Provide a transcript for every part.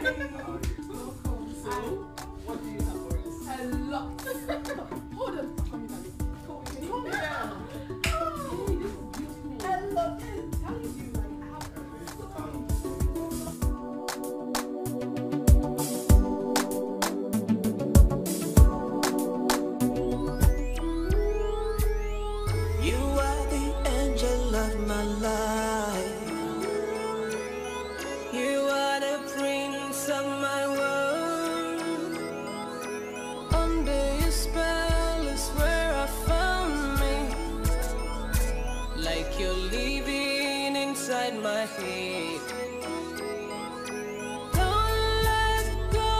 So, what do you have for us? A lot. Hold on. Come here. Come here. I love it. Telling you, like, I have You are the angel of my life. You are the prince of my world. Under your spell is where I found me. Like you're living inside my head. Don't let go,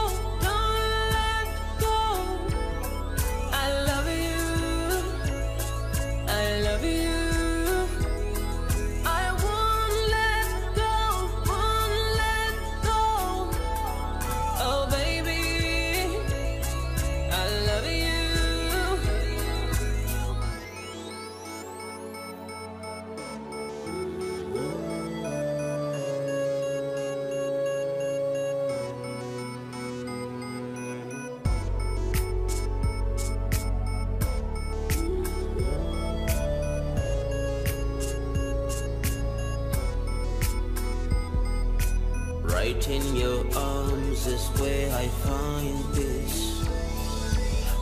don't let go. I love you, I love you. I won't let go, won't let go. Oh baby, I love you. Right in your arms is where I find peace.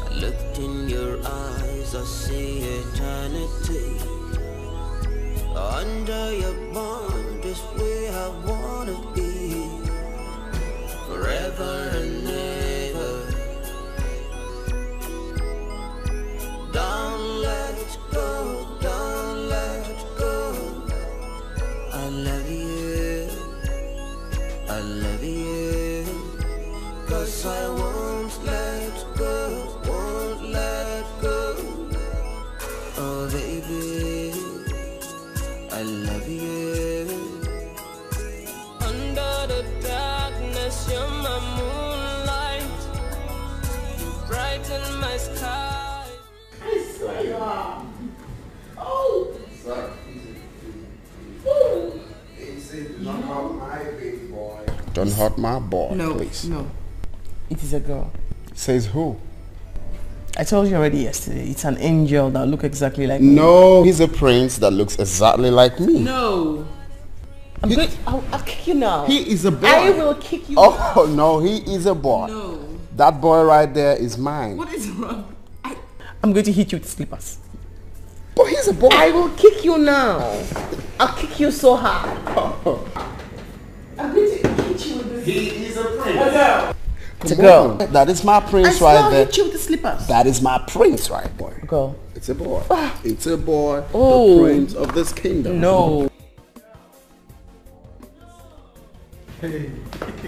I looked in your eyes, I see eternity. Under your bond is where I wanna be, forever and ever. Don't let go, don't let go. I love you, I love you, 'cause I won't let go, won't let go. Oh baby, I love you. Under the darkness, you're my moonlight. You brighten my sky. I swear you are. Oh! Sir, Oh! easy. Don't hurt my baby boy. Don't hurt my boy, No, please. no. It is a girl. Says who? I told you already yesterday. It's an angel that look exactly like me. No, he's a prince that looks exactly like me. No. I'll kick you now. He is a boy. I will kick you. Oh, no, he is a boy. No. That boy right there is mine. What is wrong? I'm going to hit you with slippers. But he's a boy. I will kick you now. I'll kick you so hard. I'm going to hit you with this. He is a prince. A girl. It's a girl. That is my I prince still right there. hit you with the slippers. That is my prince right boy. Girl. It's a boy. It's a boy. Oh. The prince of this kingdom. No. Hey,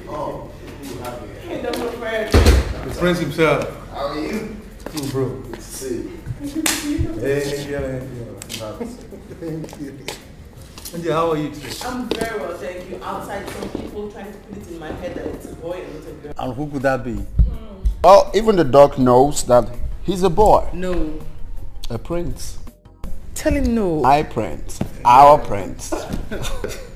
Oh, you have it. Hey, number friend. the prince himself. How are you? Cool, bro. Good to see you. Hey, yeah. Thank you. Andy, how are you today? I'm very well, thank you. Outside, some people trying to put it in my head that it's a boy and not a girl. And who could that be? Oh, even the dog knows that he's a boy. No. A prince. Tell him no. My prince. Our prince.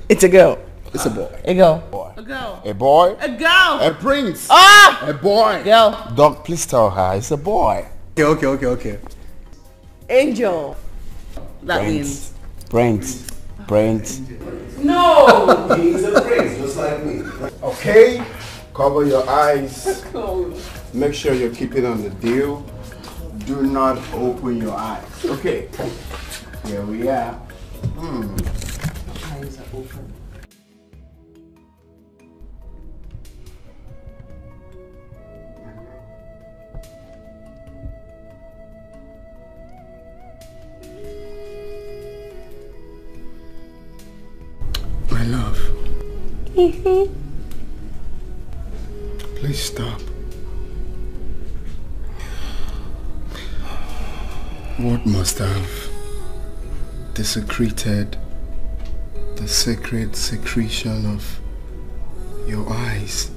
It's a girl. It's a boy. A girl. Boy. A girl. A boy. A girl. A prince. Ah! A boy. Girl. Dog, please tell her it's a boy. Okay. Angel. That means. Prince. Prince. No! He's a prince, just like me. Okay. Cover your eyes. Oh. Make sure you're keeping on the deal. Do not open your eyes. Okay. Here we are. Eyes are open. My love. Please stop. What must have desecrated the sacred secretion of your eyes?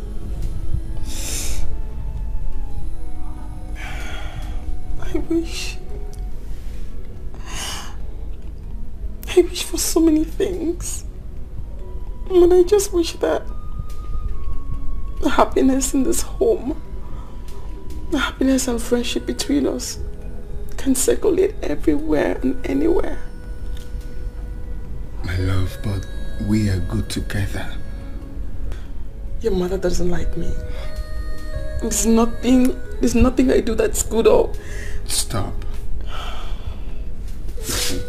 I wish for so many things. But I just wish that happiness in this home, the happiness and friendship between us can circulate everywhere and anywhere. My love, but we are good together. Your mother doesn't like me. There's nothing I do that's good or... Stop. Listen.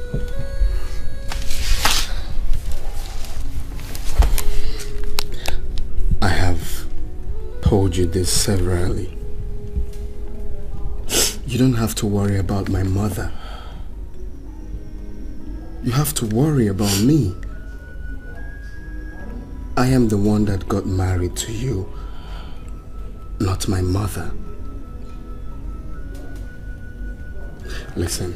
I have told you this severally. You don't have to worry about my mother. You have to worry about me. I am the one that got married to you, not my mother. Listen.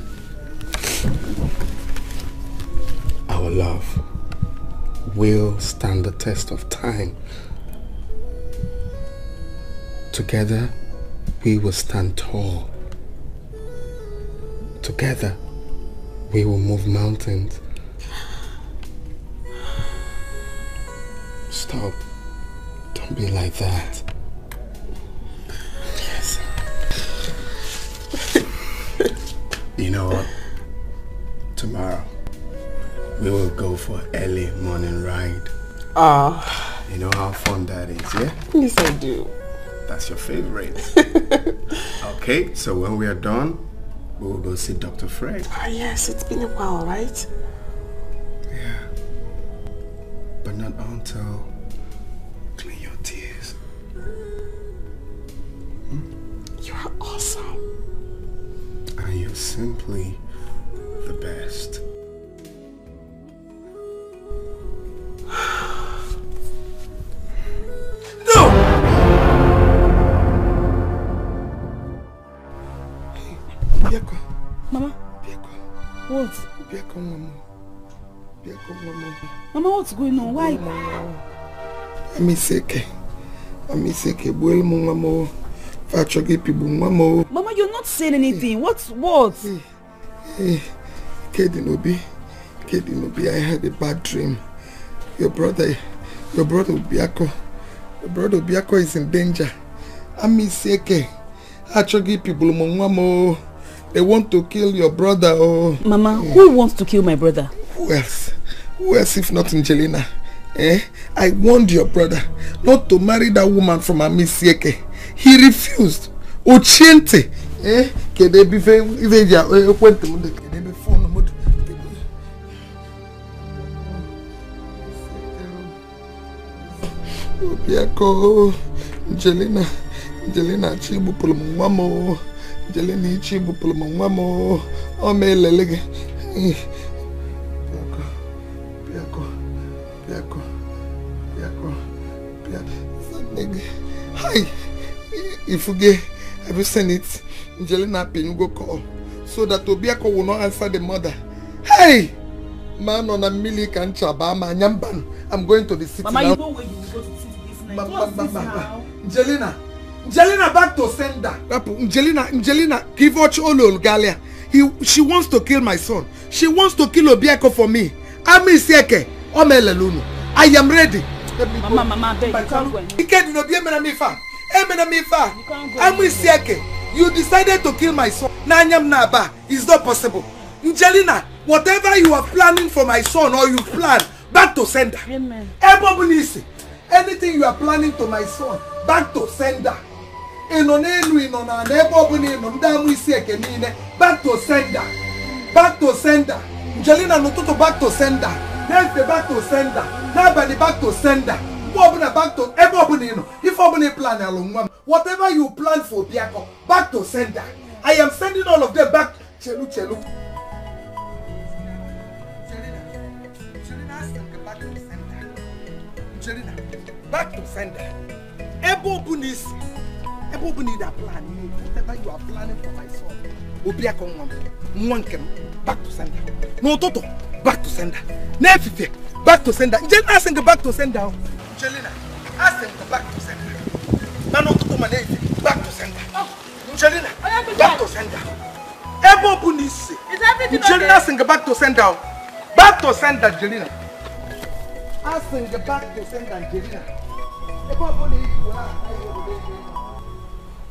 Our love will stand the test of time. Together, we will stand tall. Together, we will move mountains. Stop. Don't be like that. Yes. You know what? Tomorrow, we will go for early morning ride. You know how fun that is, yeah? Yes, I do. That's your favorite. Okay, so when we are done, we will go see Dr. Fred. Yes, it's been a while, right? Yeah. But not until clean your tears. You are awesome. And you're simply the best. Mama? What? Mama, what's going on? Why? Mama, you're not saying anything. What? Kedinobi, I had a bad dream. Your brother Obiako is in danger. They want to kill your brother. Oh. Mama, who wants to kill my brother? Who else? Who else if not Angelina? I warned your brother not to marry that woman from Amisieke. He refused. Ochiente. Obiako, Angelina chibu pulmwamo. Jeleni chibu pulmwamo. Ome lelege. Piako. Hi. Ifuge, have you sent it? Angelina Penugo call so that Obiako will not answer the mother. Hey! Man on a milli can chabama nyamban. I'm going to the city. Mama, now. you know where you will go to the city this night. What's this now? Angelina back to sender. Angelina, give watch all Galia. She wants to kill my son. She wants to kill Obiako for me. Ami Sieke, Omelelunu. I am ready. Mama, beg, you can't go anymore. You decided to kill my son. Nanyam Naba. It's not possible. Angelina, whatever you are planning for my son or you plan, back to sender. Amen. Anything you are planning to my son, back to sender. Back to sender. Back to sender. Angelina no to back to sender. Nefe back to sender. Nobody back to sender. Back to if plan along whatever you plan for Biako, back to sender. I am sending all of them back. Chelu. Angelina, back to sender. Ebo Bunni that plan. Whatever you are planning for my son. Obiako Mwankem, back to sender. No Toto, back to sender. Nefife, back to sender. Angelina ask him back to sender. Angelina, ask him back to sender. No Toto Manefi, back to sender. Angelina, back to sender. Ebo Bunni. Is everything Angelina ask him back to sender. Back to sender, Angelina. Ask him back to sender, Angelina.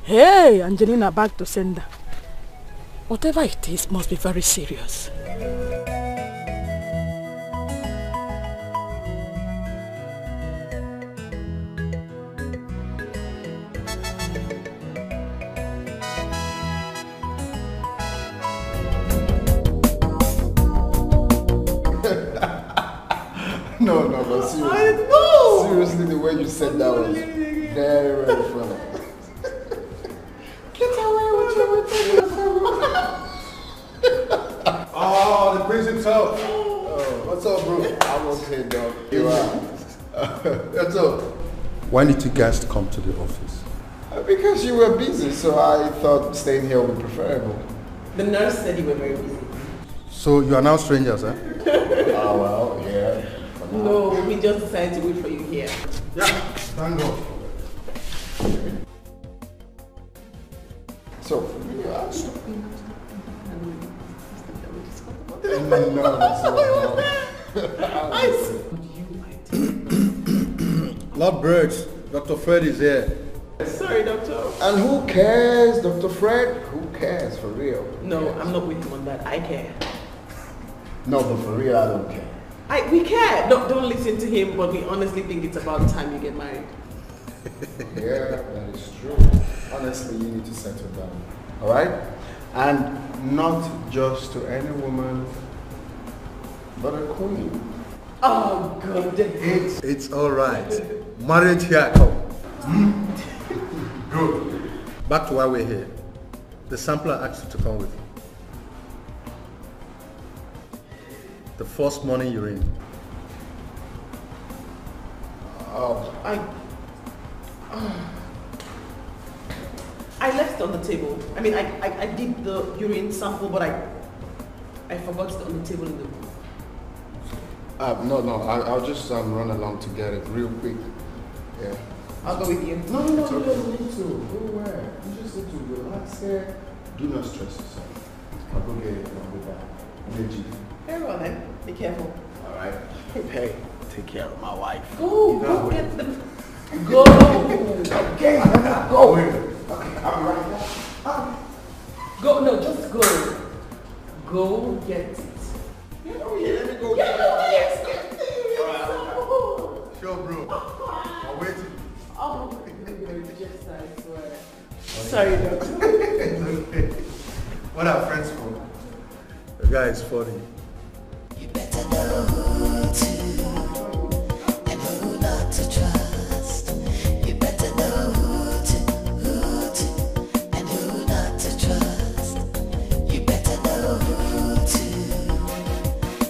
Hey, Angelina, back to sender. Whatever it is must be very serious. No, but seriously. Seriously, the way you said that was very, very funny. Get away with your Oh, the prince himself. Oh, what's up, bro? I'm okay, dog. You are. What's up? Why did you guys come to the office? Because you were busy, so I thought staying here would be preferable. The nurse said you were very busy. So you are now strangers, eh? Oh, well, yeah. No, we just decided to wait for you here. Yeah, thank God. So, you are stopping. No, that's not. Love birds. Dr. Fred is here. Sorry, doctor. And who cares, Dr. Fred? Who cares, for real? No, I'm not with him on that. I care. No, but for real, I don't care. We care. Don't listen to him, but we honestly think it's about time you get married. Yeah, that is true. Honestly, you need to settle down. Alright? And not just to any woman, but a queen. Oh, God. It's all right. Marriage here, come. Good. Back to why we're here. The sampler asked you to come with you. The first morning you're in. I left it on the table. I mean, I did the urine sample, but I forgot it on the table in the room. No, I'll just run along to get it real quick. Yeah. I'll go with you. No, you don't need to. Go where? You just need to relax here. Do not stress yourself. I'll go get it and I'll be back. Very well then. Be careful. Alright. Hey, take care of my wife. Go get them. Go! Okay, go! Okay, I'll be right back. Go, no, just go. Go get it. Oh yeah, let me go. Yes. Sure, bro. I'm waiting. Oh, just I swear. Sorry, doctor. What are friends for? The guy is funny. You better know who to and who not to trust. You better know who to and who not to trust. You better know who to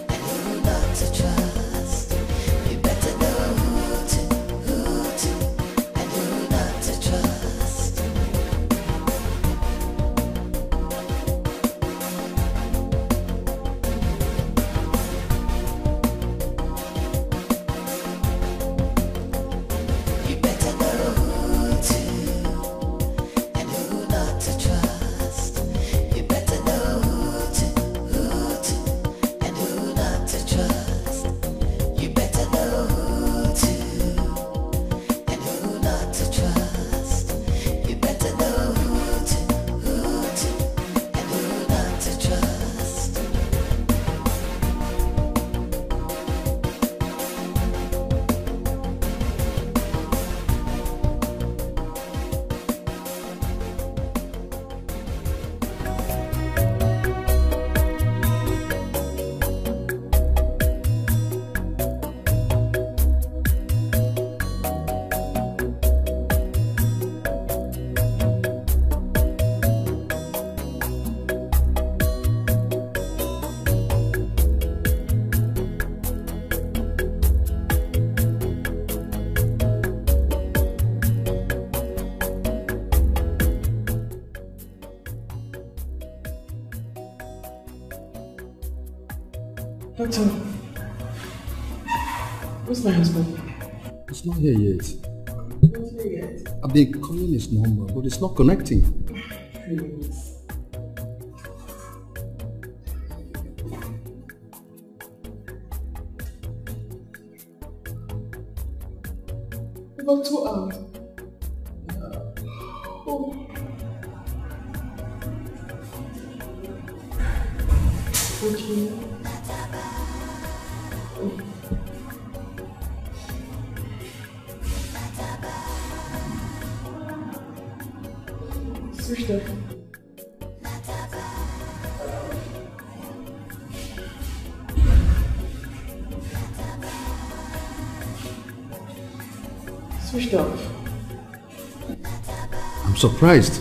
and who not to trust. You better know who to and who not to trust. You better know who to and who not to trust. You better know who to and who not to trust. You better know who to and who not to trust. You better know who to and who not to trust. Doctor, where's my husband? It's not here yet. Not here yet. I've been calling his number, but it's not connecting. Please. About 2 hours. off. Oh. Okay. Switched off. Switched off. I'm surprised.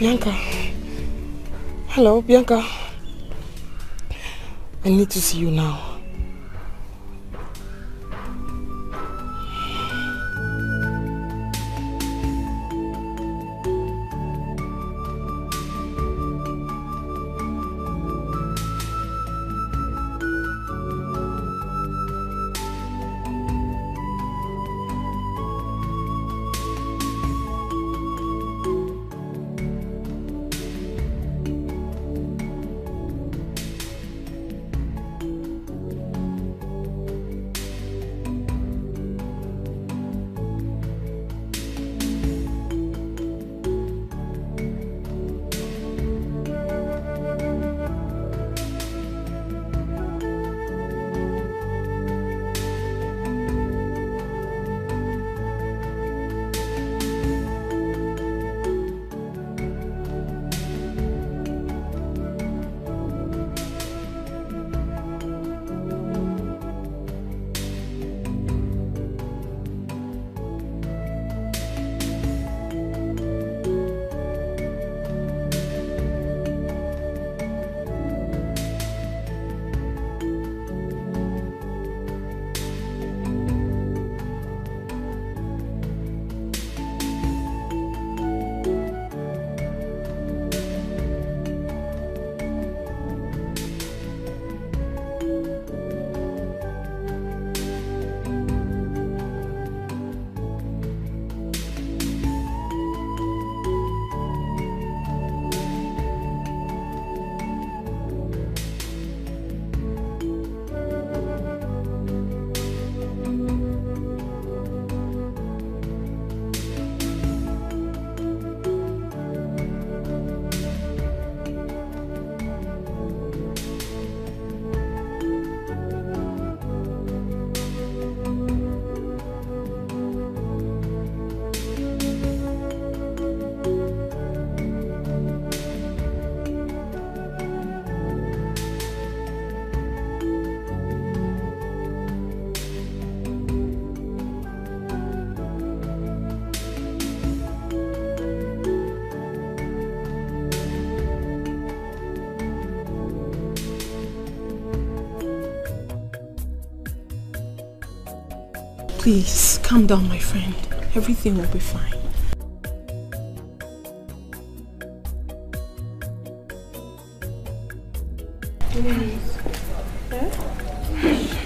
Bianca. Hello, Bianca. I need to see you now. Please, calm down, my friend. Everything will be fine.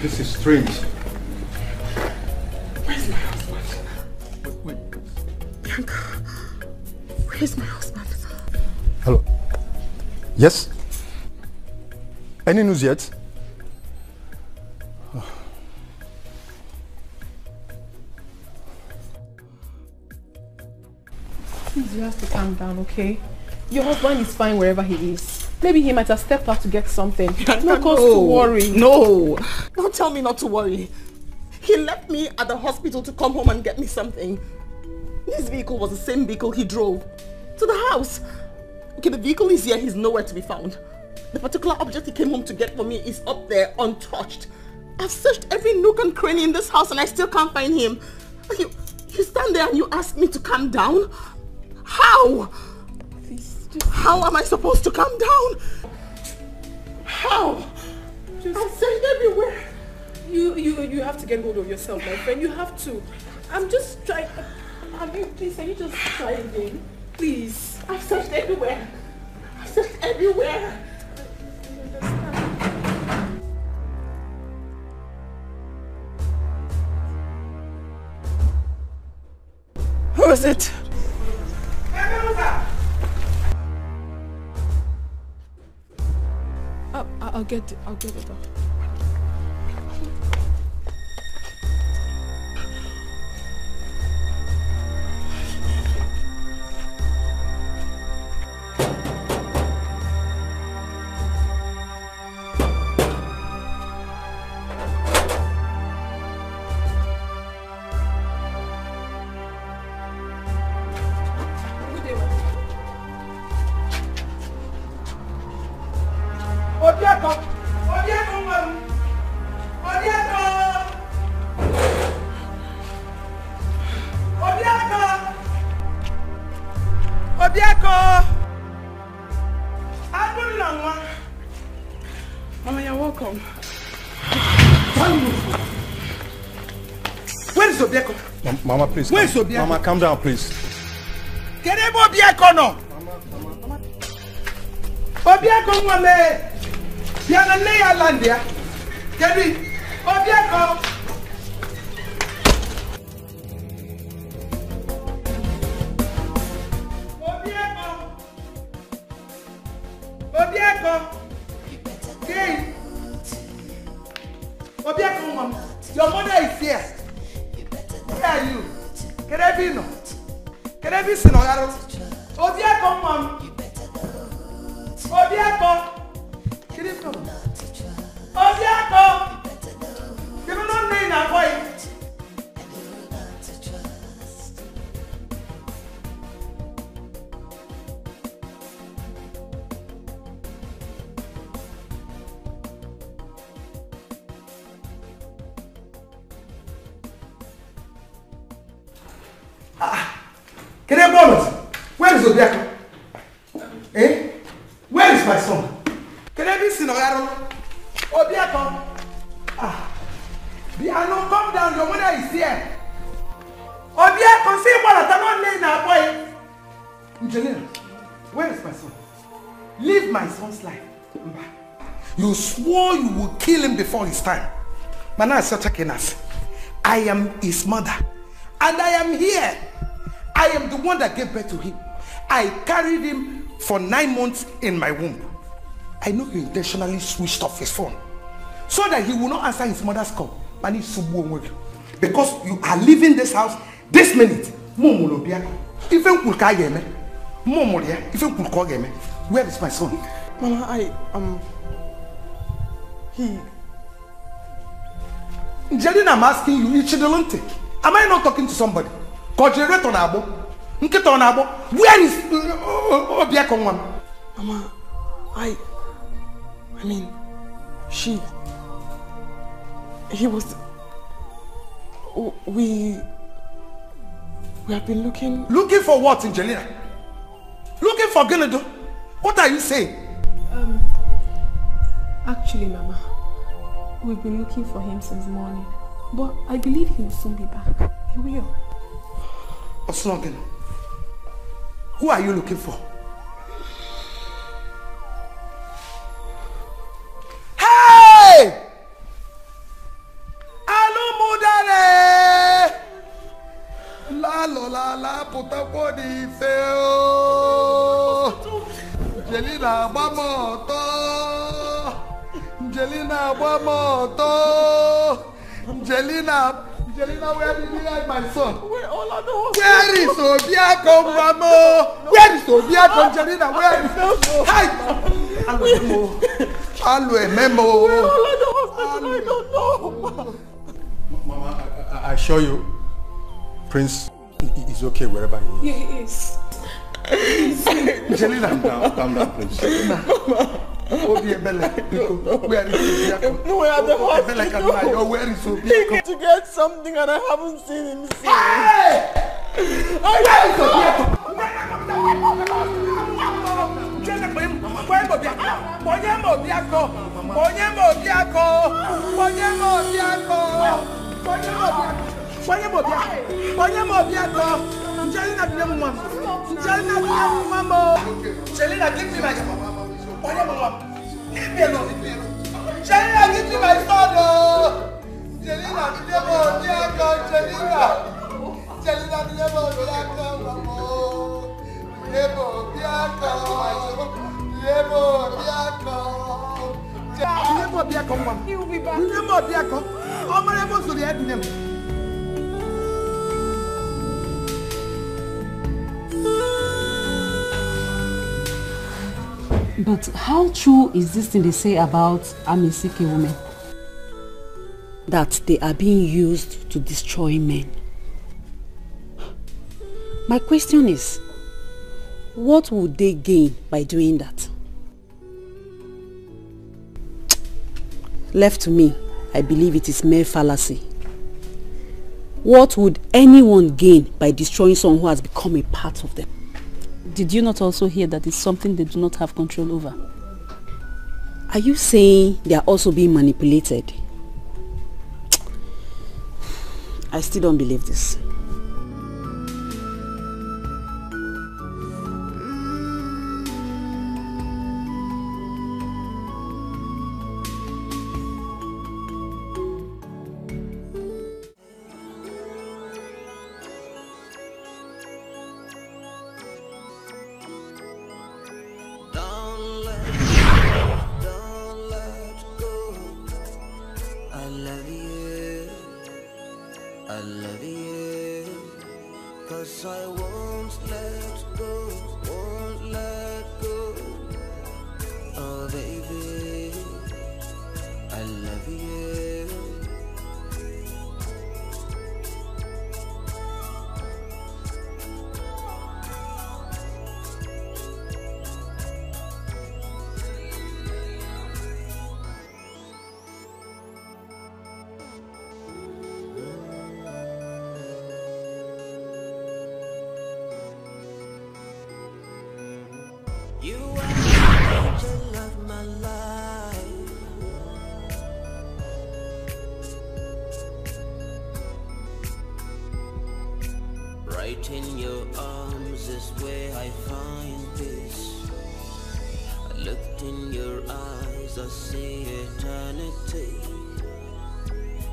This is strange. Where's my husband? Wait. Bianca, where's my husband? Hello. Yes? Any news yet? Please, you have to calm down, okay? Your husband is fine wherever he is. Maybe he might have stepped out to get something. No cause to worry. No. Don't tell me not to worry. He left me at the hospital to come home and get me something. This vehicle was the same vehicle he drove to the house. Okay, the vehicle is here. He's nowhere to be found. The particular object he came home to get for me is up there untouched. I've searched every nook and cranny in this house and I still can't find him. You stand there and you ask me to calm down? How? Please, just... How am I supposed to calm down? How? I've searched everywhere. You have to get hold of yourself, my friend. You have to. I'm just trying. Please, can you just try again? Please. I've searched everywhere. I've searched everywhere. I understand. Who is it? I'll get it off. is Obieko? Mama, please. Where is Obieko? Mama, calm down, please. Can I Obieko no? Obieko mame. Yana Leia Landia. Can we? Obieko. Obieko. Hey. Obieko mama. Your mother is here. Where are you? Can I be no? Can I be Sinogaro? Obieko mom. Obieko. Can you come? Obieko. You don't know name that boy. Can I bonus? Where is Obieko? Eh? Where is my son? Can I be Sinogaro? Obieko? Biano, come down. Your mother is here. Obieko, see what I don't name that boy. Angelina, where is my son? Live my son's life. You swore you would kill him before his time. Mana is such a kenas. I am his mother. And I am here. I am the one that gave birth to him. I carried him for 9 months in my womb. I know you intentionally switched off his phone so that he will not answer his mother's call. Because you are leaving this house this minute. Where is my son? Mama, Jelena, I'm asking you, am I not talking to somebody? Where is Obieko? Mama, I mean, he was, we have been looking. Looking for what, Angelina? Looking for Genedo? What are you saying? Actually, Mama, we've been looking for him since morning. But I believe he will soon be back. He will. Osnogen, who are you looking for? Hey! Alumudare! La potapodi feo! Jelina Bamoto! Jelina Bamoto! Jelina, where did you hide my son? We're all at the hospital. Where is Obieko, Mamo? Where is Obieko, Jelina? Where is Hide! Alwe Memo. We're all at the hospital. I don't know. Mama, I assure you, Prince is okay wherever he is. Yeah, he is. Jelina, Calm down, please. Where is Obieko? No, we're at the hospital. Where is Obieko? To get something and I haven't seen him since. Hey! Where is Obieko? Jelina, give me my son. Leave me alone. Jelina, give me my son. Jelina, he will be back. But how true is this thing they say about Amisike women? That they are being used to destroy men. My question is, what would they gain by doing that? Left to me, I believe it is mere fallacy. What would anyone gain by destroying someone who has become a part of them? Did you not also hear that it's something they do not have control over? Are you saying they are also being manipulated? I still don't believe this. You are the angel of my life. Right in your arms is where I find peace. I looked in your eyes, I see eternity.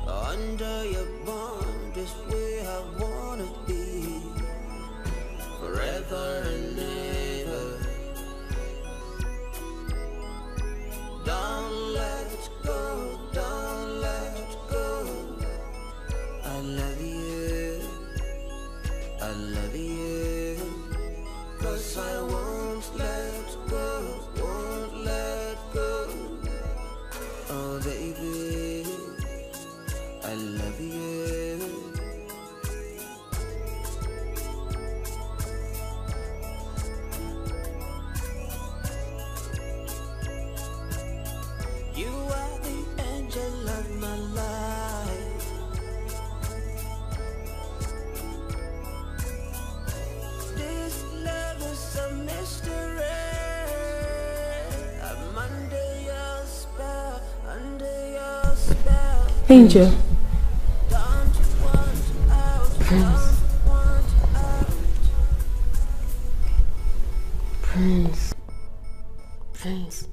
Under your bond is where I wanna be, forever and ever. Don't let go, don't let go. I love you, I love you. 'Cause I won't let go, won't let go. Oh baby, I love you. You are the angel of my life. This love is a mystery. I'm under your spell, under your spell. Angel. Don't want out, don't want out. Prince. Prince.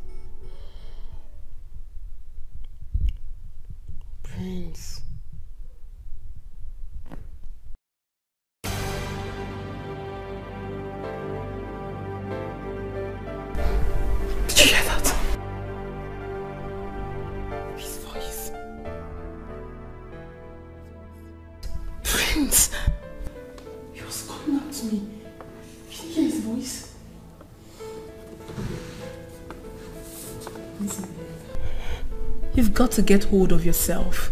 Prince. Did you hear that? His voice. Prince. He was calling out to me. Did you hear his voice? Listen. You've got to get hold of yourself.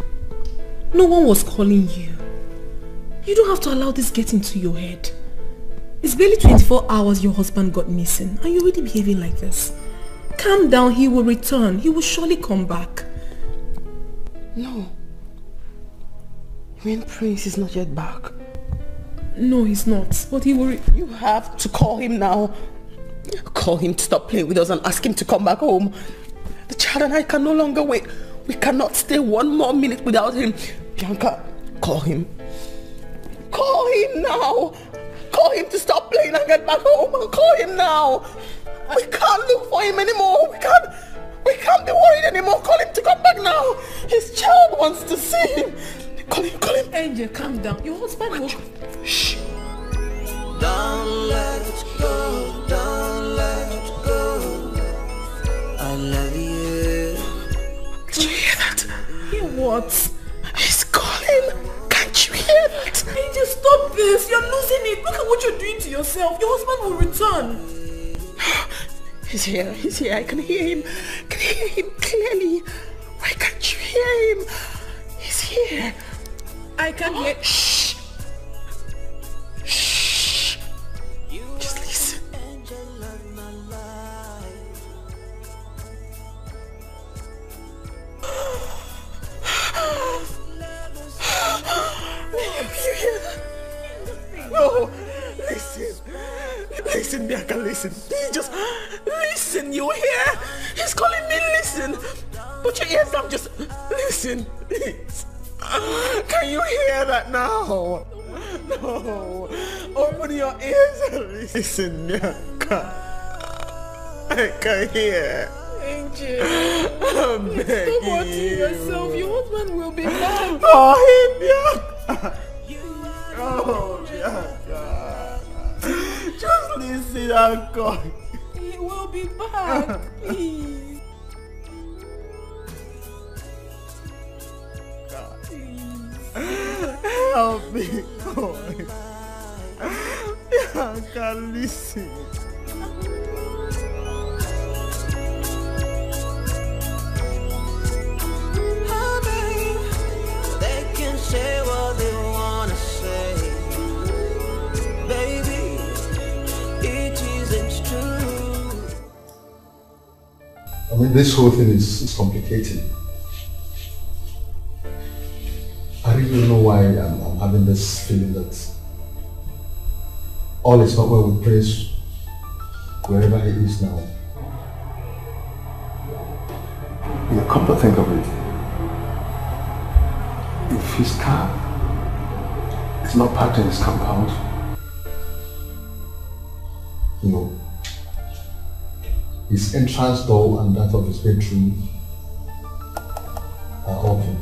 No one was calling you. You don't have to allow this get into your head. It's barely 24 hours your husband got missing and you're already behaving like this. Calm down, he will return. He will surely come back. No. You mean Prince is not yet back? No, he's not. But he will... You have to call him now. Call him to stop playing with us and ask him to come back home. The child and I can no longer wait. We cannot stay one more minute without him. Bianca, call him. Call him now. Call him to stop playing and get back home. Call him now. We can't look for him anymore. We can't be worried anymore. Call him to come back now. His child wants to see him. Call him, call him. Angel, calm down. Your husband will... Shh. Don't let go, don't let go. I love you. Did you hear that? Hear what? He's calling. Can't you hear that? Angel, stop this. You're losing it. Look at what you're doing to yourself. Your husband will return. He's here. He's here. I can hear him. I can hear him clearly. Why can't you hear him? He's here. I can hear... Shh. Shh. Just listen. Angel of my life. You hear that? No. Listen. Listen, Bianca, listen. Please just listen. You hear? He's calling me. Listen. Put your ears down. Just listen. Please. Can you hear that now? No. Open your ears and listen, Nyaka. I can hear. Angel, I'm begging stop watching yourself. Your husband will be back. Oh, Nyaka. Oh, Nyaka. Just listen, Uncle. He will be back. Please. Help me, God. I can't listen. They can say what they wanna say, baby. It isn't true. I mean, this whole thing is complicated. I really don't know why I'm having this feeling that all is not well with Prince wherever he is now. Yeah, come to think of it, if his car is not parked in his compound, you know, his entrance door and that of his bedroom are open.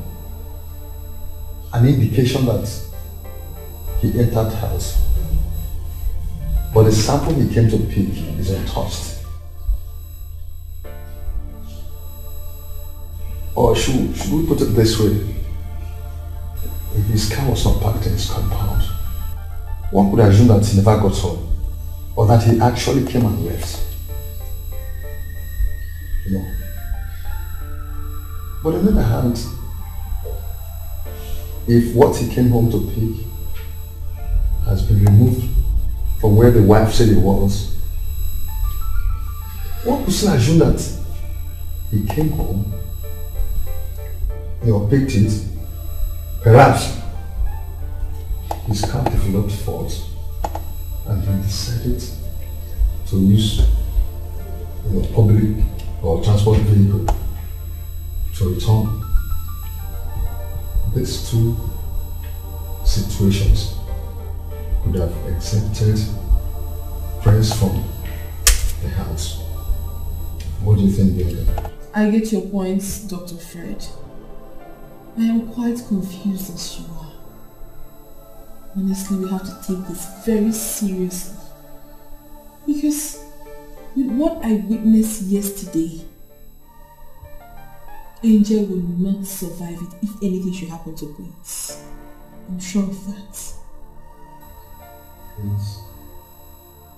An indication that he entered the house. But the sample he came to pick is untouched. Or should we put it this way? If his car was not parked in his compound, one could assume that he never got home, or that he actually came and left. You know. But on the other hand, if what he came home to pick has been removed from where the wife said it was, one could still assume that he came home, you know, picked it. Perhaps his car developed fault and he decided to use, you know, public or transport vehicle to return. These two situations could have exempted Prince from the house. What do you think, Bianca? I get your points, Dr. Fred. I am quite confused as you are. Honestly, we have to take this very seriously. Because with what I witnessed yesterday, Angel will not survive it if anything should happen to Prince. I'm sure of that. Prince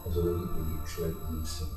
has already been betrayed in his sin.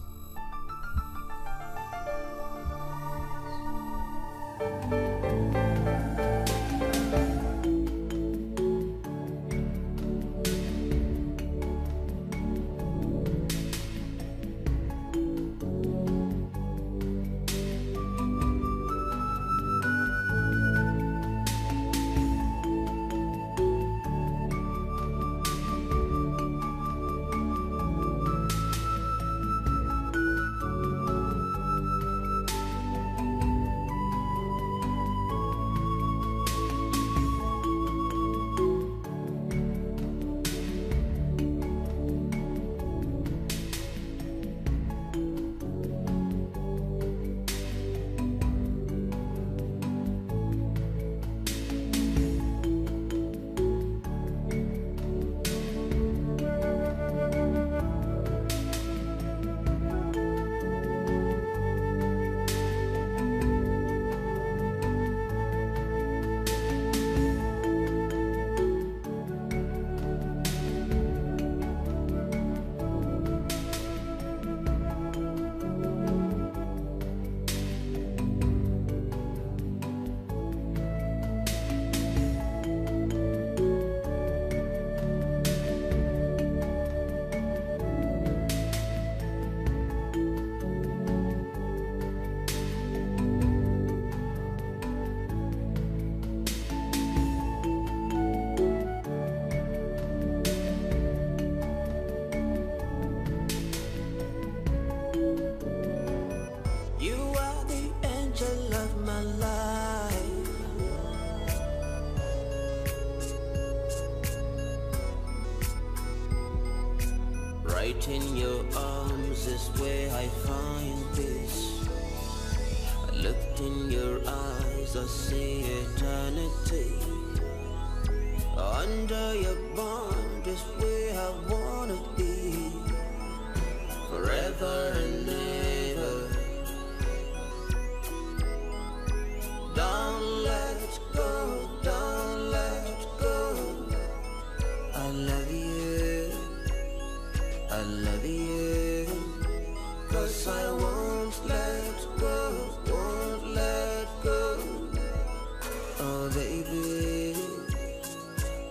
Right in your arms is where I find peace. I looked in your eyes, I see eternity. Under your bond is where I wanna be, forever and ever. Don't let go, don't let go. I love you, I love you, 'cause I won't let go, won't let go. Oh baby,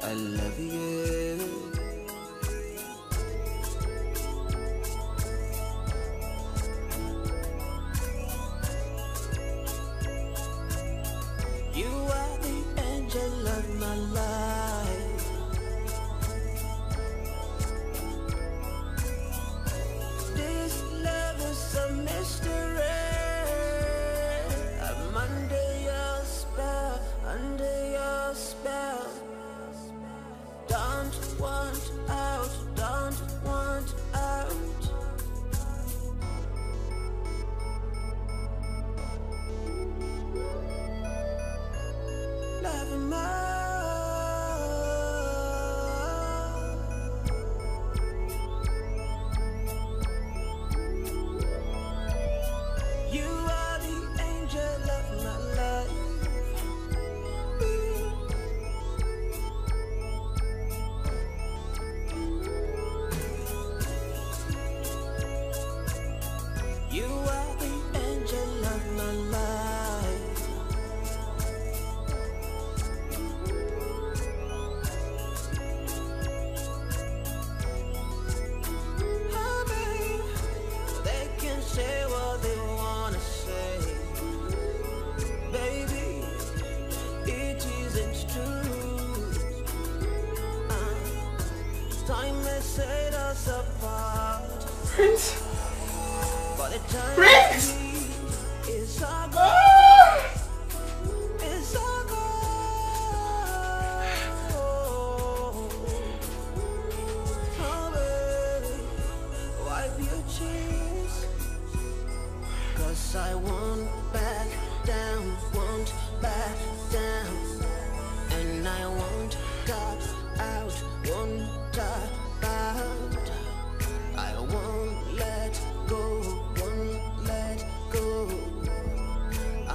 I love you. You are the angel of my life. This love is a mystery. I'm under your spell, under your spell. Don't want out, don't want out. Love more. You are the angel of my life. You are the angel of my life. Oh, babe, they can say what they wanna say. Baby, it isn't true. Time may set us apart. Prince! But the time Prince! is all gone. It's all gone. Oh, baby, wipe your tears. 'Cause I won't back down, won't back down. And I won't tap out, won't tap out. I won't let go, won't let go.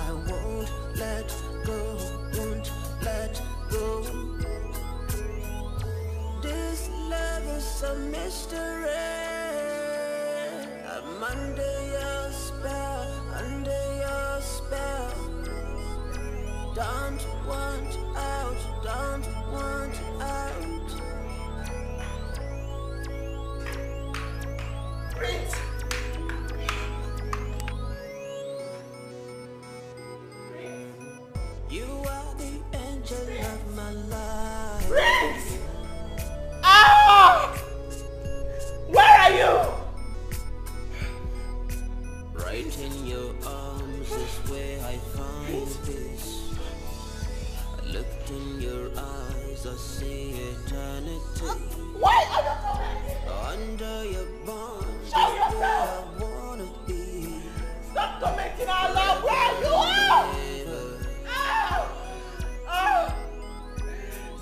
I won't let go, won't let go. This love is a mystery. I'm under your spell, under your spell. Don't want out, don't want out. Prince! You are the angel of my life. Prince! Ah! Where are you? Right in your arms is where I find peace. I looked in your eyes, I see eternity. Why are you coming? Under your bond is Show where yourself! I wanna be. Stop commenting out loud where you are! Ah! Ah!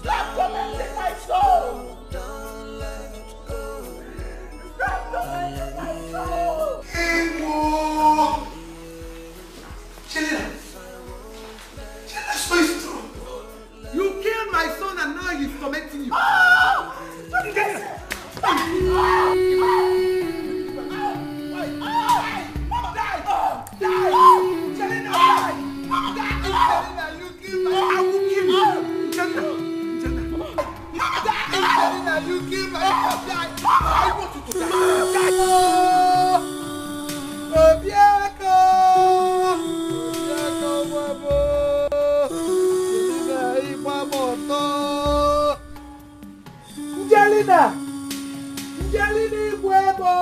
Stop commenting my soul! Don't let go. Stop commenting my soul! You killed my son and now he's tormenting you. Ah! What did I say? Stop! Ah! Mama died! Die! Selena died! Mama died! Selena, you killed my son. I will kill you. Selena. Selena, you killed my son. I want you to die. Obiako! Obiako, Wabo! Selena, Ipamoto! Selena! Selena, Wabo!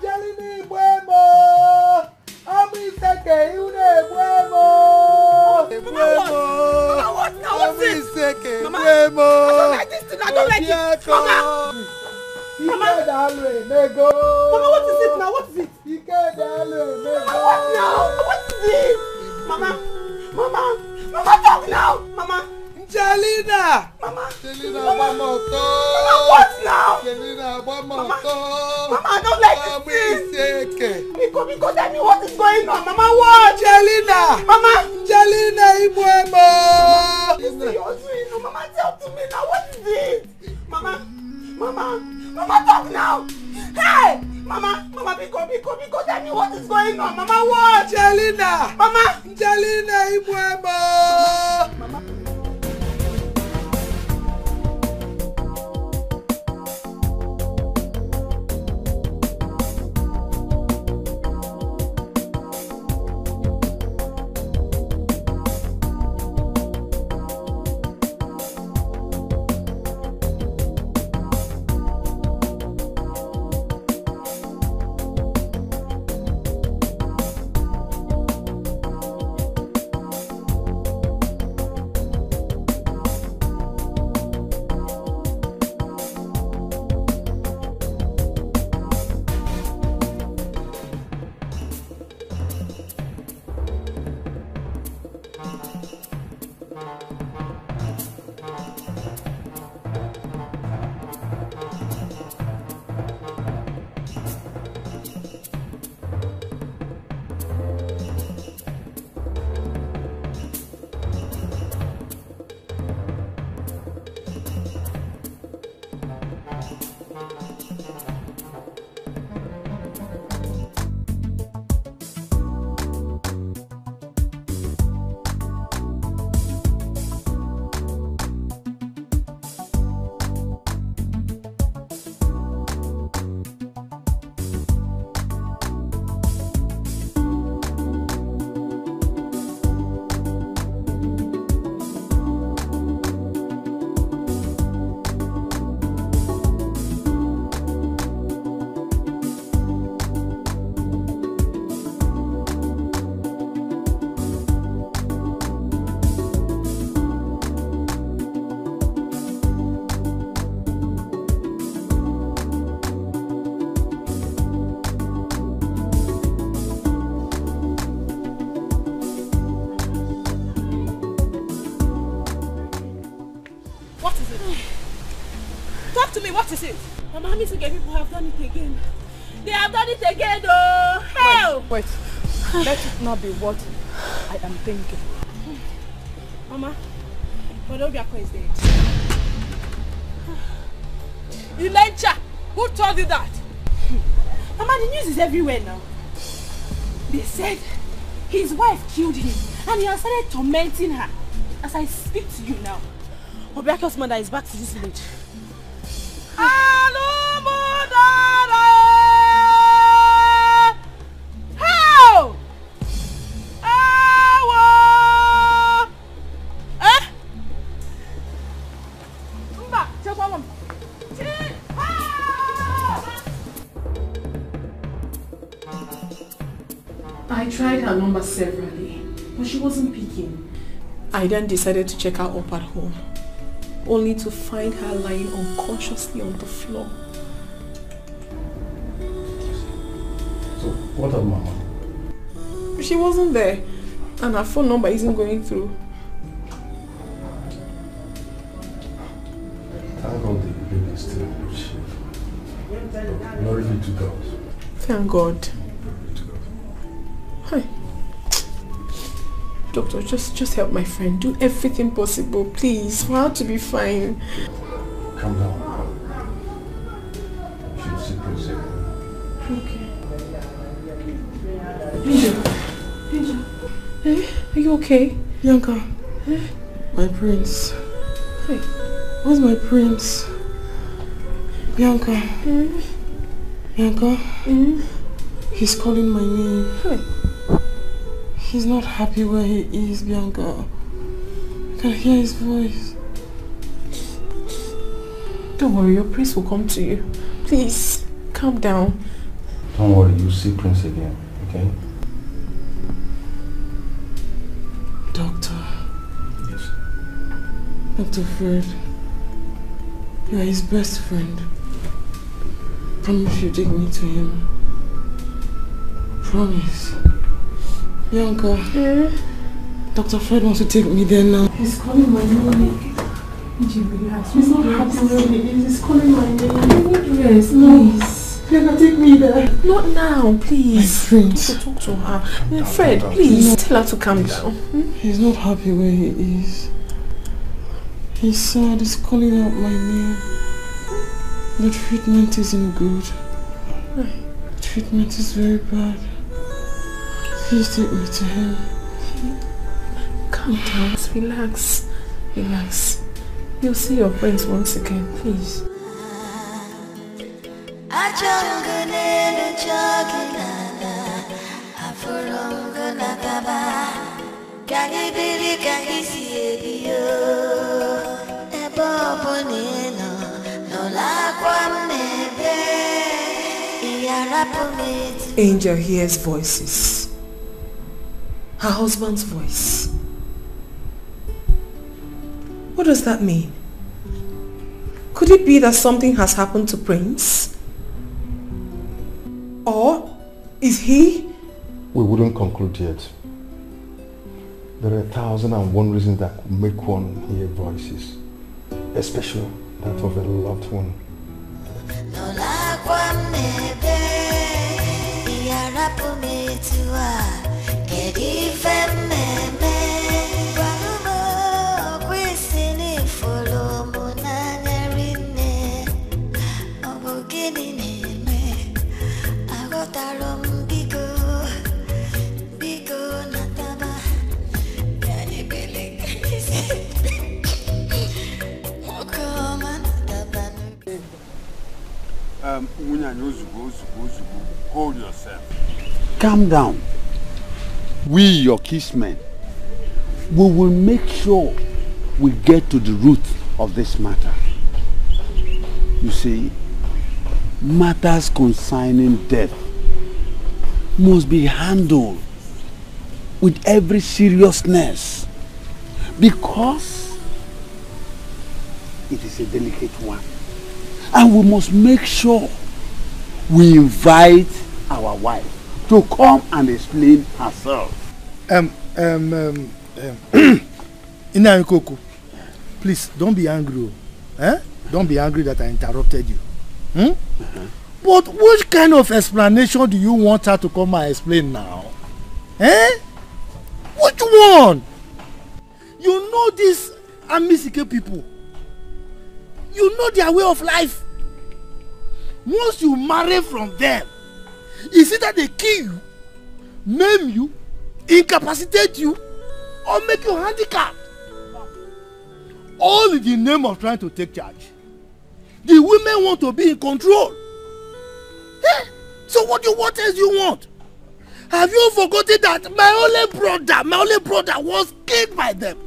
Jelini Buemo, Ami Seke, you don't like this thing. I don't like it. Mama! Mama, what is it now? What is it? Mama, what now? What is it? Mama, talk now! Mama! Jelena! Mama! Mama, what now? Mama, I don't like this. Because tell me what is going on. Mama, what? Jelena! Mama! Jelena, Ibuemo! Mama, talk to me now. What is it? Mama, talk now. Hey! Mama, because tell me what is going on. Mama, what? Jelena! Mama! Jelena, Ibuemo! Mama. What is it? Mama, these people have done it again. They have done it again, oh! Hell! Wait. Let it not be what I am thinking. Mama, Obiako is dead. Elijah, who told you that? Mama, the news is everywhere now. They said his wife killed him and he has started tormenting her. As I speak to you now, Obiako's mother is back to this village. How? I tried her number severally, but she wasn't picking. I then decided to check her up at home, only to find her lying unconsciously on the floor. So, what of Mama? She wasn't there, and her phone number isn't going through. Thank God the baby is still in good shape. Glory be to God. Thank God. Hi. Doctor, just help my friend. Do everything possible, please, for her to be fine. Calm down. She'll see pretty soon. Okay. Angel. Hey, are you okay? Bianca. My prince. Hey. Where's my prince? Bianca. Bianca. He's calling my name. Hey. He's not happy where he is, Bianca. I can hear his voice. Don't worry, your prince will come to you. Please, calm down. Don't worry, you'll see Prince again, okay? Doctor. Yes. Dr. Fred. You are his best friend. Promise you take me to him. Promise. Bianca. Dr. Fred wants to take me there now. He's calling my name. Relax. He's not happy where he is. He's calling my name. Yes, please. Bianca, take me there. Not now, please. My friend. To talk to her. Fred, please tell her to calm down. He's not happy where he is. He's sad. He's calling out my name. The treatment isn't good. The treatment is very bad. Please take me to him. Calm down. Relax. Relax. You'll see your friends once again, please. Angel hears voices. Her husband's voice. What does that mean? Could it be that something has happened to Prince? Or is he? We wouldn't conclude yet. There are 1,001 reasons that could make one hear voices, especially that of a loved one. Hold yourself. Calm down. We, your kinsmen, we will make sure we get to the root of this matter. You see, matters concerning death must be handled with every seriousness because it is a delicate one. And we must make sure we invite our wife to come and explain herself. Inayikoko, please don't be angry. Don't be angry that I interrupted you. But which kind of explanation do you want her to come and explain now? Which one? You know these Amisike people. You know their way of life. Once you marry from them, it's either they kill you, maim you, incapacitate you, or make you handicapped. All in the name of trying to take charge. The women want to be in control. So what else you want? Have you forgotten that my only brother was killed by them?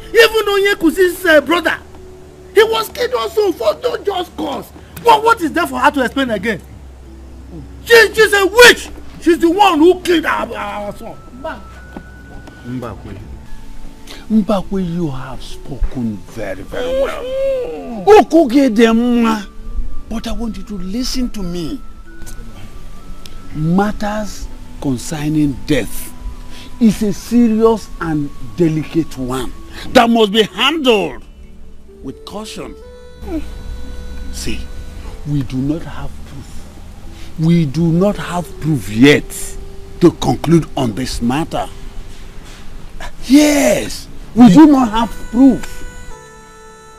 Even Onyekusi's brother, he was killed also for no just cause. What is there for her to explain again? She's a witch. She's the one who killed our son. Mbakwe, you have spoken very, very well. But I want you to listen to me. Matters concerning death is a serious and delicate one that must be handled with caution. See, we do not have proof. We do not have proof yet to conclude on this matter. Yes, we do not have proof.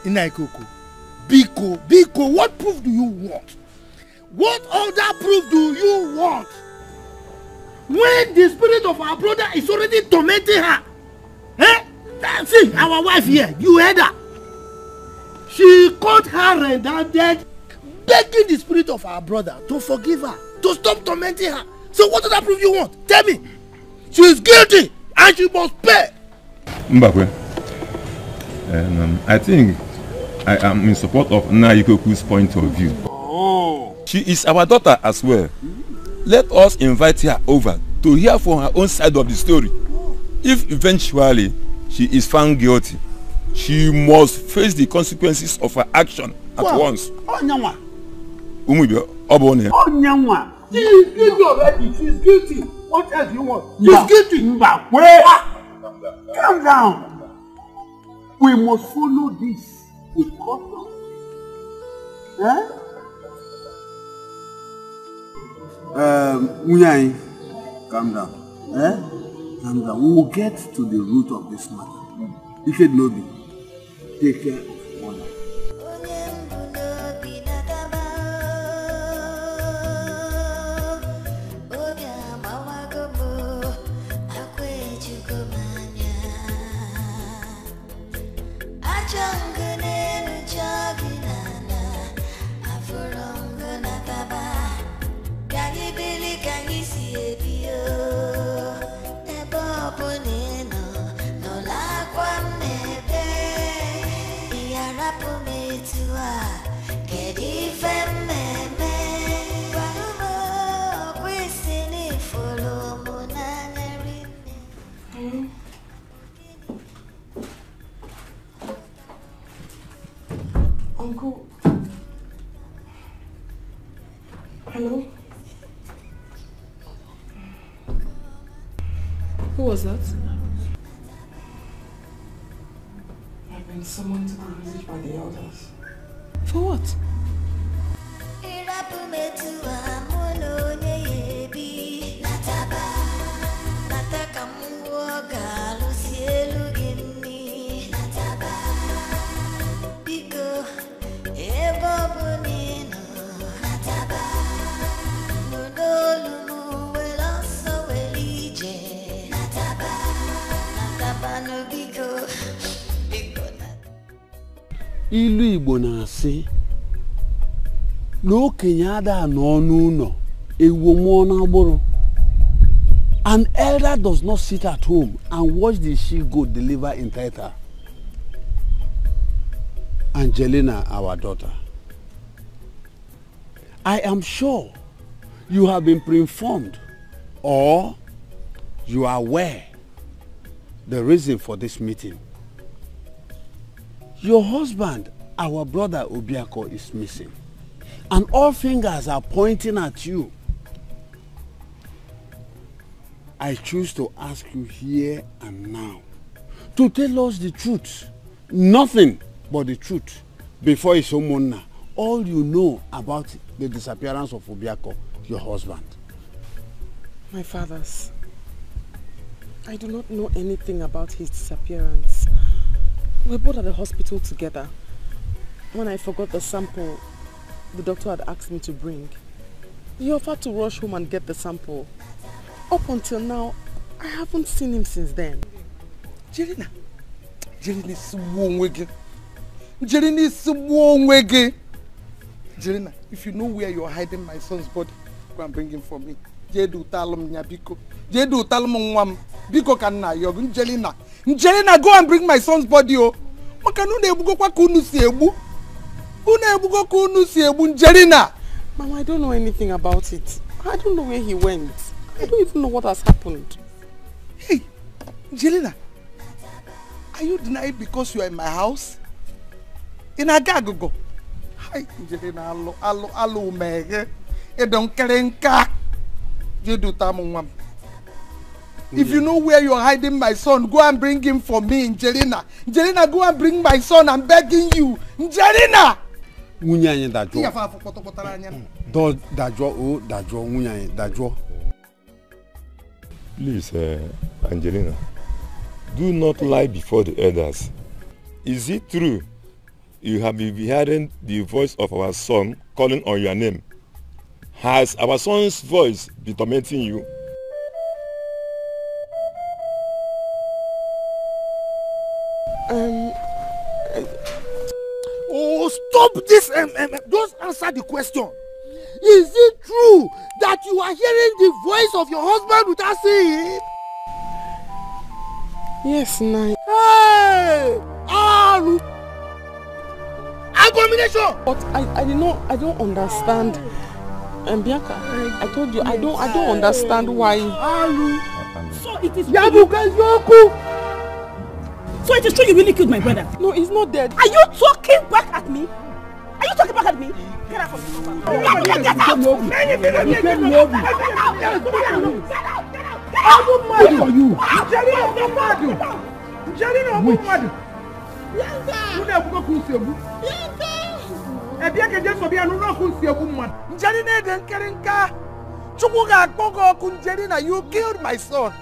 Inaikoko, Biko, what proof do you want? What other proof do you want? When the spirit of our brother is already tormenting her. See, our wife here, you heard her. She caught her red-handed, begging the spirit of our brother to forgive her, to stop tormenting her. So what other proof you want? Tell me. She is guilty and she must pay. Mbakwe, I think I am in support of Nayikoku's point of view. She is our daughter as well. Let us invite her over to hear from her own side of the story. If eventually she is found guilty, she must face the consequences of her action at once. Oh, Nyanwa. Umubio, Obone. Oh, Nyanwa. She is guilty already. She is guilty. What else do you want? She is guilty. Wait. Calm down. We must follow this with caution. Munyai, calm down. Calm down. We will get to the root of this matter. If it no be, take care of one. Uncle. Hello? Who was that? I've been summoned to the village by the elders. For what? Ilu Igbo na-asị n'okenye ada n'ọnụ ụlọ ewu mmụọ n'agbụrụ. An elder does not sit at home and watch the she-goat deliver in theater. Angelina, our daughter, I am sure you have been pre-informed or you are aware the reason for this meeting. Your husband, our brother Obiako, is missing. And all fingers are pointing at you. I choose to ask you here and now to tell us the truth. Nothing but the truth before it's Omona. All you know about the disappearance of Obiako, your husband. My fathers, I do not know anything about his disappearance. We were both at the hospital together. When I forgot the sample the doctor had asked me to bring, he offered to rush home and get the sample. Up until now, I haven't seen him since then. Jelina is Jelina, if you know where you're hiding my son's body, go and bring him for me. Jedu talum nyabiko. Jedu talum nwam. Biko kanna yogun Jelina. Jelina, go and bring my son's body, oh. Makanu ne ebugo kwa kunu si ebu. Una ebugo kunu si ebu Jelina. Mama, I don't know anything about it. I don't know where he went. I don't even know what has happened. Hey, Jelina, are you denying because you are in my house? In Agagogo. Hi, Jelina, allo, mege. E don't kerenka. Jedu tamu. If you know where you're hiding my son, go and bring him for me, Jelina. Jelina, go and bring my son. I'm begging you, Jelina. Munyanye dajo. Dajo munyanye dajo. Please, Angelina, do not lie before the elders. Is it true you have been hearing the voice of our son calling on your name? Has our son's voice been tormenting you? Oh, stop this! Just answer the question. Is it true that you are hearing the voice of your husband without seeing him? Yes, Nai. Hey! Aru! Abomination! But I don't understand. And Bianca, I told you, I don't understand why. Aru! So it is Yabuka Yoku! So it is true you really killed my brother? No, he's not dead. Are you talking back at me? Are you talking back at me? Get out from the sofa. Get out! I'm mad for you. Jerry, I'm mad. You killed my son.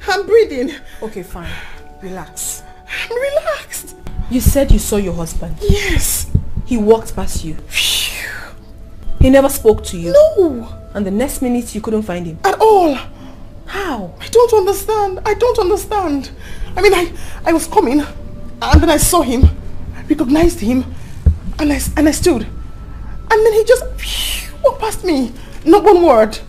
I'm breathing. Okay, fine. Relax. I'm relaxed. You said you saw your husband? Yes. He walked past you? He never spoke to you? No. And the next minute you couldn't find him? At all. How? I don't understand. I don't understand. I mean, I was coming and then I saw him, I recognized him, and I stood. And then he just walked past me. Not one word.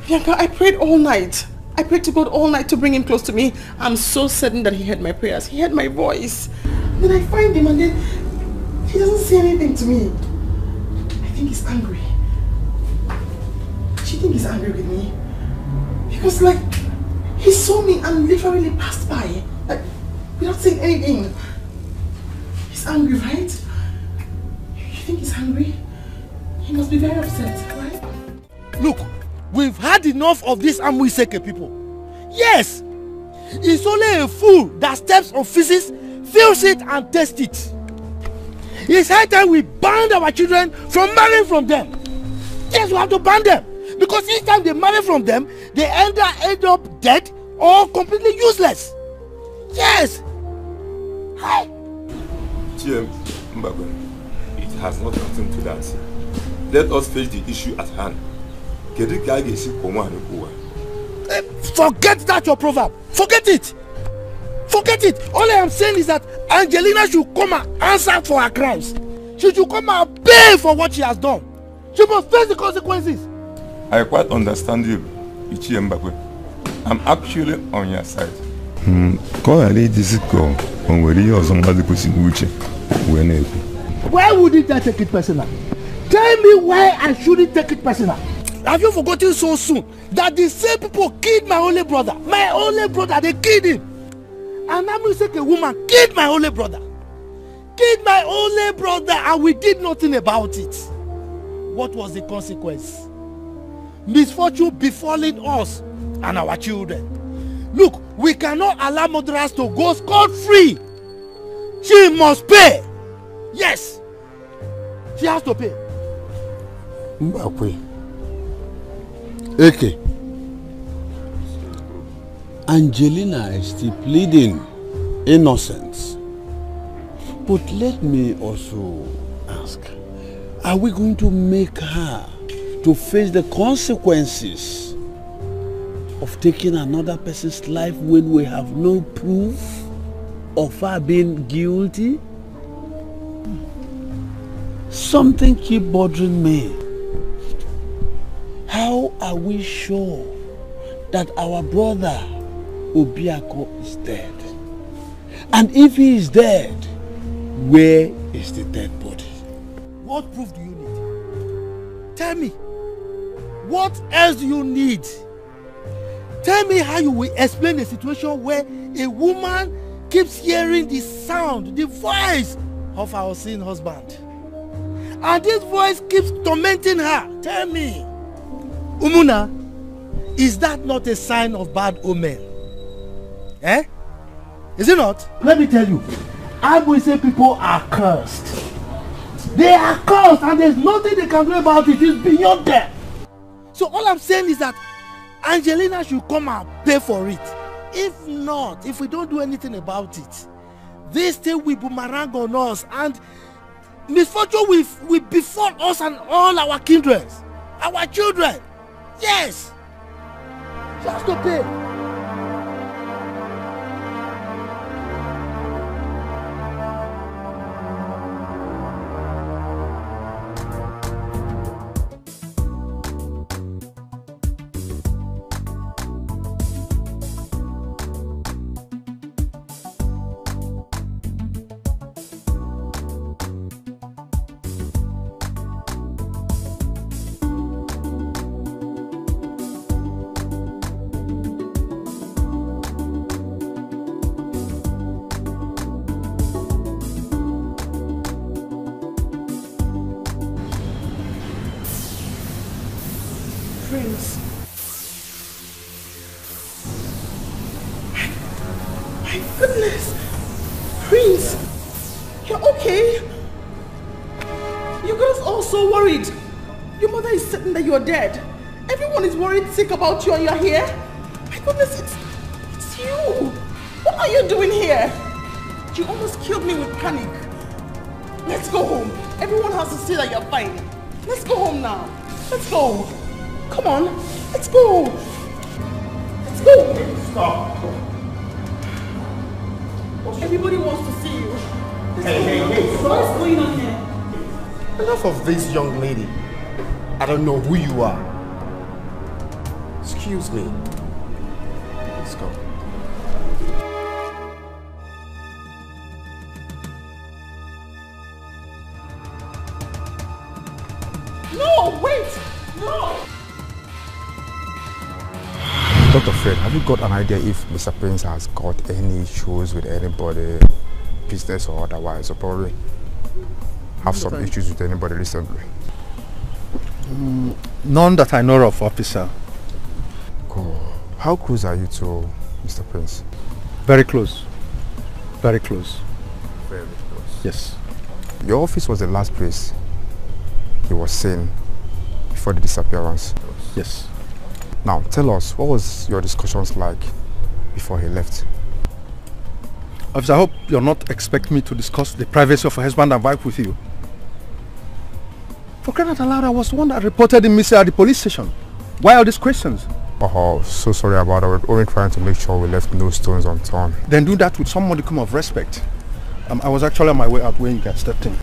Bianca, I prayed all night. I prayed to God all night to bring him close to me. I'm so certain that he heard my prayers. He heard my voice. Then I find him and then he doesn't say anything to me. I think he's angry. Do you think he's angry with me? Because like, he saw me and literally passed by. Like, without saying anything. He's angry, right? You think he's angry? He must be very upset, right? Look, we've had enough of these Amuiseke people. Yes! It's only a fool that steps on feces, feels it and tastes it. It's high time we ban our children from marrying from them. Yes, we have to ban them. Because each time they marry from them, they either end up dead or completely useless. Yes! Hi! It has not gotten to that. Let us face the issue at hand. Forget that your proverb. Forget it. Forget it. All I am saying is that Angelina should come and answer for her crimes. She should come and pay for what she has done. She must face the consequences. I quite understand you, Ichie Mbakwe. I'm actually on your side. Why wouldn't I take it personal? Tell me why I shouldn't take it personal. Have you forgotten so soon that the same people killed my only brother? My only brother, they killed him. And a woman killed my only brother. Killed my only brother and we did nothing about it. What was the consequence? Misfortune befalling us and our children. Look, we cannot allow murderers to go scot-free. She must pay. Yes. She has to pay. Mbakwe. Eke. Angelina is still pleading innocence. But let me also ask, are we going to make her to face the consequences of taking another person's life when we have no proof of her being guilty? Something keeps bothering me. How are we sure that our brother Obiako is dead? And if he is dead, where is the dead body? What proof do you need? Tell me. What else do you need? Tell me how you will explain a situation where a woman keeps hearing the sound, the voice of her unseen husband. And this voice keeps tormenting her. Tell me. Umuna, is that not a sign of bad omen? Eh? Is it not? Let me tell you. I will say people are cursed. They are cursed and there's nothing they can do about it. It's beyond them. So all I'm saying is that Angelina should come and pay for it. If not, if we don't do anything about it, this thing will boomerang on us and misfortune will befall us and all our kindred, our children. Yes! She has to pay. You're dead. Everyone is worried sick about you and you're here. My goodness, You! What are you doing here? You almost killed me with panic. Let's go home. Everyone has to see that you're fine. Let's go home now. Let's go. Come on. Let's go. Let's go. Stop. Everybody wants to see you. Hey. What's going on here? Enough of this young lady. I don't know who you are. Excuse me. Let's go. No, wait! No! Dr. Fred, have you got an idea if Mr. Prince has got any issues with anybody, business or otherwise, or probably have some issues with anybody recently? None that I know of, officer. Cool. How close are you to Mr. Prince? Very close. Very close. Very close. Yes. Your office was the last place he was seen before the disappearance? Yes. Now, tell us, what was your discussions like before he left? Officer, I hope you're not expecting me to discuss the privacy of a husband and wife with you. For crying out loud, I was the one that reported him missing at the police station. Why all these questions? Oh, so sorry about that. We're only trying to make sure we left no stones unturned. Then do that with some modicum of respect. I was actually on my way out when you guys stepped in.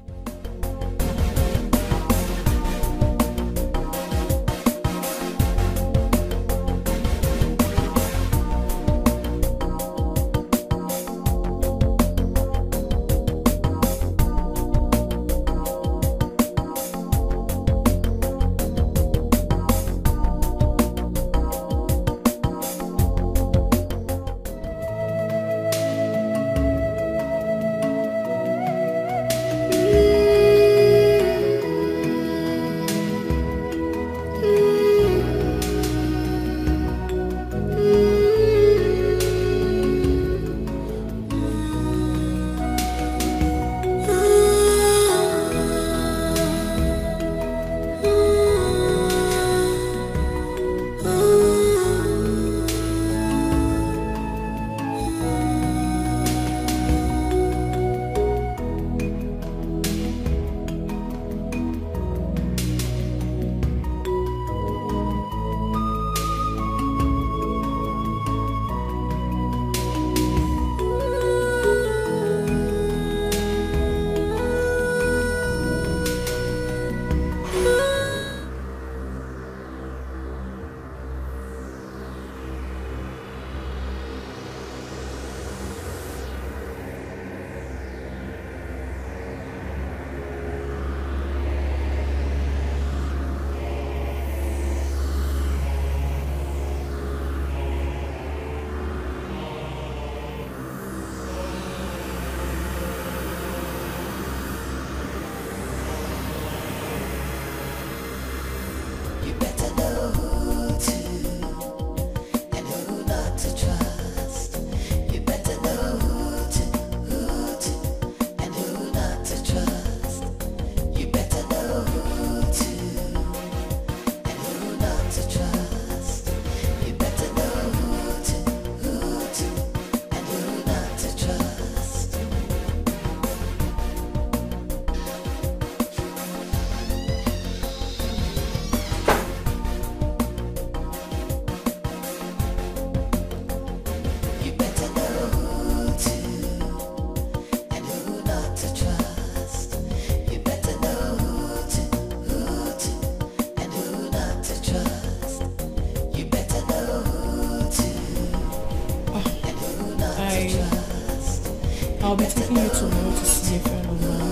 I'll be taking you tomorrow to see a friend of mine.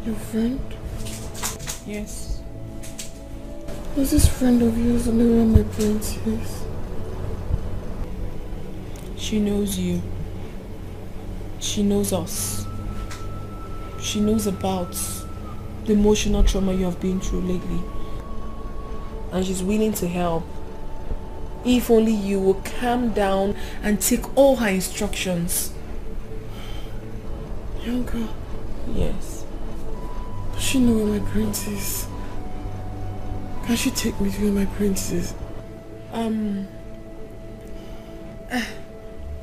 Your friend? Yes. Was this friend of yours the way my parents is? She knows you. She knows us. She knows about the emotional trauma you have been through lately. And she's willing to help. If only you will calm down and take all her instructions. Young girl? Yes. Does she know where my prince is? Can she take me to where my prince is?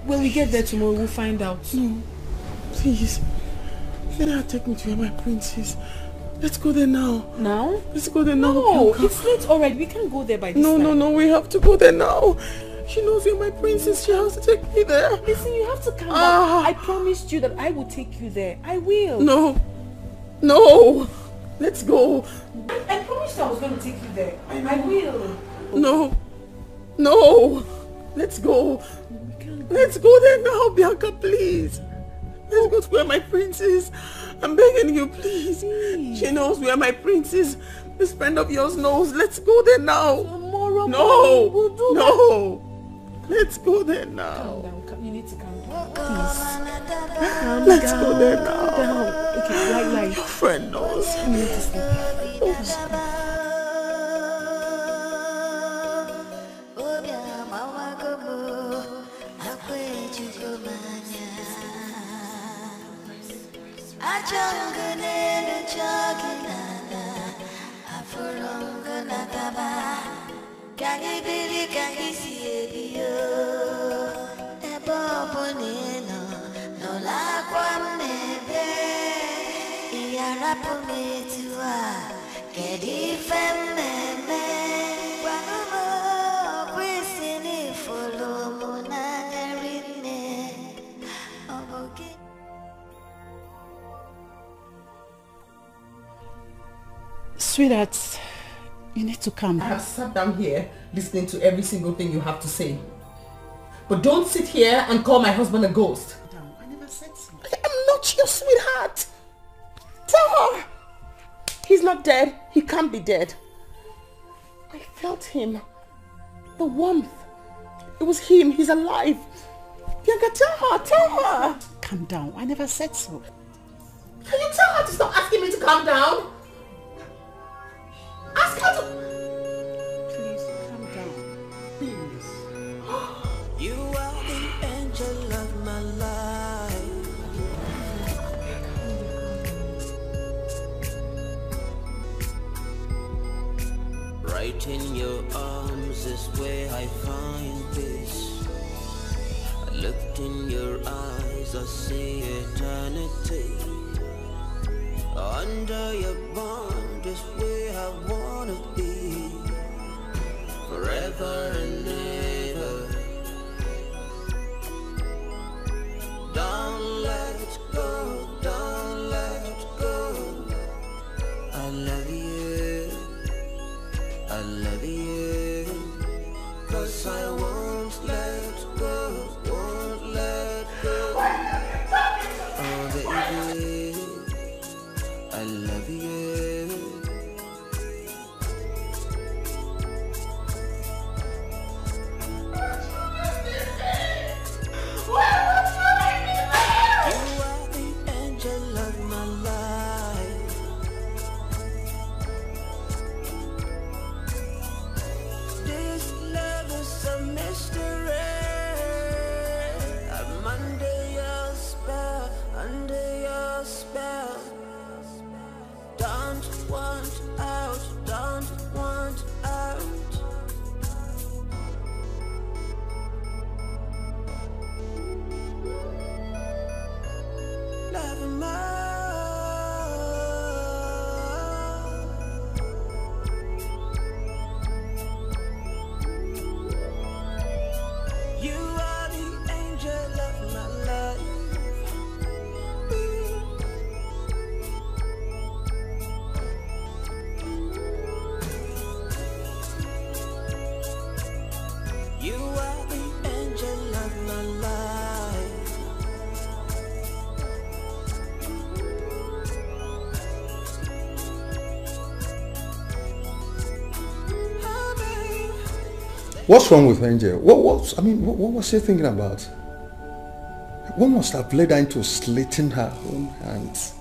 When we get there tomorrow, we'll find out. No. Please. Let her take me to where my prince is. Let's go there now. Now? Let's go there now. No, it's late already. We can't go there by this time. No, we have to go there now. She knows where my prince is. She has to take me there. Listen, you have to calm down. I promised you that I will take you there. I will. No. Let's go. I promised I was going to take you there. I will. No. Let's go. Let's go there now, Bianca, please. Let's go to where my prince is. I'm begging you, please. She knows where my prince is. This friend of yours knows. Let's go there now. Tomorrow we'll do that. Let's go there now. Calm down. You need to calm down. Please. Let's go there now. Calm down. Okay, lie. Your friend knows. You need to sleep. Sweetheart, you need to calm down. I have sat down here listening to every single thing you have to say. But don't sit here and call my husband a ghost. I never said so. I'm not your sweetheart. Tell her. He's not dead. He can't be dead. I felt him. The warmth. It was him. He's alive. Bianca, tell her. Calm down. I never said so. Can you tell her to stop asking me to calm down? Ask her to... Please, calm down. Please. You are the angel of my life. Right in your arms is where I find peace. I looked in your eyes, I see eternity. Under your bond is where I wanna be, forever and ever. Don't let go, don't let go. I love you, I love you, 'cause I won't let go, won't let go. Oh baby, I love you. You are the angel of my life. This love is a mystery. I'm under your spell, under your spell. Don't want out, don't want out. Love more. You are the angel of my life. You are the angel of my life. What's wrong with Angel? What was she thinking about? What must have led her into slitting her own hands?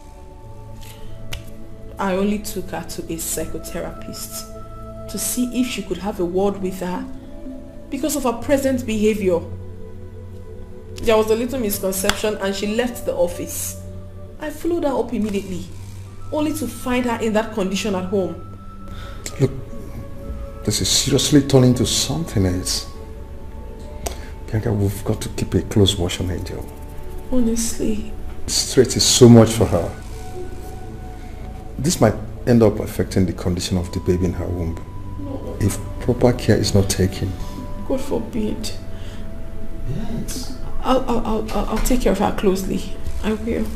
I only took her to a psychotherapist to see if she could have a word with her because of her present behavior. There was a little misconception and she left the office. I followed her up immediately, only to find her in that condition at home. Look, this is seriously turning to something else. Bianca, we've got to keep a close watch on Angel. Honestly. Stress is so much for her. This might end up affecting the condition of the baby in her womb. No. If proper care is not taken. God forbid. Yes. I'll take care of her closely. I will.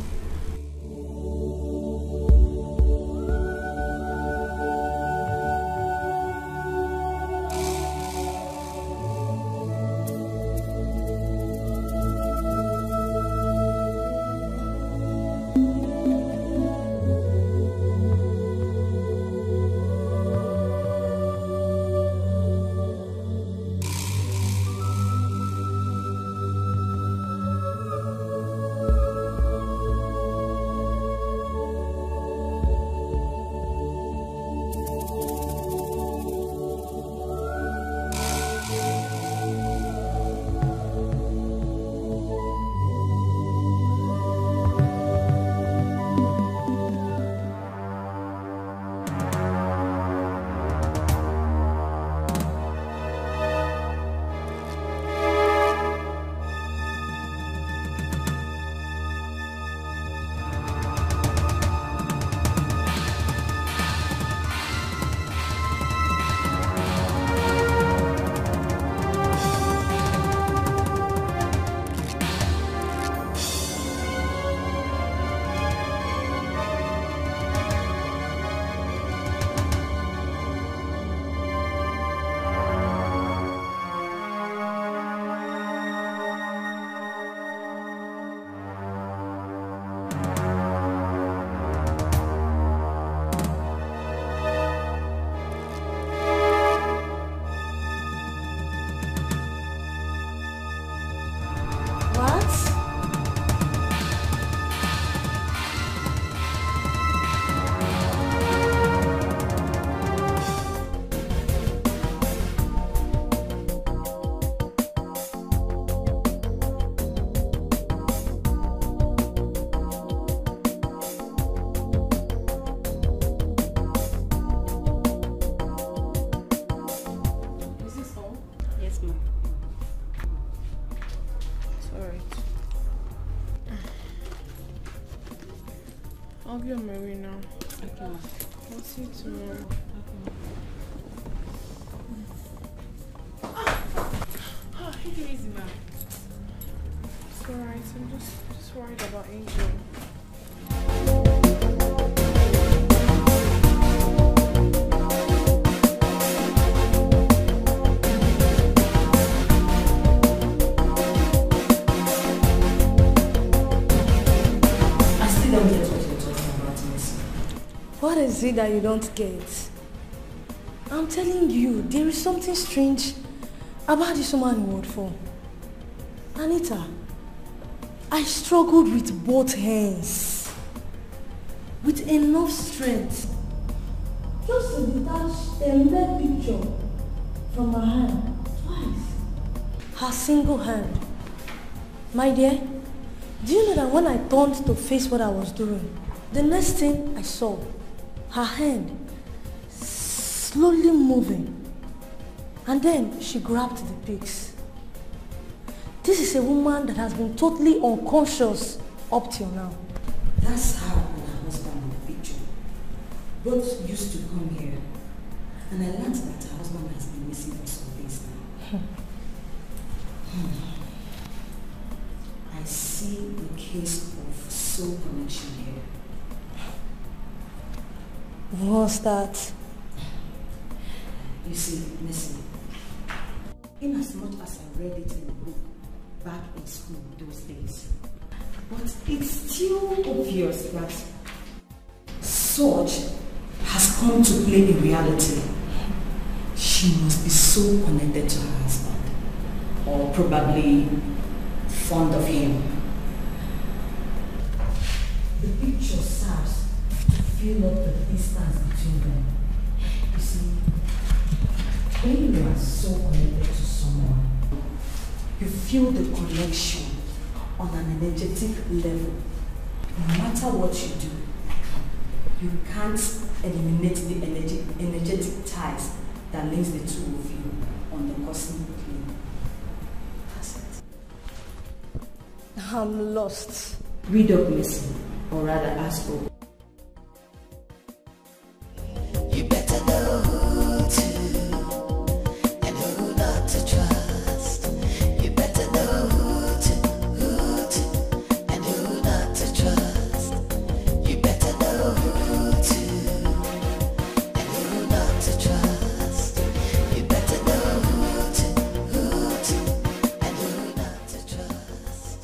I'll be on my way now. Okay, ma. I'll see you tomorrow. Take it easy, ma. It's alright. I'm just worried about Angel. What is it that you don't get? I'm telling you, there is something strange about this woman in Ward 4. Anita, I struggled with both hands, with enough strength, just to detach a red picture from her hand twice. Her single hand. My dear, do you know that when I turned to face what I was doing, the next thing I saw, her hand slowly moving, and then she grabbed the pics. This is a woman that has been totally unconscious up till now. That's how her husband in the picture. Both used to come here, and I learned that her husband has been missing for some days now. I see a case of soul connection here. What's that? You see, listen. In as much as I read it in a book back in school those days, but it's still obvious that such has come to play in reality. She must be so connected to her husband, or probably fond of him. The picture serves to fill up the distance between them. You see, when you are so connected to someone, you feel the connection on an energetic level. No matter what you do, you can't eliminate the energetic ties that links the two of you on the cosmic plane. That's it. I'm lost. Read up, listen, or rather ask for. You better know who to and who not to trust. You better know who to and who not to trust. You better know who to and who not to trust. You better know who to and who not to trust.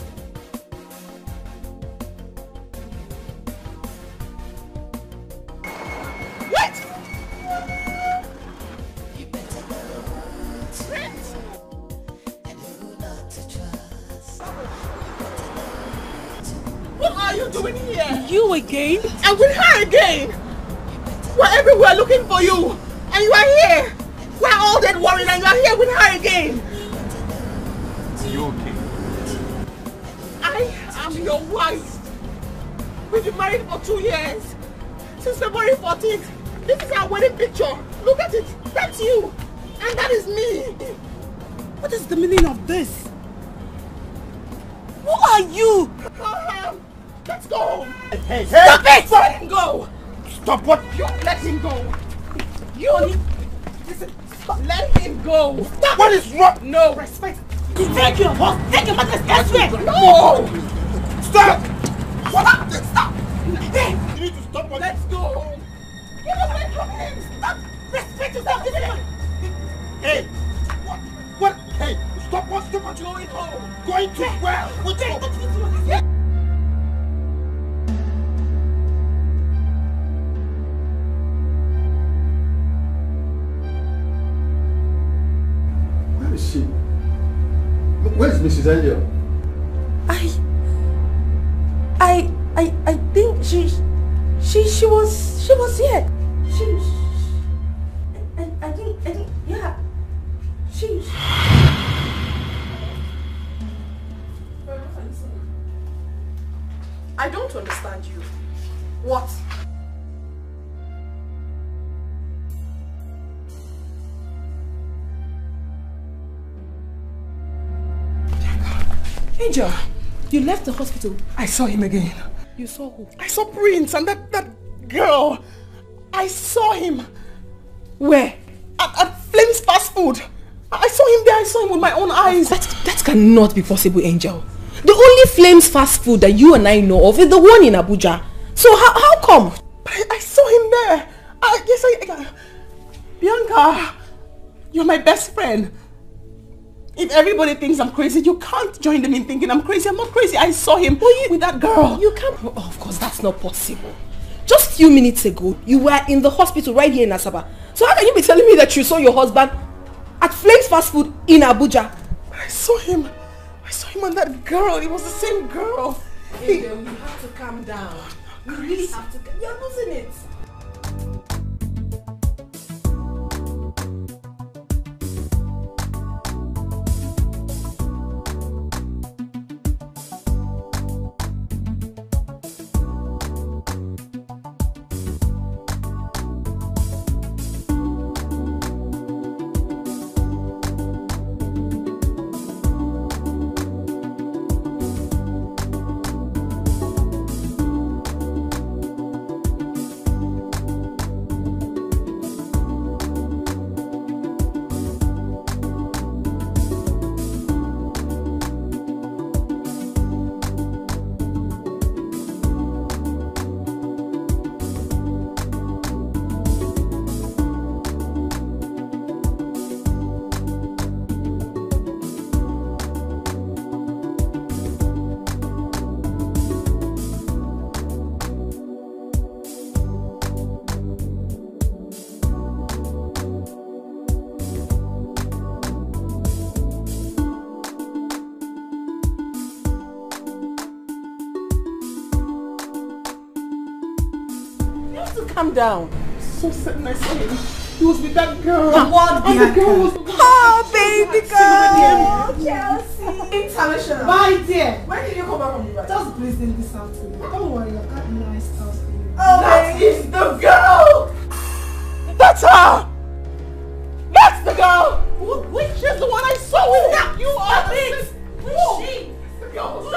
What? What are you doing here? You again? And with her again? We're everywhere looking for you. And you are here. We're all dead worried and you are here with her again. Are you okay? I am your wife. We've been married for 2 years. Since February 14th. This is our wedding picture. Look at it. That's you. And that is me. What is the meaning of this? Who are you? Let's go home. Hey, Stop it! Let him go. Stop what? You let him go. You listen. Stop. Let him go. Stop. What is wrong? No respect. Take your horse. Take your mother's elsewhere. No. Stop. What? Stop. Hey. You need to stop. Let's go home. Get away from him. Stop. Respect yourself. Hey. What? Hey. Stop what? Stop what? Going home. Going to where? Which home? Yeah. Where is she? Where's Mrs. Angel? I think she was here. I think yeah. I don't understand you. What? Angel, you left the hospital. I saw him again. You saw who? I saw Prince and that girl. I saw him. Where? At Flames Fast Food. I saw him there. I saw him with my own eyes. That cannot be possible, Angel. The only Flames Fast Food that you and I know of is the one in Abuja. So how come? I saw him there. Yes, Bianca, you're my best friend. If everybody thinks I'm crazy, you can't join them in thinking I'm crazy. I'm not crazy. I saw him with that girl. You can't. Oh, of course, that's not possible. Just a few minutes ago, you were in the hospital right here in Asaba. So how can you be telling me that you saw your husband at Flames Fast Food in Abuja? I saw him. I saw him and that girl. It was the same girl. Angel, you have to calm down. You really have to. You're losing it. Calm down. So certain I saw him. He was with that girl. What, and the girl was oh, baby girl. Chelsea. International. My dear. When did you come back from Dubai? Just please think this out to me. Don't worry, I've got nice house for you. Oh, that is the girl. That's her. That's the girl. Which is the one I saw with her. You are it. Who is she? The girl.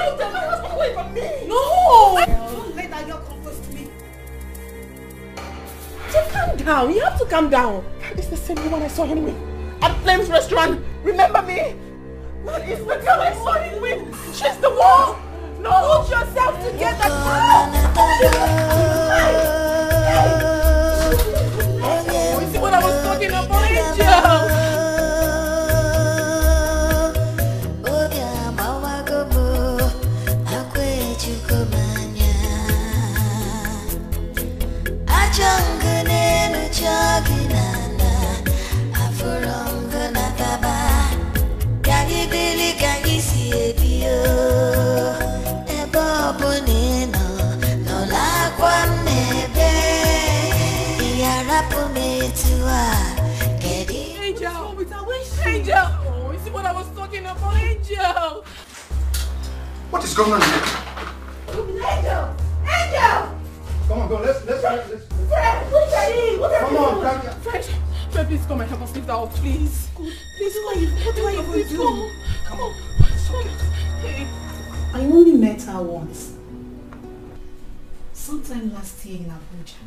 No! Don't let that girl come close to me. Just calm down. You have to calm down. It's the same woman I saw him with at Flames restaurant. Remember me? That is the girl I saw him with. She's the one. No, hold yourself together. You see what I was talking about, Angel? Angel! Oh, you see what I was talking about, Angel? What is going on here? Angel! Angel! Come on, go. Let's. Fred, look at him! What are Come you on, doing? Frank. Fred, please come and help us lift that out, please. Please, what are you going to do? Come on. It's okay. Hey. I only met her once. Sometime last year in Abuja.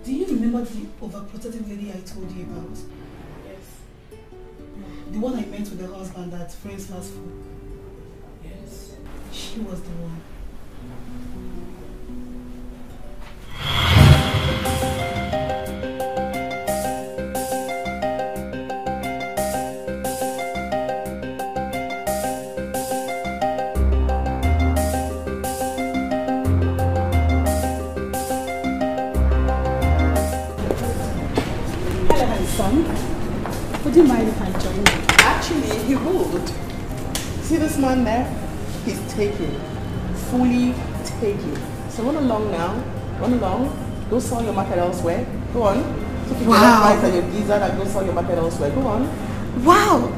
Do you remember the overprotective lady I told you about? Yes. The one I met with the husband at Friends Fast Food? Yes. She was the one. Would you mind if I join you? Actually, he would. See this man there? He's taking. Fully taking. So run along now. Run along. Go sell your market elsewhere. Go on. So if you get that price and your visa, and go sell your market elsewhere. Go on. Wow!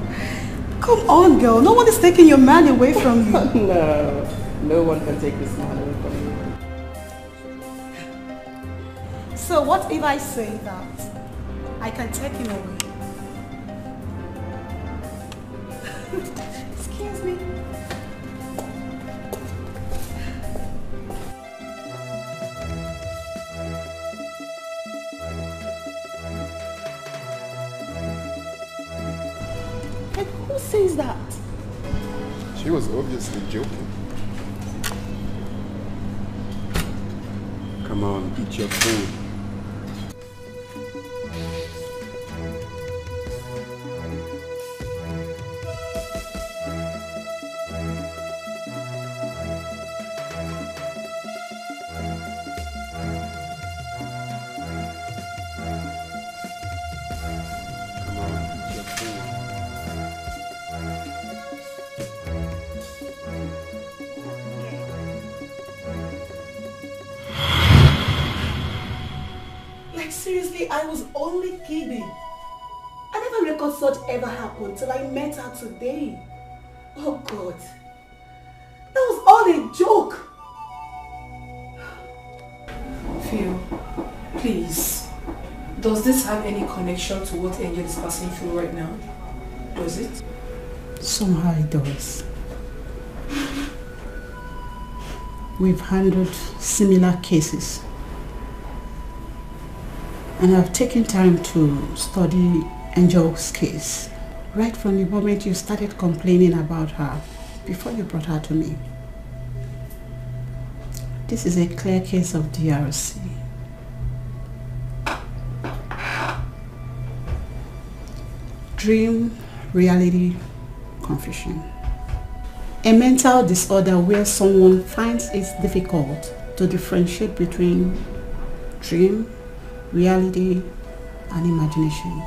Come on, girl. No one is taking your man away from you. No. No one can take this man away from you. So what if I say that I can take him away? Excuse me. Hey, who says that? She was obviously joking. Come on, eat your food. Seriously, I was only kidding. I never record such ever happened till I met her today. Oh God. That was all a joke. Phil, please. Does this have any connection to what Angel is passing through right now? Does it? Somehow it does. We've handled similar cases. And I've taken time to study Angel's case right from the moment you started complaining about her before you brought her to me. This is a clear case of DRC. Dream, reality, confusion. A mental disorder where someone finds it difficult to differentiate between dream, reality, and imagination.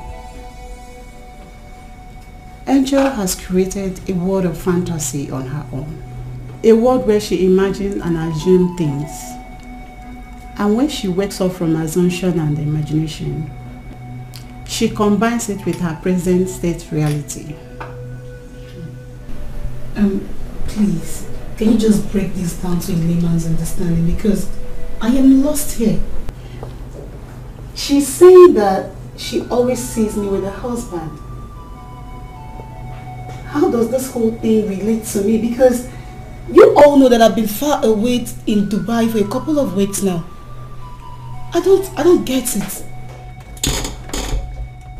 Angel has created a world of fantasy on her own. A world where she imagines and assumes things. And when she wakes up from assumption and imagination, she combines it with her present state reality. Please, can you just break this down to a layman's understanding, because I am lost here. She's saying that she always sees me with her husband. How does this whole thing relate to me? Because You all know that I've been far away in Dubai for a couple of weeks now. I don't get it.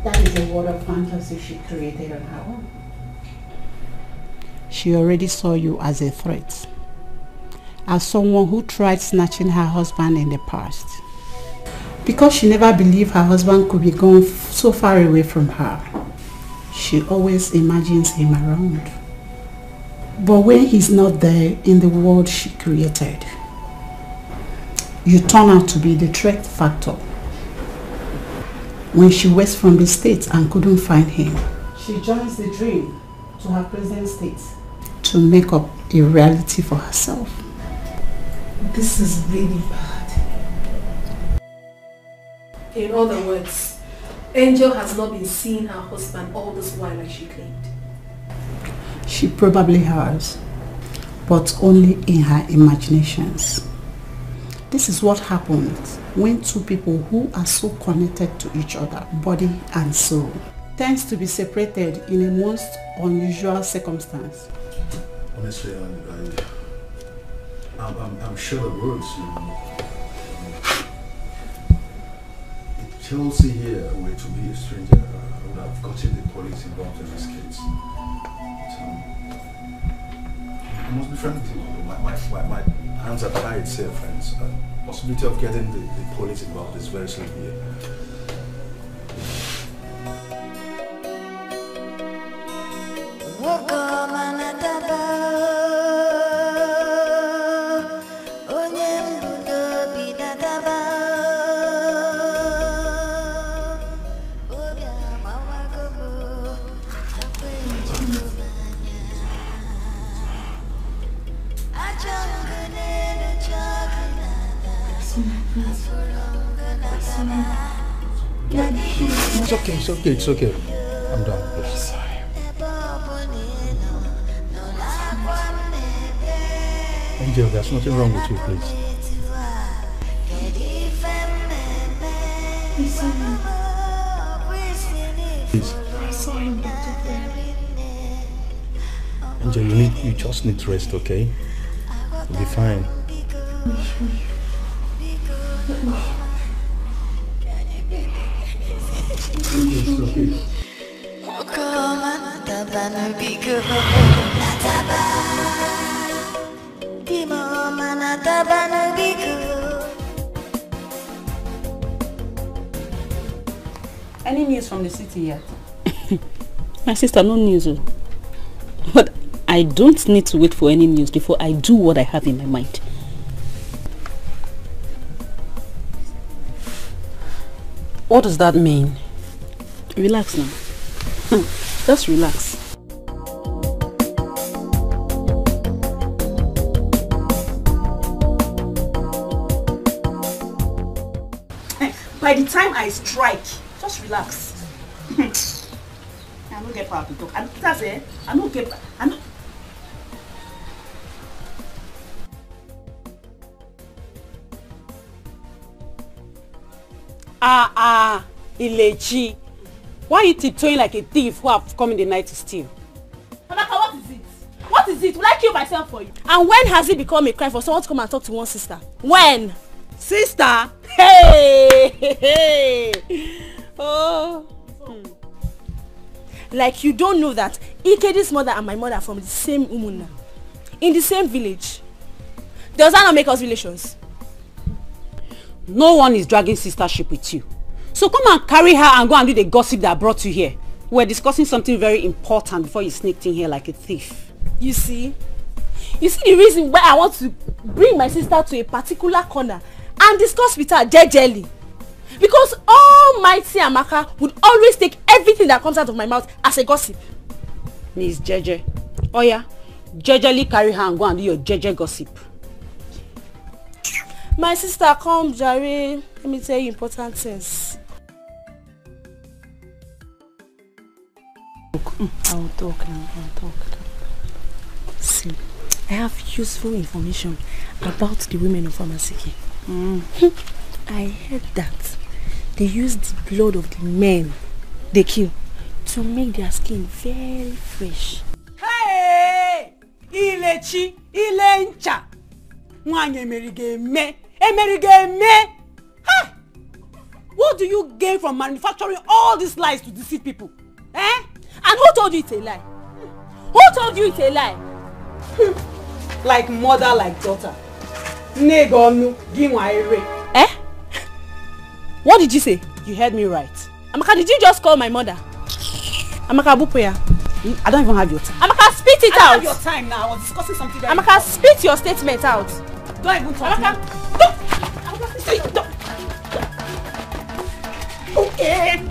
That is a world of fantasy she created on her own. She already saw you as a threat. As someone who tried snatching her husband in the past. Because she never believed her husband could be gone so far away from her. She always imagines him around. But when he's not there in the world she created, you turn out to be the threat factor. When she was from the States and couldn't find him, she joins the dream to her present state to make up a reality for herself. This is really bad. In other words, Angel has not been seeing her husband all this while like she claimed. She probably has, but only in her imaginations. This is what happens when two people who are so connected to each other, body and soul, tends to be separated in a most unusual circumstance. Honestly, I'm sure the words, if Chelsea here were to be a stranger, I would have gotten the police involved in this case. I must be frank with you. My hands are tied, sir, friends. Possibility of getting the police involved is very slim here. It's okay. I'm done, please. Angel, there's nothing wrong with you, please. Please. Angel, you just need to rest, okay? You'll be fine. It's okay. Any news from the city yet? My sister, no news. But I don't need to wait for any news before I do what I have in my mind. What does that mean? Relax now. Just relax. By the time I strike, just relax. I don't get power to talk. And that's it. I don't get. I don't. Ilechi. Why are you tiptoeing like a thief who have come in the night to steal? Amaka, what is it? What is it? Will I kill myself for you? And when has it become a crime for someone to come and talk to one sister? When? Sister? Hey! Oh. Like you don't know that Ike's mother and my mother are from the same Umuna. In the same village. Does that not make us relations? No one is dragging sistership with you. So come and carry her and go and do the gossip that brought you here. We're discussing something very important before you sneaked in here like a thief. You see the reason why I want to bring my sister to a particular corner and discuss with her jejely. Because Almighty Amaka would always take everything that comes out of my mouth as a gossip. Miss Jeje. Oh yeah, jejely carry her and go and do your Jeje gossip. My sister, come Jare. Let me tell you important things. I'll talk now. See, I have useful information about the women of Amasiki. I heard that they use the blood of the men they kill to make their skin very fresh. Hey! Ilechi, Ilencha. Mwanye emerige me. Ha! What do you gain from manufacturing all these lies to deceive people? Eh? And who told you it's a lie? Who told you it's a lie? Like mother, like daughter. Eh? What did you say? You heard me right. Amaka, did you just call my mother? Amaka, Bupoya, I don't even have your time. Amaka, spit it out. I don't have your time now. I was discussing something very important. Amaka, spit your statement out. Don't even talk. Amaka, don't. Okay.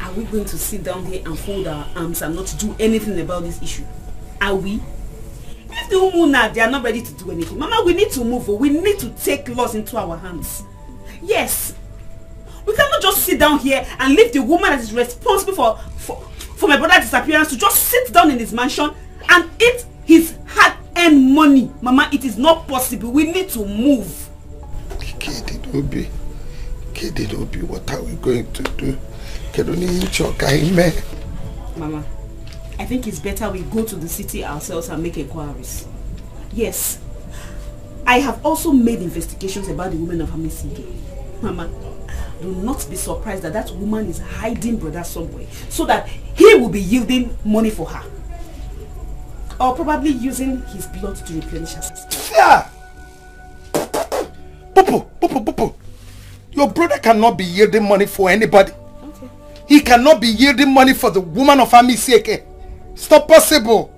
Are we going to sit down here and fold our arms and not do anything about this issue? Are we? If the women now, they are not ready to do anything. Mama, we need to move. We need to take laws into our hands. Yes. We cannot just sit down here and leave the woman that is responsible for my brother's disappearance to just sit down in his mansion and eat his hard-earned money. Mama, it is not possible. We need to move. Kedidobi, what are we going to do? Mama, I think it's better we go to the city ourselves and make inquiries. Yes. I have also made investigations about the woman of Amisige. Mama, do not be surprised that that woman is hiding brother somewhere so that he will be yielding money for her. Or probably using his blood to replenish her sister. Yeah! Popo! Your brother cannot be yielding money for anybody. Okay. He cannot be yielding money for the woman of Amiseke. It's not possible.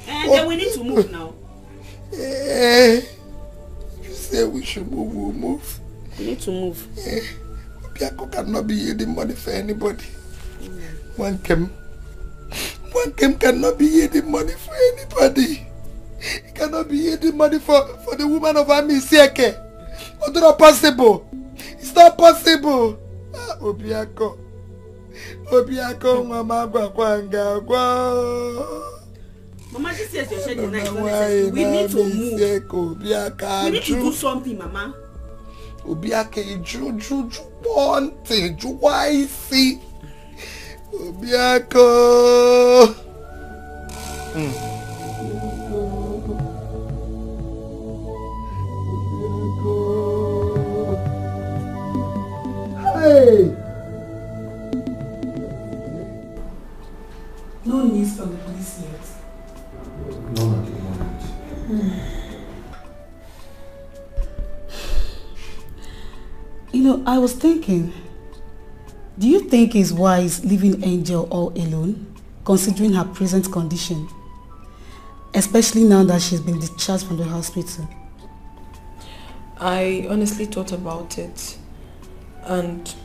And then we need to move now. You say we should move, we'll move. We need to move. Biako cannot be yielding money for anybody. One came cannot be yielding money for anybody. He cannot be yielding money for the woman of Amiseke. It's not possible. It's not possible. Obiako, mama kwanga. Mama, this is your schedule night. We need to move. We need to do something, Mama. Obiake, Juju, why see? Obiako. Hey! No news from the police yet. None at the moment. You know, I was thinking, do you think it's wise leaving Angel all alone, considering her present condition? Especially now that she's been discharged from the hospital. I honestly thought about it. And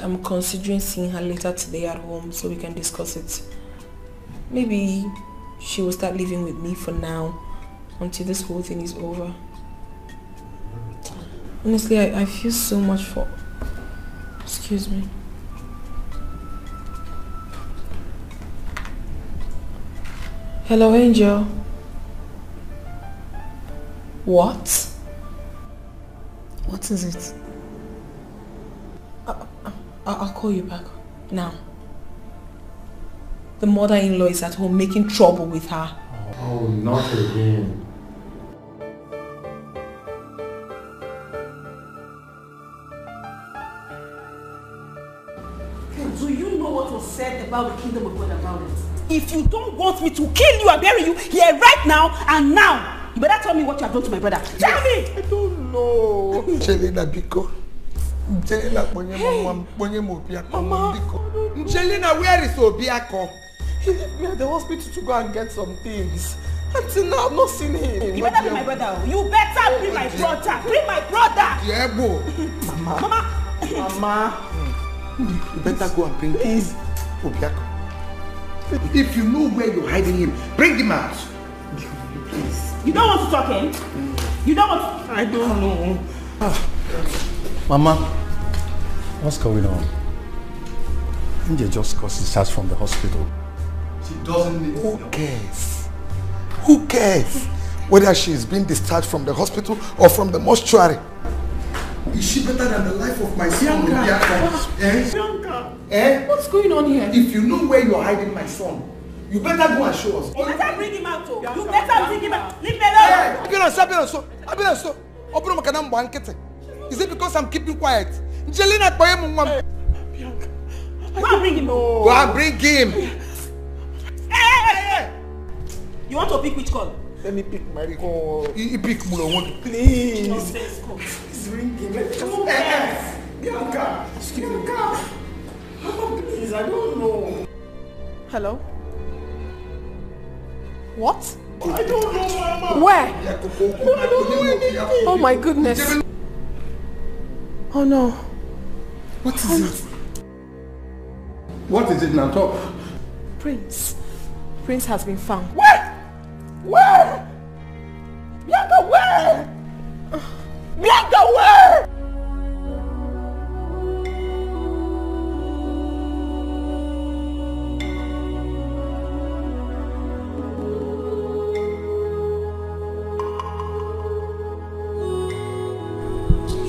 I'm considering seeing her later today at home so we can discuss it. Maybe she will start living with me for now until this whole thing is over. Honestly, I feel so much for... Excuse me. Hello, Angel. What? What is it? I'll call you back. Now. The mother-in-law is at home making trouble with her. Oh, not again. Do you know what was said about the kingdom of God about it? If you don't want me to kill you and bury you here right now and now, You better tell me what you have done to my brother. Tell me! I don't know. Jelena Biko. Jelena, Mama. Jelena, where is Obiako? He left me at the hospital to go and get some things. Until now, I've not seen him. You better bring my brother. You better bring my brother. Bring my brother. Yeah, bo. Mama. Mama. You better go and bring his Obiako. If you know where you're hiding him, bring him out. Please. You don't want to talk, eh? You don't want to... I don't know. Mama, what's going on? India just got discharged from the hospital. She doesn't need... Who cares? Who cares whether she is being discharged from the hospital or from the mortuary? Is she better than the life of my son? Bianca. What's going on here? If you know where you are hiding my son, you better go and show us. You better bring him out, too. You better bring him out. Leave me alone. Is it because I'm keeping quiet? Jelena, go and bring him. Go and bring him. Hey. You want to pick which call? Let me pick my call. You pick Mulo. Please. Please ring him. Bianca. Excuse me. Bianca. Please, I don't know. Hello? What? I don't know, Mama. Where? I don't know anything. Oh my goodness. Oh no. What is it? What is it now? Talk. Prince. Prince has been found. Where? Where? Bianca, where? Bianca, where?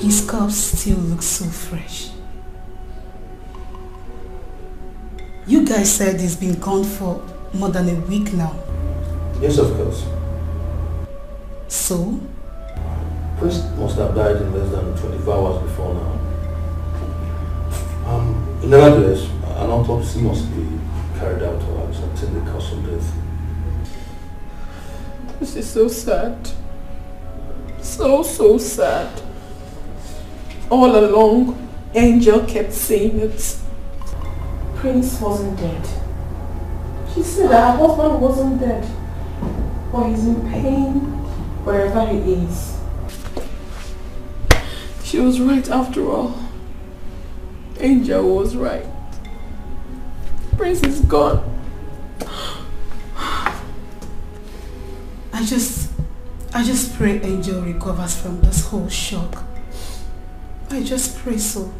His corpse still looks so fresh. You guys said he's been gone for more than a week now. Yes, of course. So? Prince must have died in less than 24 hours before now. Nevertheless, an autopsy must be carried out to ascertain the cause of death. This is so sad. So sad. All along, Angel kept saying it. Prince wasn't dead. She said that her husband wasn't dead. But he's in pain wherever he is. She was right after all. Angel was right. Prince is gone. I just pray Angel recovers from this whole shock. I just pray so.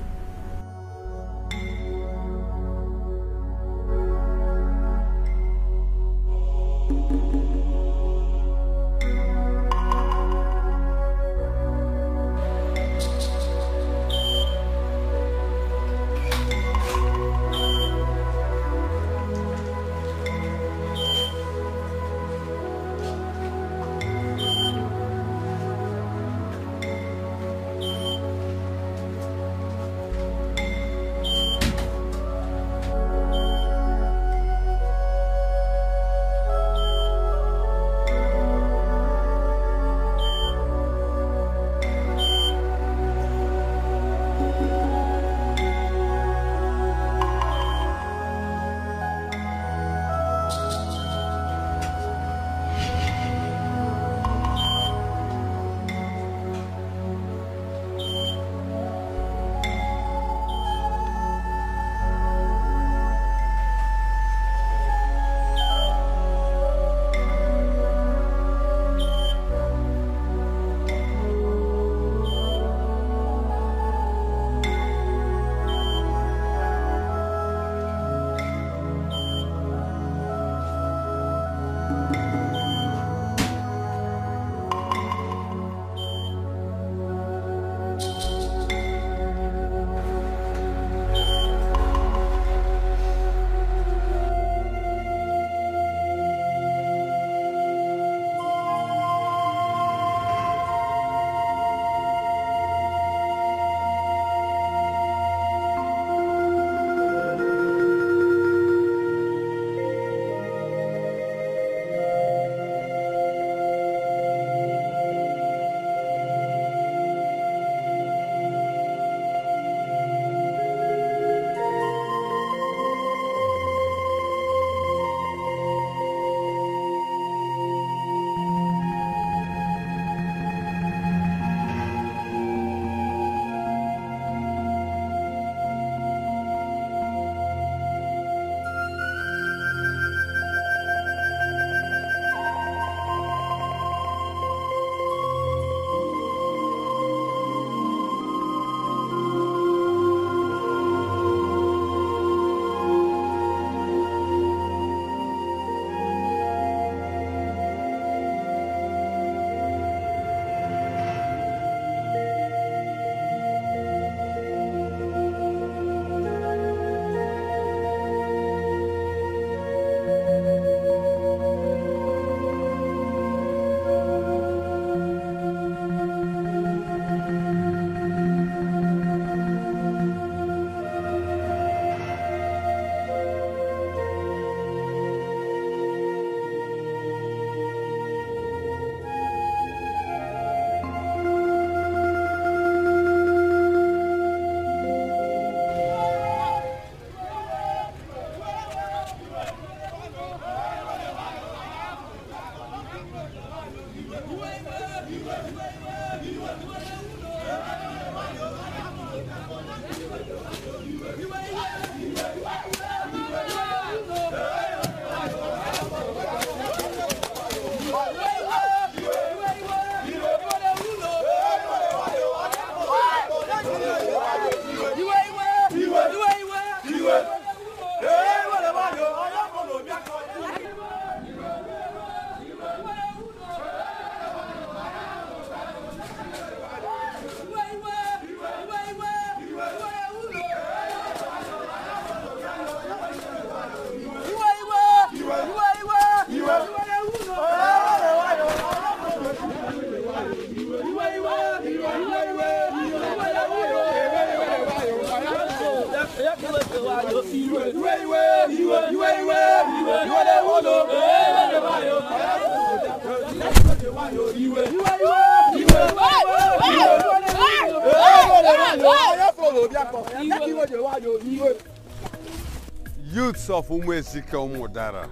Youths of Umwezika Umudara,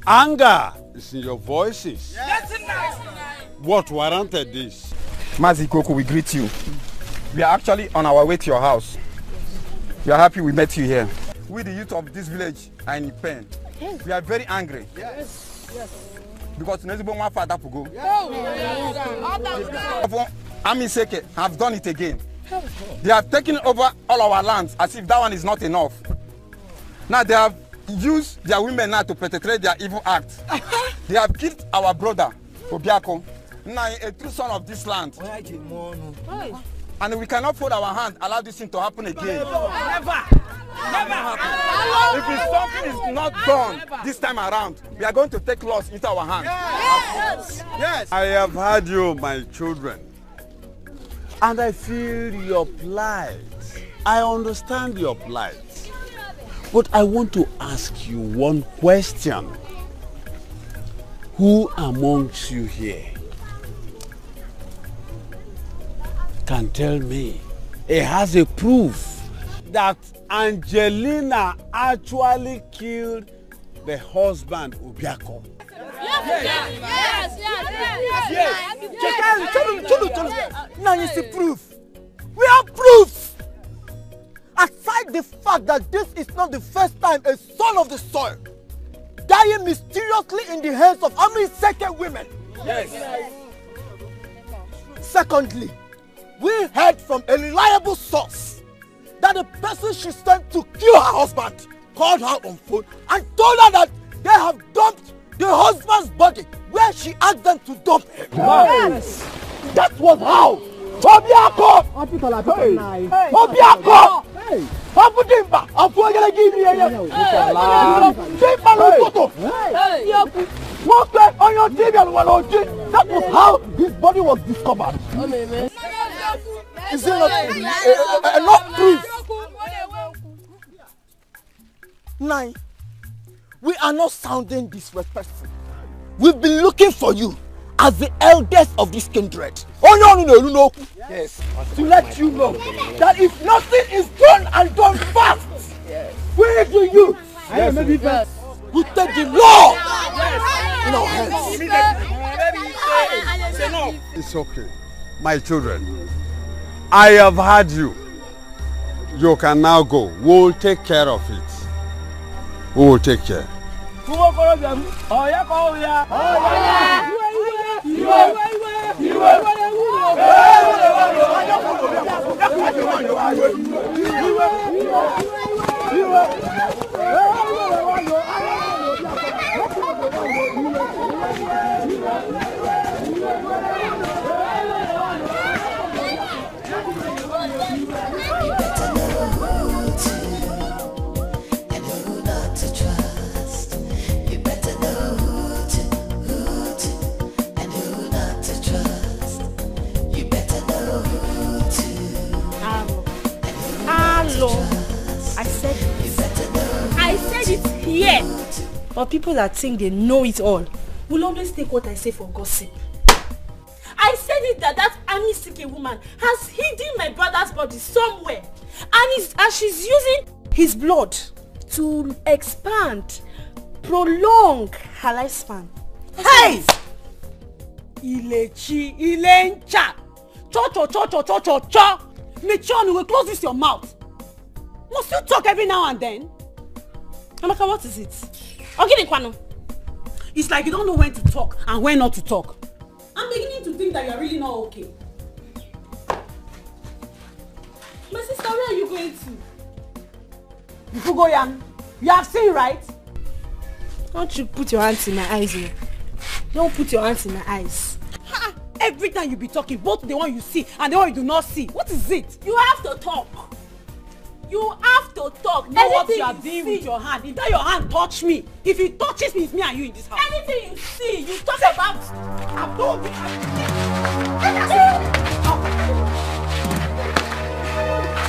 anger is in your voices. What warranted this? Mazi Koko, we greet you. We are actually on our way to your house. We are happy we met you here. We, the youth of this village, are in pain. We are very angry. Yes. Because Nezibonwa Father Pugo. Ami Seke have done it again. They have taken over all our lands as if that one is not enough. Now they have used their women now to perpetrate their evil acts. They have killed our brother, Obiako, now a true son of this land. And we cannot fold our hands, allow this thing to happen again. Never! If something is not done this time around, we are going to take laws into our hands. Yes! I have heard you, my children. And I feel your plight. I understand your plight. But I want to ask you one question. Who amongst you here can tell me it has a proof that Angelina actually killed the husband Obiako? Yes. Now you see proof. We have proof. Aside the fact that this is not the first time a son of the soil dying mysteriously in the hands of second women. Yes. Secondly, we heard from a reliable source that the person she sent to kill her husband called her on phone and told her that they have dumped the husband's body where she asked them to dump him. Yes. That was how Obiako! Obiako! Abudimba! Abuagala give me a on your TV and that was how his body was discovered. Is it not enough proof? 9. We are not sounding disrespectful. We've been looking for you as the eldest of this kindred. Yes. To let you know that if nothing is done and done fast, we do you. Yes. We take the law in our hands. It's okay. My children, I have heard you. You can now go. We'll take care of it. We will take care. I said it here. But people that think they know it all will always take what I say for gossip. I said it that Anisike woman has hidden my brother's body somewhere, and she's using his blood to expand, prolong her lifespan. Hey! Ilechi, Ilencha. Cho. Mechon, will close this your mouth. Must you talk every now and then? Amaka, what is it? Kwano. It's like you don't know when to talk and when not to talk. I'm beginning to think that you're really not okay. My sister, where are you going to? Ifugoyan, you have seen, right? Don't you put your hands in my eyes here. Don't put your hands in my eyes. Ha! Every time you be talking, both the one you see and the one you do not see. What is it? You have to talk. You have to talk. Know what you are doing with your hand. If that your hand touch me, if it touches me, it's me and you in this house. Anything you see, you talk about. I've told you.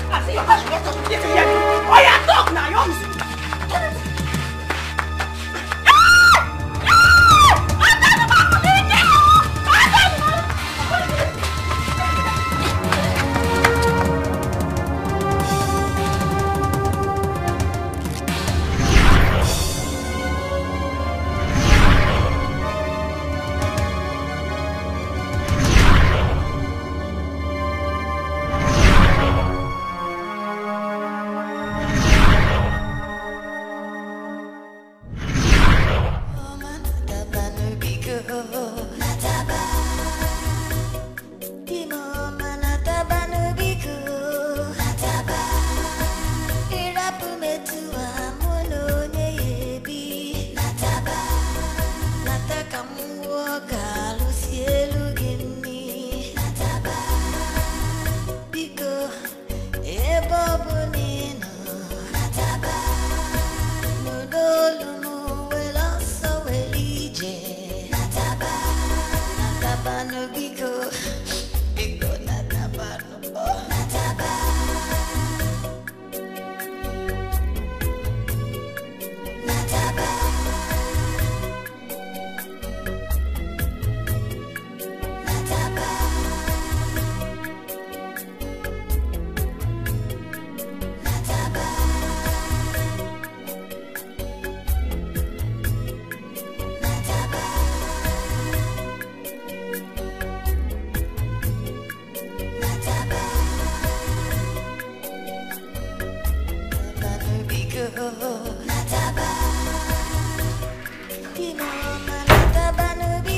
I see your hand. You hear me? Oh yeah, talk now. You want me?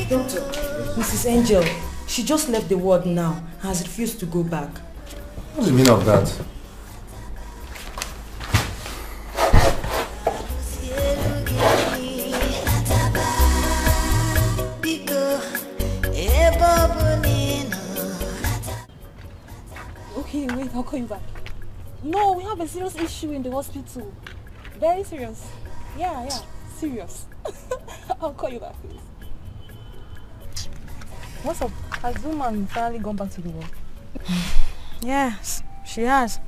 Doctor, Mrs. Angel, she just left the ward now and has refused to go back. What's the meaning of that? Okay, wait, I'll call you back. No, we have a serious issue in the hospital. Very serious. Yeah, serious. I'll call you back, please. What's up? Has woman finally gone back to the work? Yes, she has.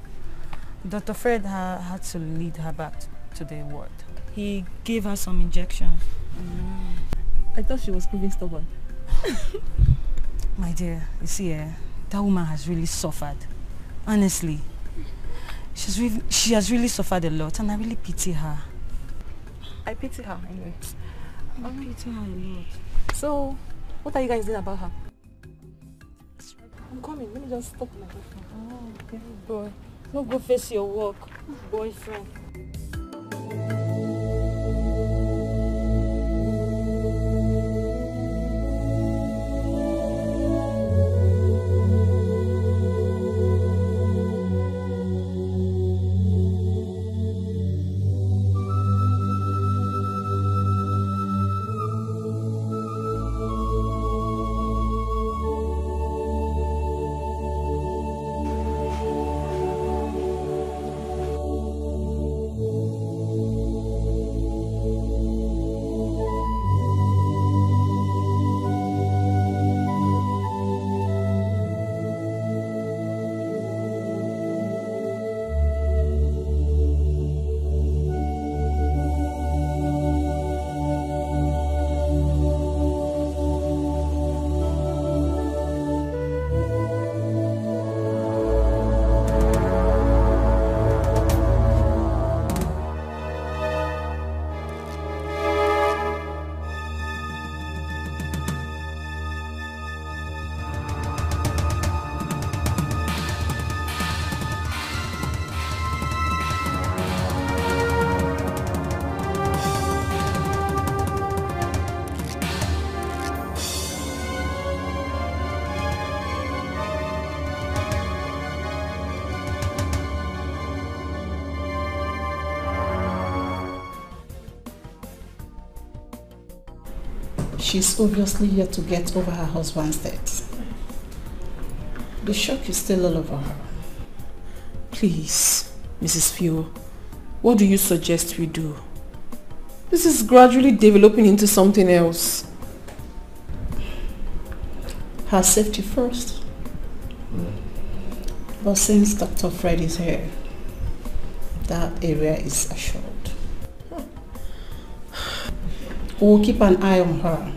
Dr. Fred had to lead her back to the ward. He gave her some injections. I thought she was proving stubborn. My dear, you see, that woman has really suffered. Honestly. She has really suffered a lot and I really pity her. I pity her anyway. I pity her a lot. So, what are you guys doing about her? I'm coming. Let me just stop my boyfriend. Oh, okay. Boy, no go face your work, boyfriend. She's obviously yet to get over her husband's death. The shock is still all over her. Please, Mrs. Fio, what do you suggest we do? This is gradually developing into something else. Her safety first. But since Dr. Fred is here, that area is assured. We'll keep an eye on her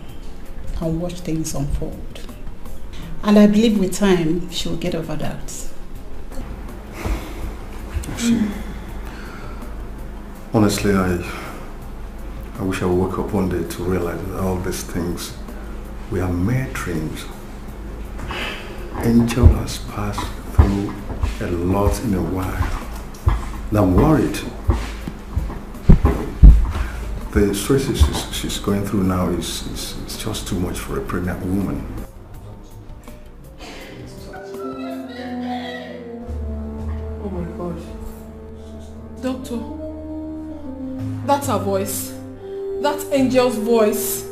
and watch things unfold. And I believe with time, she'll get over that. See, honestly, I wish I woke up one day to realize that all these things were mere dreams. Angel has passed through a lot in a while. And I'm worried. The stresses she's going through now is just too much for a pregnant woman. Oh my God. Doctor, that's her voice. That's Angel's voice.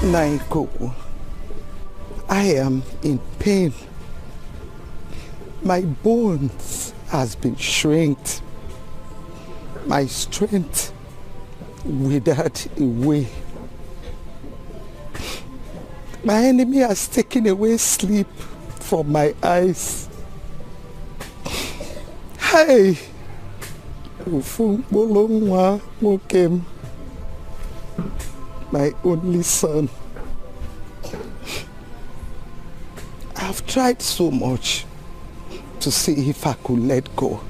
Naiko, I am in pain. My bones has been shrinked. My strength withered away. My enemy has taken away sleep from my eyes. Hi, my only son. I've tried so much to see if I could let go.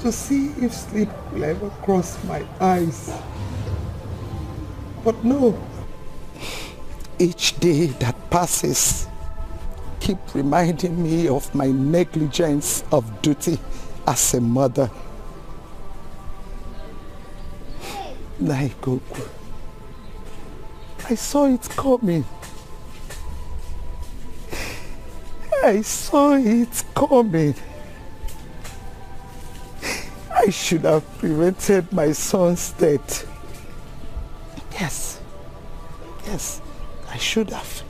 To see if sleep will ever cross my eyes. But no. Each day that passes keep reminding me of my negligence of duty as a mother. Naikoku, I saw it coming. I saw it coming. I should have prevented my son's death. Yes. Yes, I should have.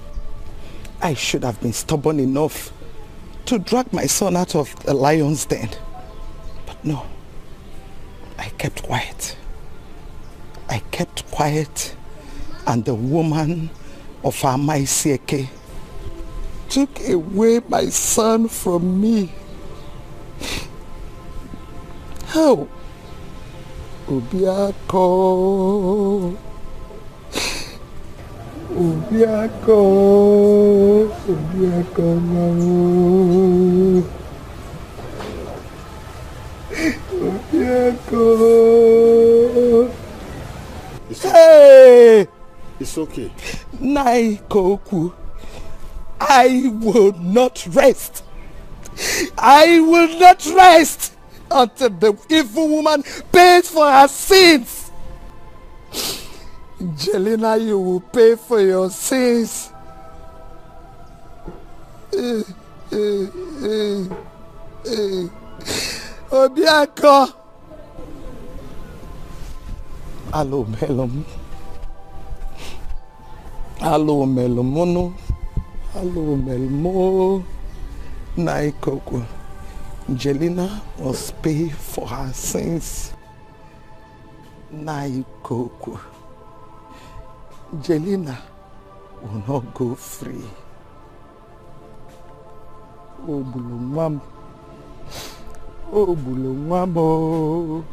I should have been stubborn enough to drag my son out of the lion's den. But no, I kept quiet. I kept quiet, and the woman of Amaisieke took away my son from me. Oh, Obiako. Obiako. Obiako, mama. Obiako. Hey! It's okay. Naikoku, I will not rest. I will not rest until the evil woman pays for her sins. Jelena, you will pay for your sins. Obiako. Alo melom. Alo melomono. Alo melmo. Naikoko. Jelena must pay for her sins. Naikoko. Jelena will not go free. Oh bulungwam. Oh bulungwamo.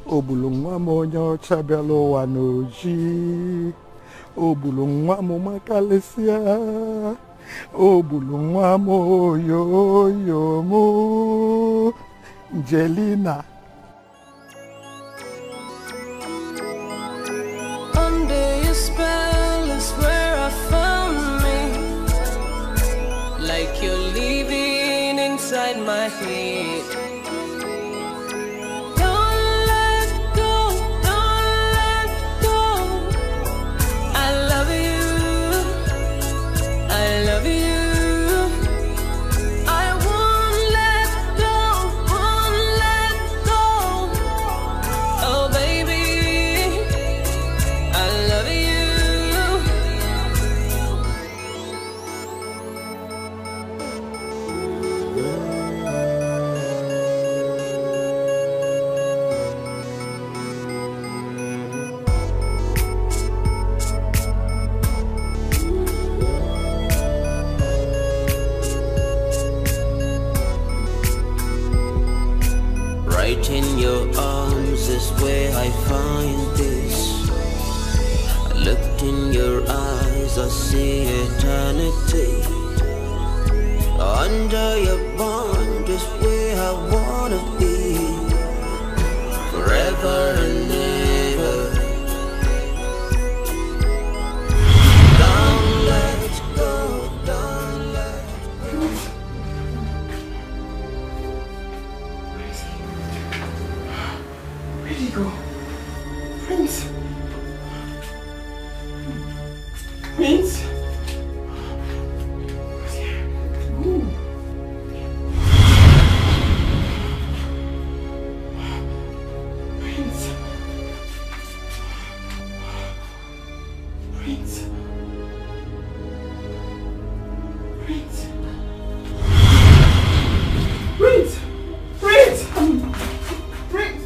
Oh bulungwamo nyo chabelo wanoji. Oh bulungwamo makalesia. Oh bulungwamo yo yo mo. Jelena. Under your spell is where I found me. Like you're living inside my head. Don't let go, don't let go. I love you, I love you. I won't let go, won't let go. Oh baby, I love you. Right in your arms is where I find this. I looked in your eyes, I see eternity. Under your bond is where I wanna be. Forever and ever. Don't let go, don't let go. Where'd he go? Prince? Prince? Ooh. Prince? Prince? Prince? Prince? Prince? Prince?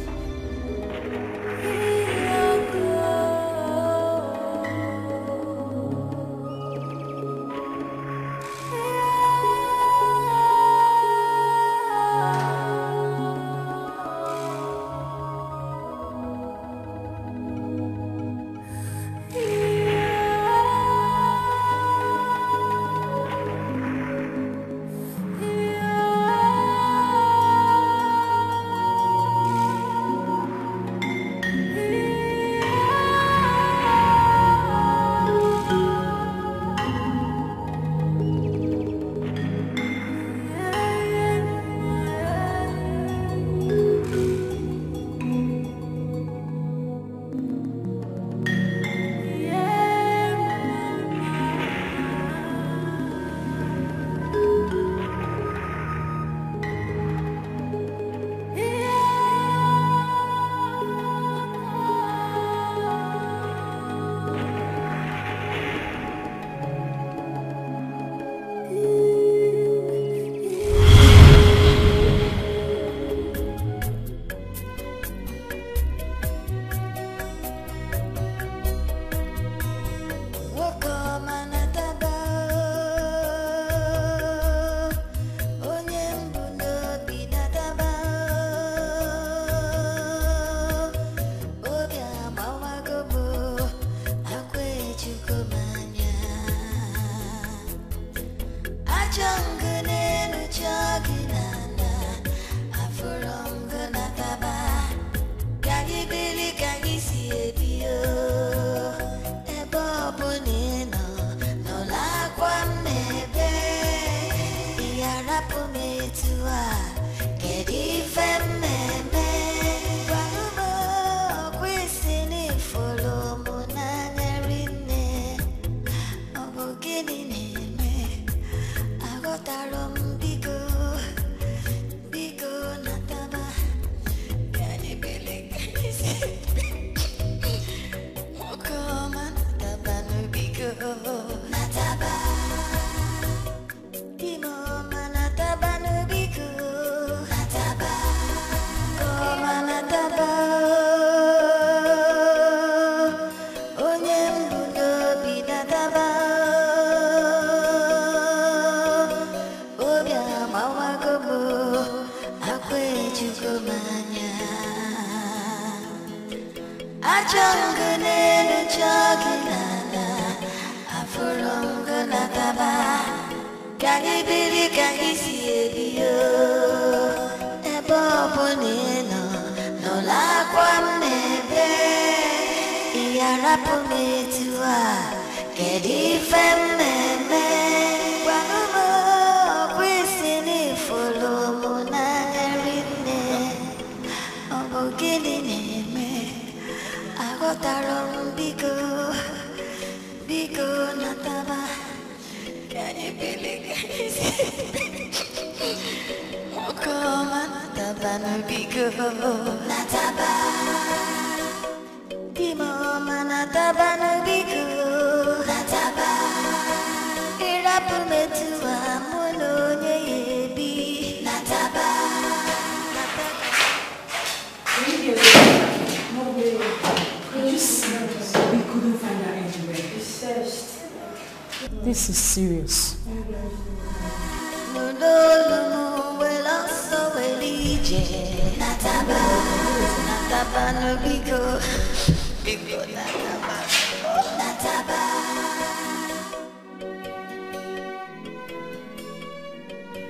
manya Achangane no chagilana Afuronga nataba Kagi bili kagi siebio Ebo bonino no la kwamnebe Iyarapu metua Kedi femmeme Wanumo kwisini folomo na erine Ogogini neme Agotarom biko nataba Kani bili kani Mokoma nataba no biko Nataba Dimoma nataba no biko Nataba Irapu metua mono nyebi Nataba We couldn't find her anywhere. We searched. This is serious. Nataba no biko nataba Nataba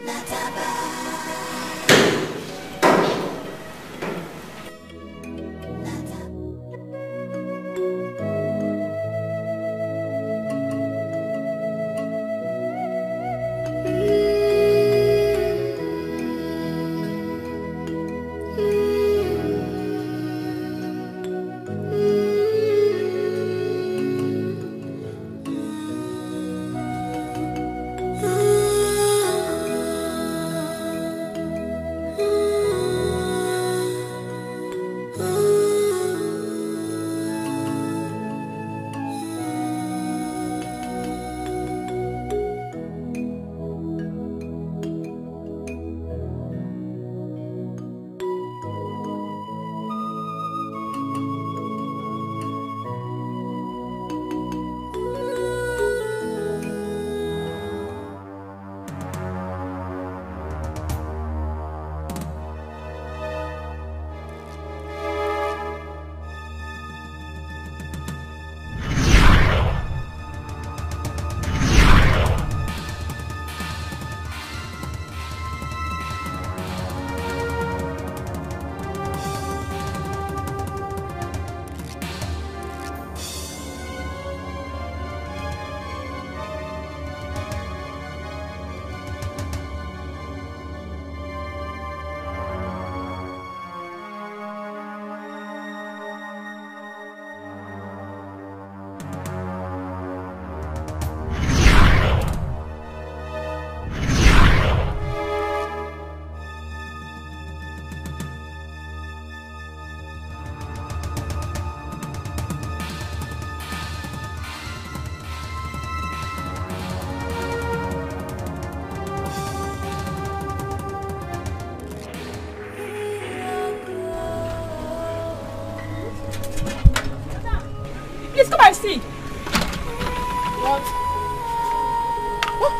Nataba Please come and see. What? What?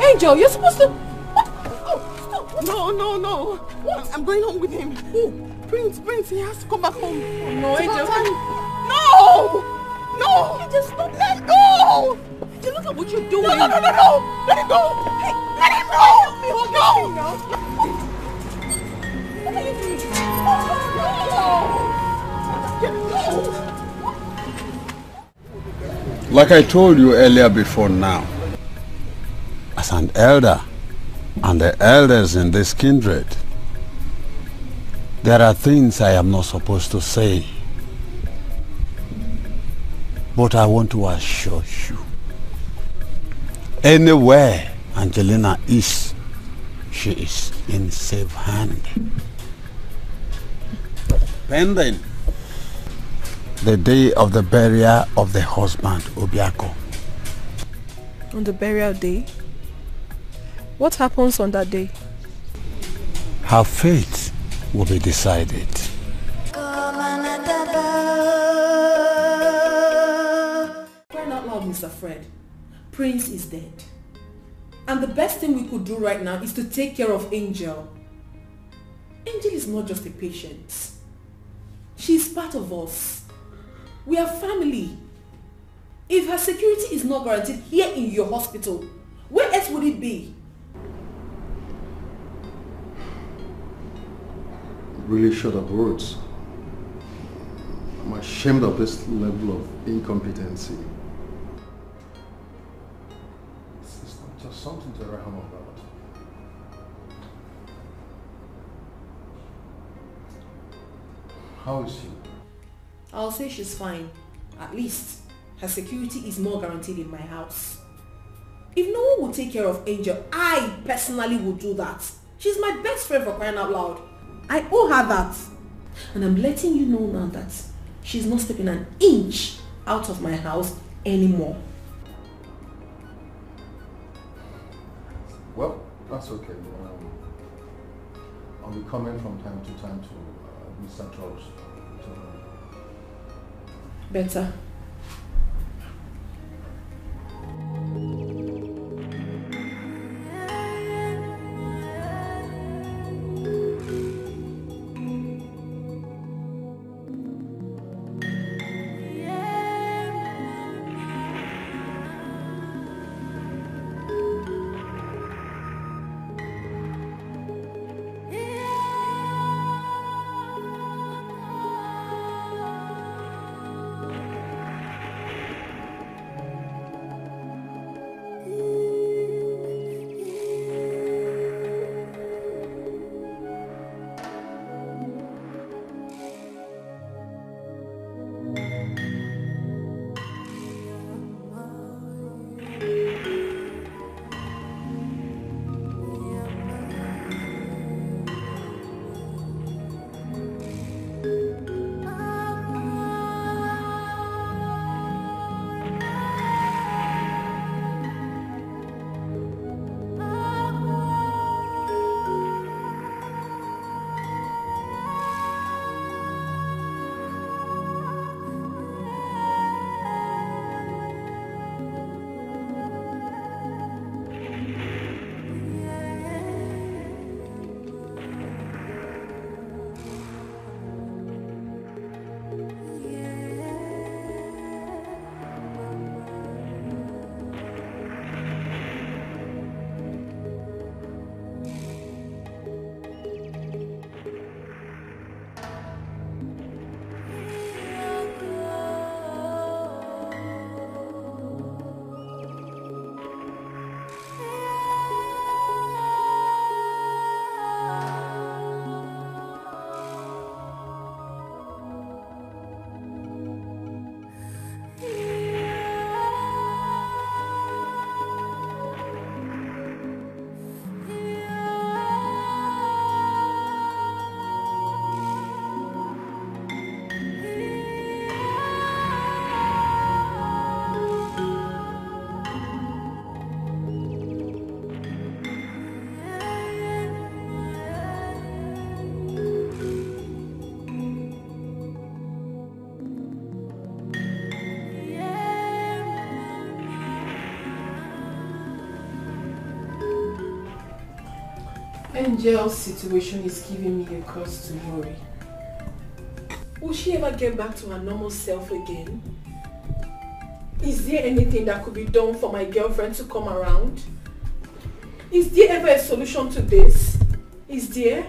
Angel, you're supposed to... What? Oh, stop. No. What? I'm going home with him. Who? Prince, he has to come back home. Oh, no, Angel. No! Just stop. Let go! Angel, look at what you're doing. No! Let him go! Hey, let him go! No! What are you doing? No! Like I told you earlier before now, as an elder and the elders in this kindred, there are things I am not supposed to say. But I want to assure you, anywhere Angelina is, she is in safe hand. Pending the day of the burial of the husband, Obiako. On the burial day? What happens on that day? Her fate will be decided. Crying out loud, Mr. Fred. Prince is dead. And the best thing we could do right now is to take care of Angel. Angel is not just a patient. She's part of us. We are family. If her security is not guaranteed here in your hospital, where else would it be? Really short of words. I'm ashamed of this level of incompetency. It's not just something to write home about. How is she? I'll say she's fine. At least, her security is more guaranteed in my house. If no one will take care of Angel, I personally will do that. She's my best friend, for crying out loud. I owe her that. And I'm letting you know now that she's not stepping an inch out of my house anymore. Well, that's okay. I'll be coming from time to time to Mr. George. Better. Angel's situation is giving me a cause to worry. Will she ever get back to her normal self again? Is there anything that could be done for my girlfriend to come around? Is there ever a solution to this? Is there?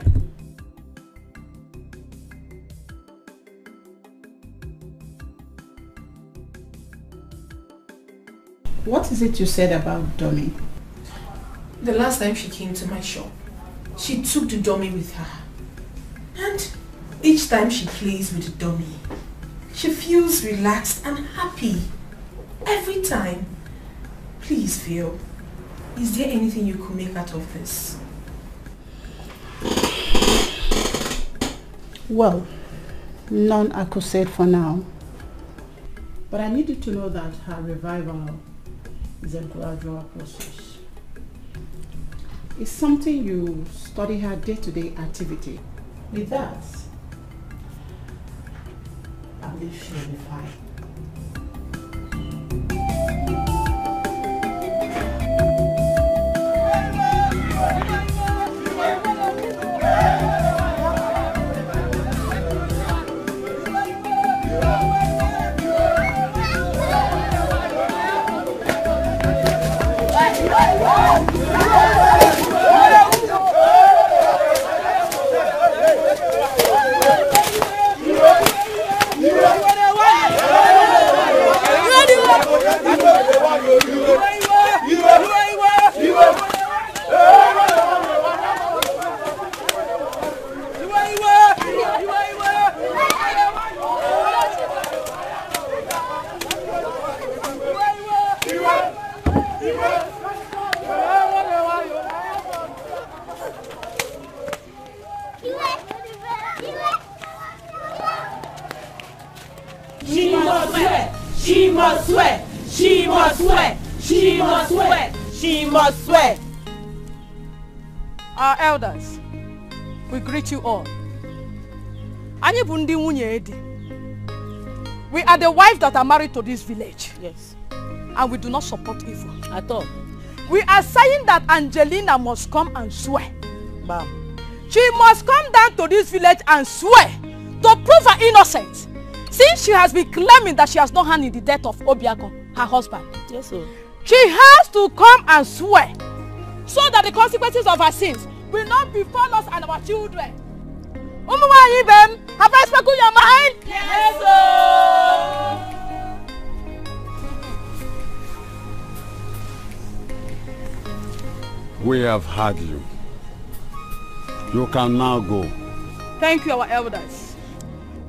What is it you said about dummy? The last time she came to my shop, she took the dummy with her. And each time she plays with the dummy, she feels relaxed and happy. Every time. Please, Phil, is there anything you could make out of this? Well, none I could say for now. But I need you to know that her revival is a gradual process. It's something you study her day-to-day activity. With that, I believe she'll be fine. She must swear. She must swear. She must swear. She must swear. Our elders, we greet you all. Anyị bụ ndị nwunye Edi. We are the wives that are married to this village. Yes. And we do not support evil. At all. We are saying that Angelina must come and swear. Bam. She must come down to this village and swear to prove her innocence. Since she has been claiming that she has no hand in the death of Obiako, her husband. Yes, sir. She has to come and swear so that the consequences of her sins will not befall us and our children. Have I spoken your mind? Yes, sir. We have heard you. You can now go. Thank you, our elders.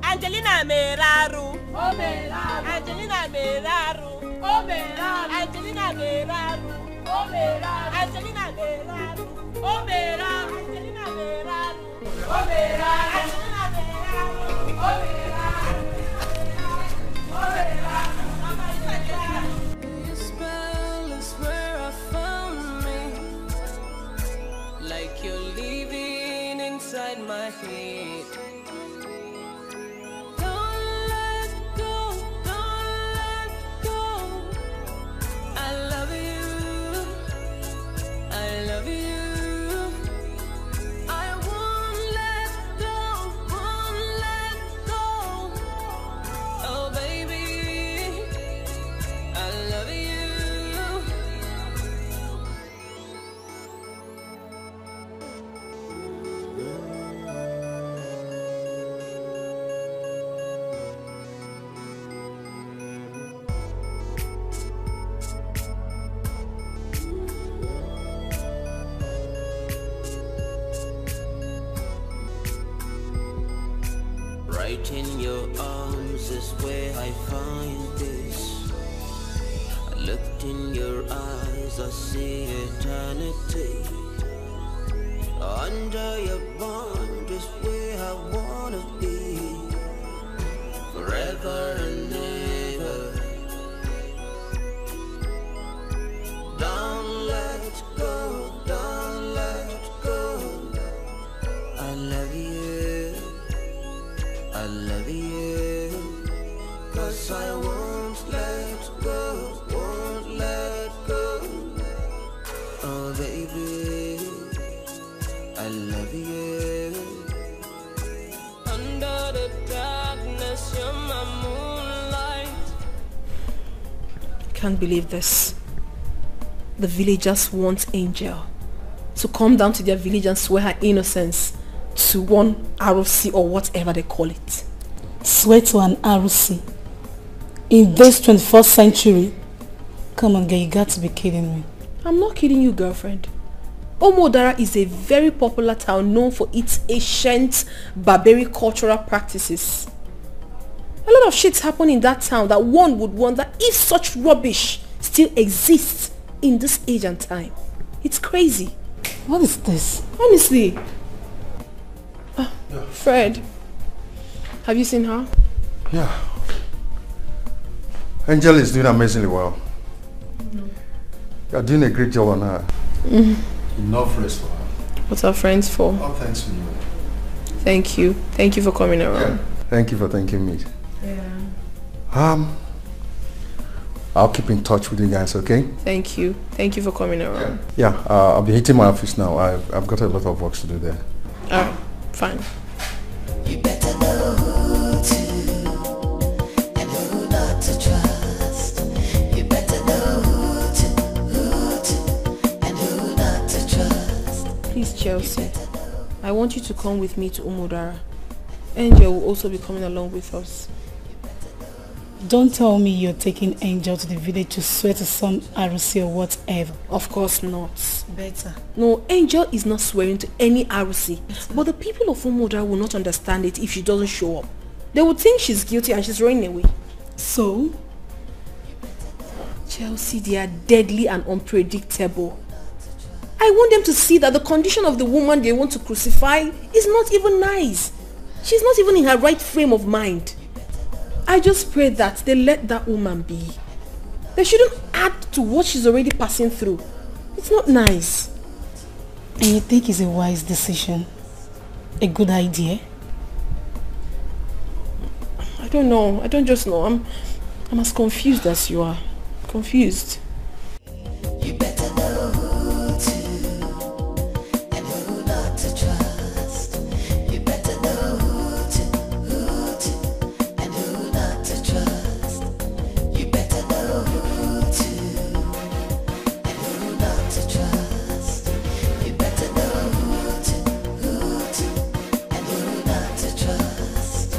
Angelina Meraru. Oh, Meraru. Angelina Meraru. Oh, Meraru. Angelina Meraru. Oh, Meraru. Angelina Meraru. Oh, Meraru. Angelina Meraru. Oh, Meraru. Angelina Meraru. Oh, Meraru. Your spell is where I found me, like you're living inside my head. Right in your arms is where I find this. I looked in your eyes, I see eternity. Under your bond is where I wanna be, forever and ever. Don't let go, don't let go. I love you, I love you, 'cause I won't let go, won't let go. Oh baby, I love you. Under the darkness, you're my moonlight. Can't believe this. The villagers want Angel to come down to their village and swear her innocence to one ROC or whatever they call it. Swear to an ROC? In this 21st century? Come on, girl, you got to be kidding me. I'm not kidding you, girlfriend. Omodara is a very popular town known for its ancient barbaric cultural practices. A lot of shit happen in that town that one would wonder if such rubbish still exists in this age and time. It's crazy. What is this? Honestly. Fred, have you seen her? Yeah. Angel is doing amazingly well. You're doing a great job on her. Enough rest for her. What's our friends for? Oh, thanks to you. Thank you. Thank you for coming around. Yeah. Thank you for thanking me. Yeah. I'll keep in touch with you guys, okay? Thank you. Thank you for coming around. Yeah, I'll be hitting my office now. I've got a lot of work to do there. Alright, fine. You better know who to and who not to trust. You better know who to and who not to trust. Please, Chelsea. I I want you to come with me to Umudara. Angel will also be coming along with us. Don't tell me you're taking Angel to the village to swear to some Arusi or whatever. Of course not. Better. No, Angel is not swearing to any Arusi. But the people of Umudara will not understand it if she doesn't show up. They would think she's guilty and she's running away. So? Chelsea, they are deadly and unpredictable. I want them to see that the condition of the woman they want to crucify is not even nice. She's not even in her right frame of mind. I just pray that they let that woman be. They shouldn't add to what she's already passing through. It's not nice. And you think it's a wise decision? A good idea? I don't know. I don't just know. I'm as confused as you are. Confused. You better know who to and who not to trust. You better know who to and who not to trust. You better know who to and who not to trust. You better know who to and who not to trust.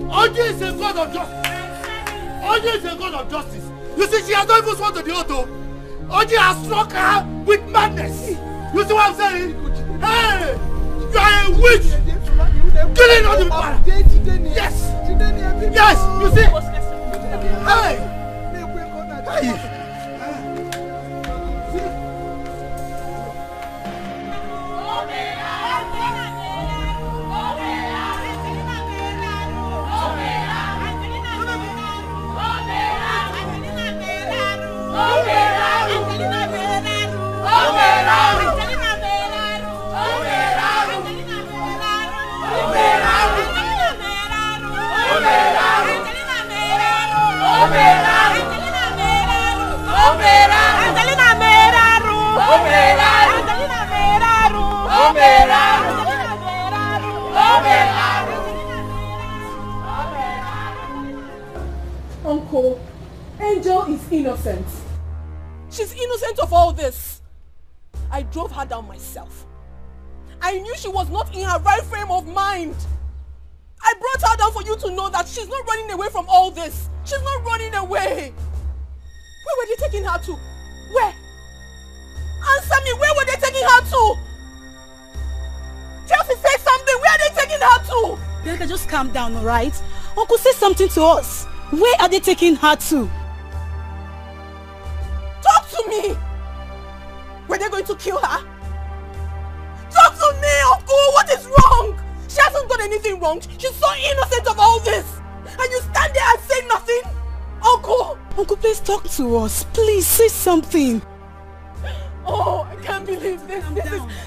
Oji is a god of justice. Oji is a god of justice. You see, she has not even sworn to the oath. Oji has struck her with madness. You see what I'm saying? Hey, you are a witch. Killing all the people. Yes. Yes. You see? Hey. Hey. innocent. She's innocent of all this. I drove her down myself. I knew she was not in her right frame of mind. I brought her down for you to know that she's not running away from all this. She's not running away. Where were they taking her to? Where? Answer me, where were they taking her to? Chelsea, say something. Where are they taking her to? Bianca, just calm down, alright? Uncle, say something to us. Where are they taking her to? Talk to me. Were they going to kill her? Talk to me, Uncle. What is wrong? She hasn't done anything wrong. She's so innocent of all this. And you stand there and say nothing? Uncle. Uncle, please talk to us. Please say something. Oh, I can't believe this.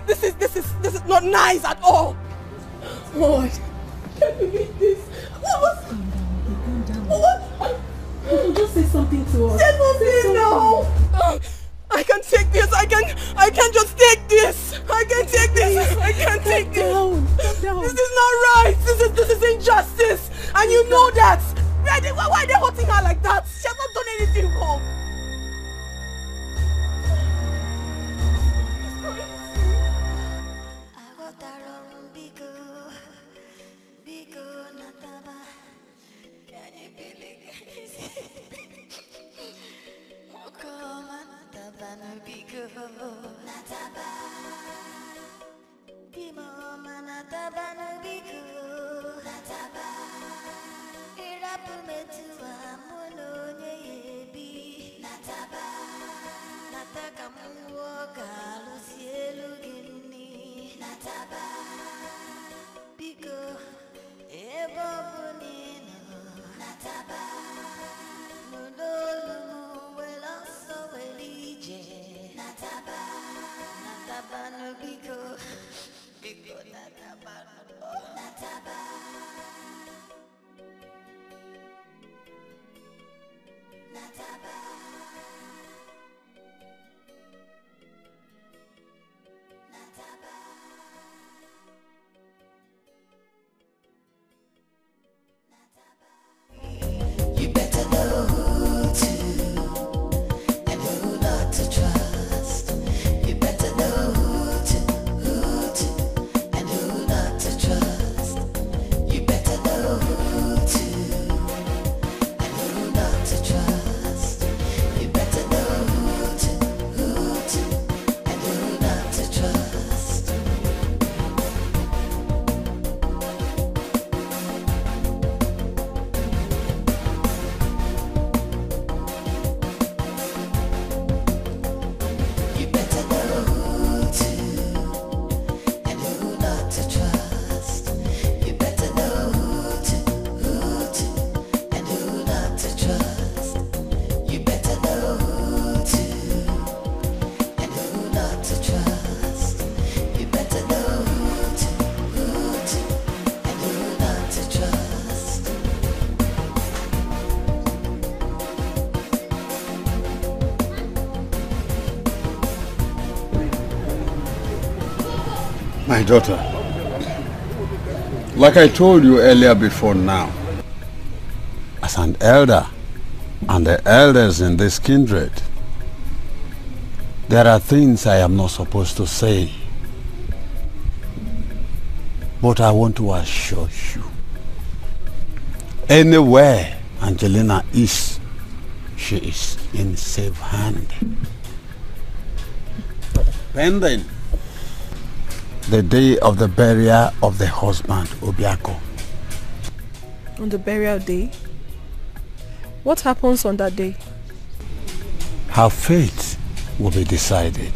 This is not nice at all. Oh, I can't believe this. What was... Calm down. What? Uncle, just say something to us. Say something now. I can't take this. I can't just take this. I can't take this. I can't take this. Calm down. This is not right. This is injustice. And you know that. Why are they hurting her like that? She has not done anything wrong. My daughter, like I told you earlier before now, as an elder and the elders in this kindred, there are things I am not supposed to say. But I want to assure you, anywhere Angelina is, she is in safe hand. Pending the day of the burial of the husband, Obiako. On the burial day? What happens on that day? Her fate will be decided.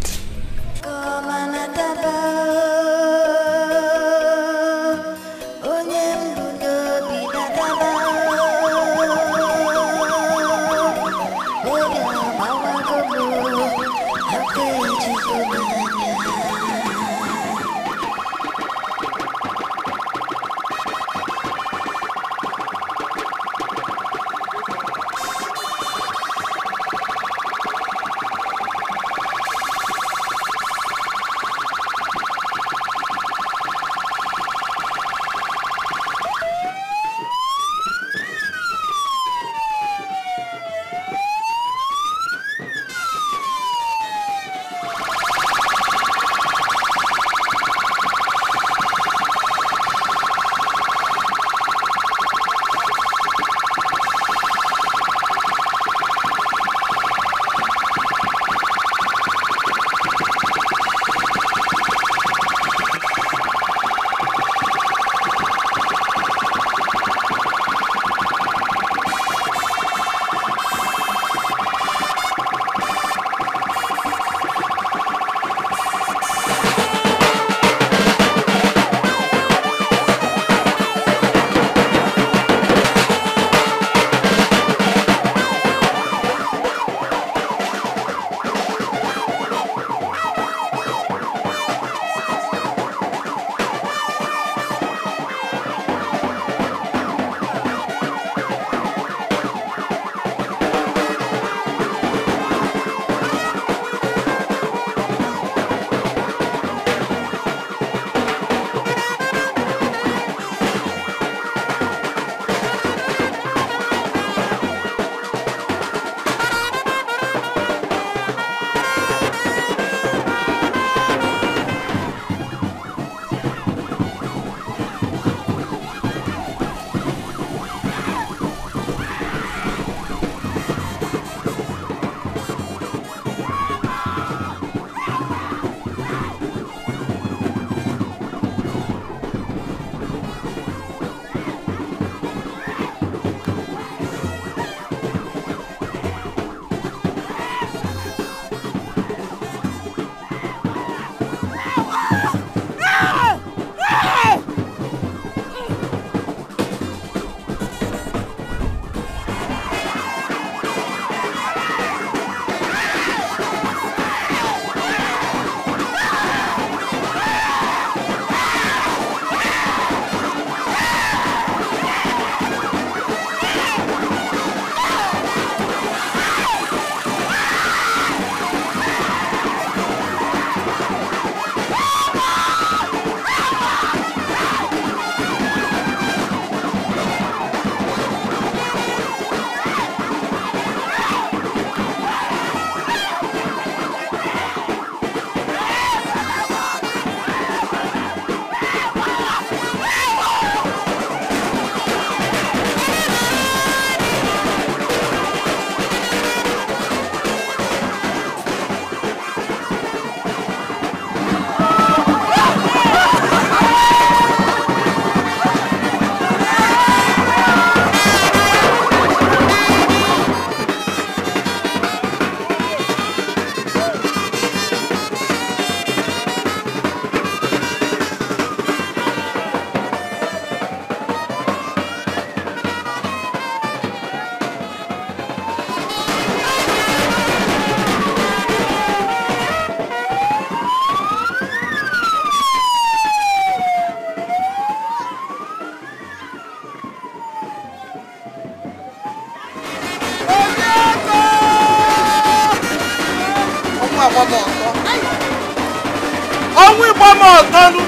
ọnwụ ịgba m ọtọnụ.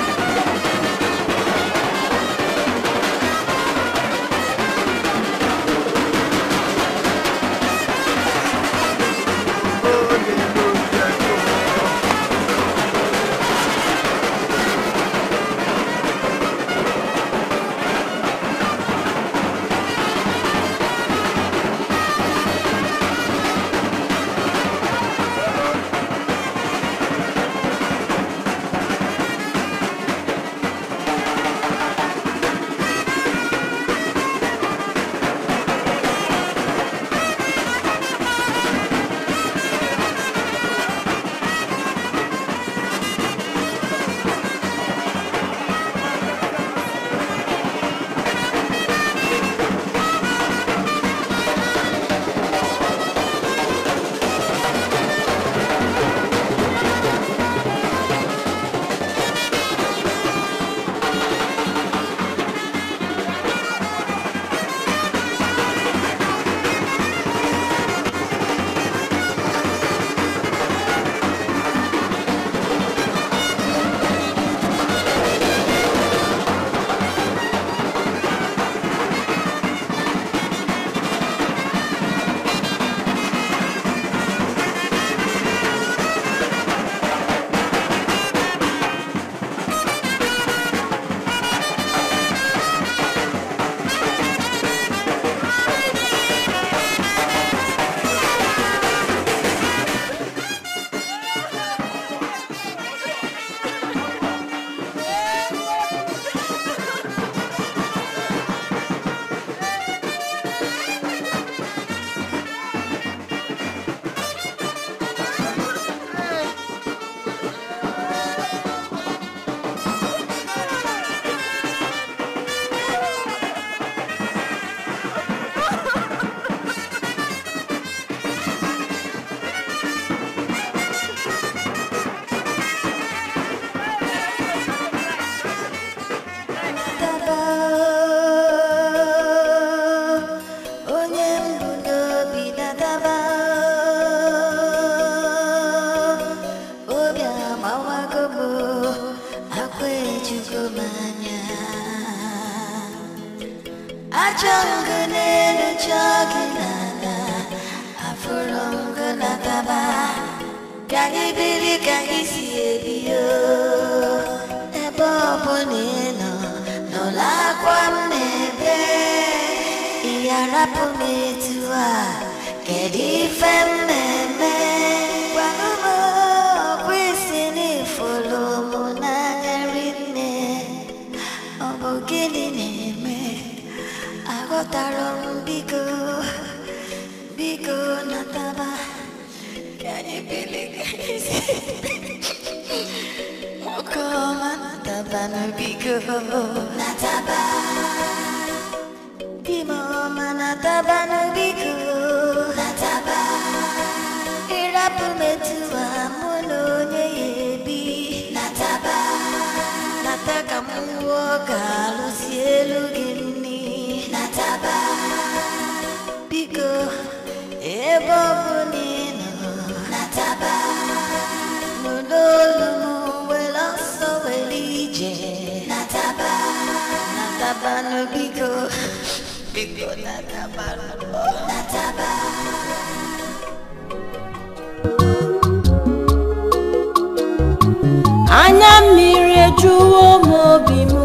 Anya mmiri ejuwo m obi m,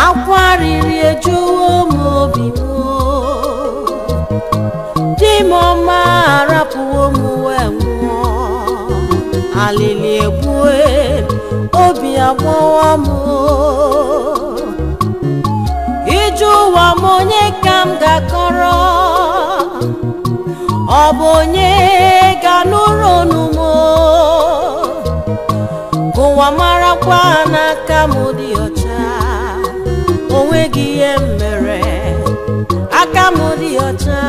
akwa riri ejuwo m obi m, di m ọma arapụwo m wee nwụọ, alili egbue obi agbawa m, ije ụwa m onye ka m ga-akọrọ, ọ bụ onye ga-anụrụ ọnụ m, ụwa marakwa n'aka m dị ọcha, onweghị ihe m mere, aka m dị ọcha.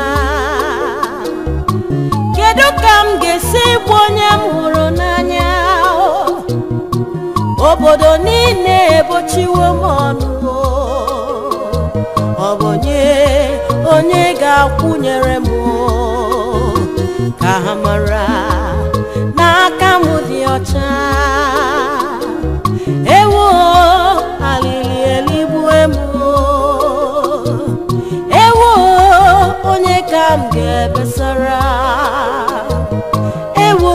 Kedu ka m ga-esi gwa onye m hụrụ n'anya, obodo niile ebochiwo m ọnụ, ọ bụ onye ga-akwụnyere m ka ha mara n'aka m dị ọcha. ọcha. Ewo alili eligbu emu. Ewo onye ka m ga-ebesara. Ewo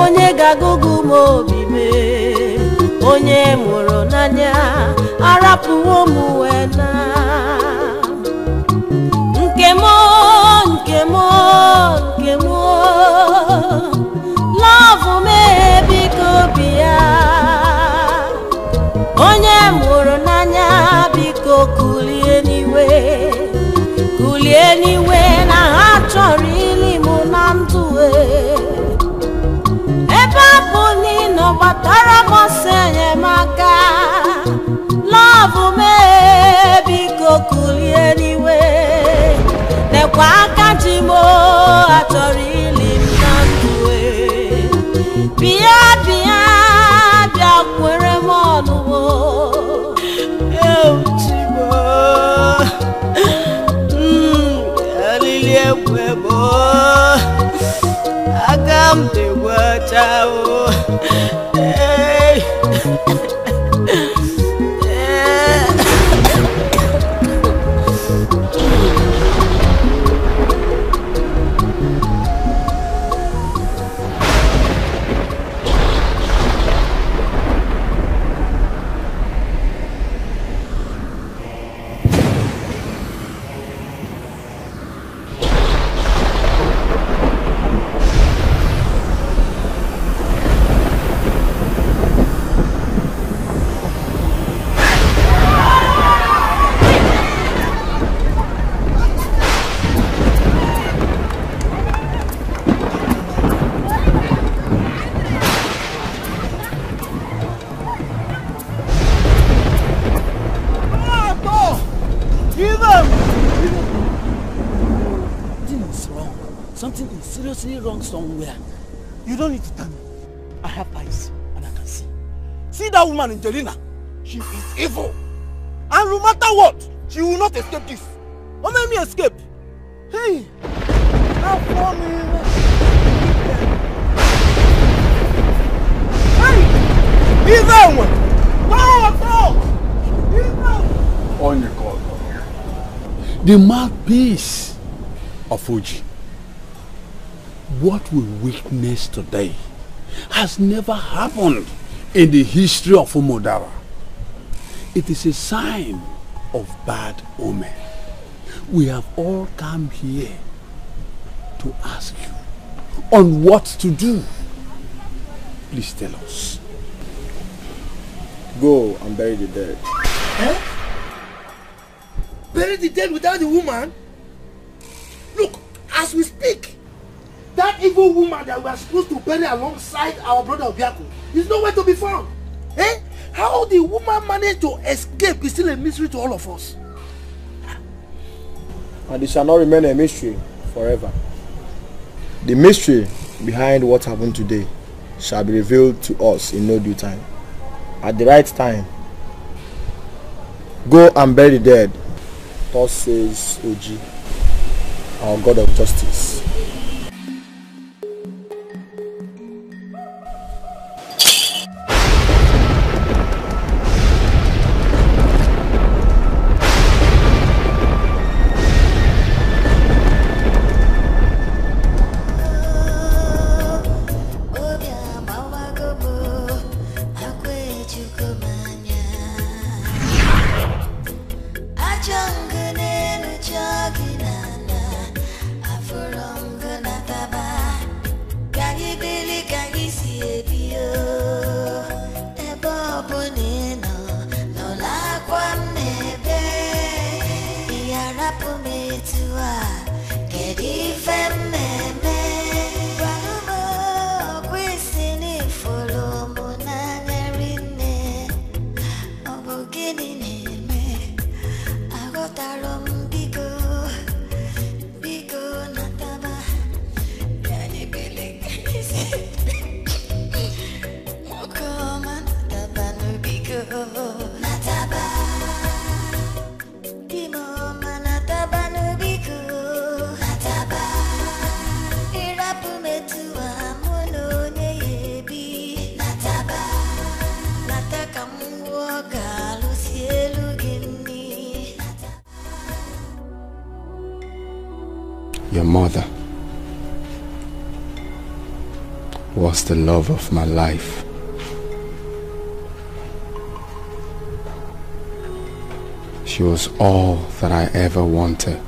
onye ga-agụgụ m obi me. Onye mụrụ n'anya arapụwo m wena. Nkemo love me biko bia. Onye mụrụ n'anya biko kulie niwe na ha chọrọ ili mụ na ndụ. Ebe abụ n'ịnọ gbatara m ọsọ enyemaka. Love me biko kulie niwe. Nekwa aka ji m achọrọ ili m na ndụ. Bịa kwere m ọnụ. Ewuchibo alili ekwebo aka m dịgwacha o. Something is seriously wrong somewhere. You don't need to tell me. I have eyes and I can see. See that woman Angelina? She is evil. And no matter what, she will not escape this. Or let me escape. Hey, how funny. Hey, evil one. On your call. The mouthpiece of Fuji. What we witness today has never happened in the history of Umodara. It is a sign of bad omen. We have all come here to ask you on what to do. Please tell us. Go and bury the dead. Eh? Bury the dead without the woman? Look, as we speak, that evil woman that we are supposed to bury alongside our brother Obiako is nowhere to be found. Eh? How the woman managed to escape is still a mystery to all of us. And it shall not remain a mystery forever. The mystery behind what happened today shall be revealed to us in no due time. At the right time. Go and bury the dead. Thus says Oji, our God of justice. Ajangane no jagina na afurongana Your mother was the love of my life. She was all that I ever wanted.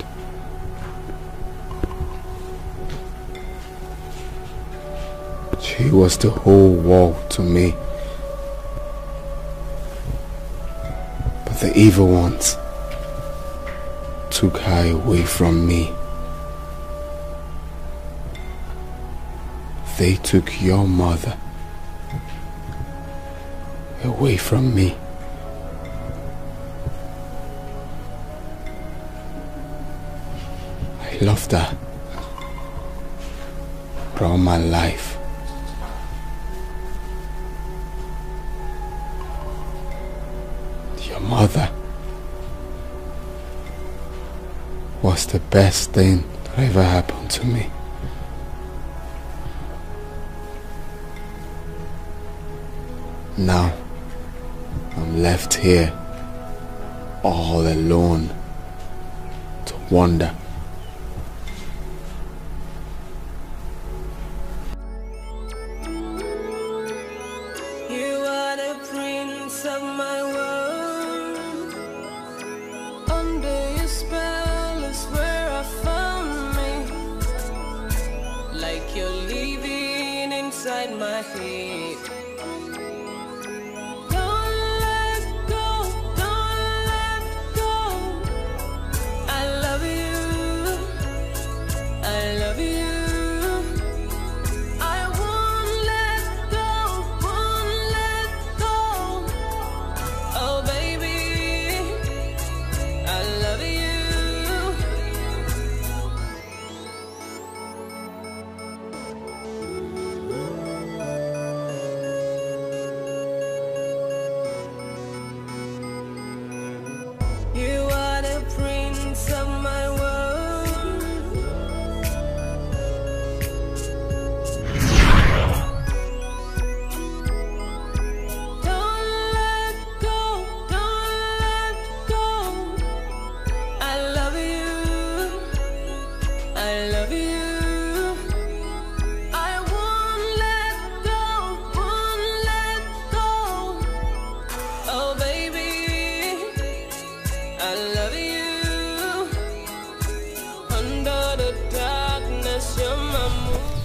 She was the whole world to me. But the evil ones took her away from me. They took your mother away from me. I loved her for all my life. Your mother was the best thing that ever happened to me. Now I'm left here all alone to wonder. You are the prince of my world. Under your spell is where I found me. Like you're living inside my head.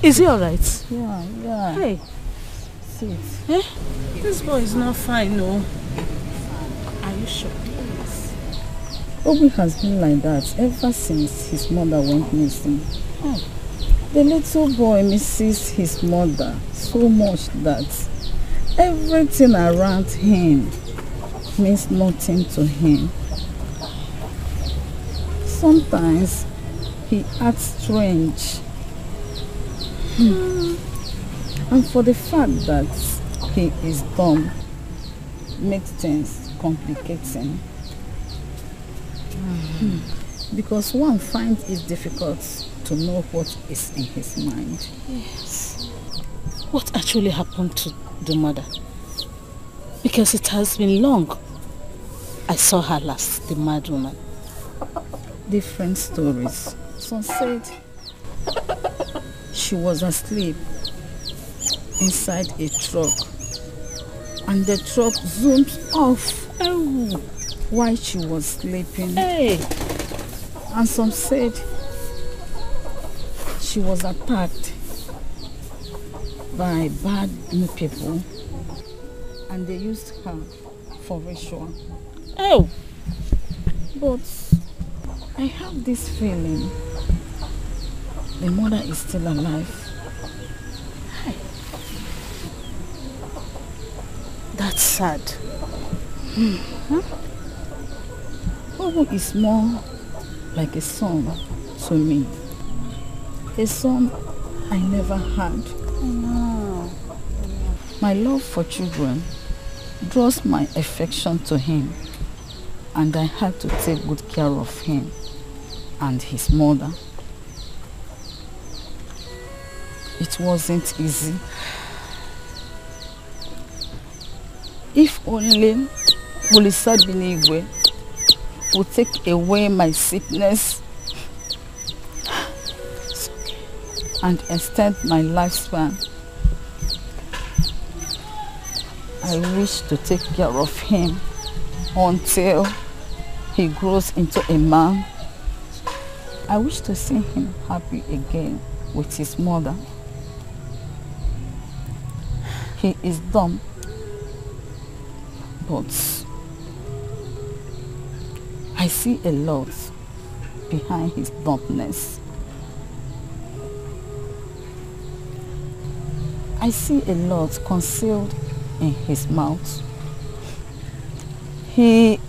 Is he alright? Yeah. Hey. Sit. Eh? This boy is not fine, no. Are you sure? Yes. Obi has been like that ever since his mother went missing. Oh. The little boy misses his mother so much that everything around him means nothing to him. Sometimes he acts strange. And for the fact that he is dumb makes things complicating. Because one finds it difficult to know what is in his mind. Yes. What actually happened to the mother? Because it has been long. I saw her last, the mad woman. Different stories. Some said she was asleep inside a truck and the truck zoomed off while she was sleeping. Hey. And some said she was attacked by bad people and they used her for ritual. Oh. But I have this feeling the mother is still alive. That's sad. Obu is more like a son to me. A son I never had. No. My love for children draws my affection to him, and I had to take good care of him and his mother. It wasn't easy. If only Olisa Binigwe would take away my sickness, and extend my lifespan. I wish to take care of him until he grows into a man. I wish to see him happy again with his mother. He is dumb, but I see a lot behind his dumbness. I see a lot concealed in his mouth. He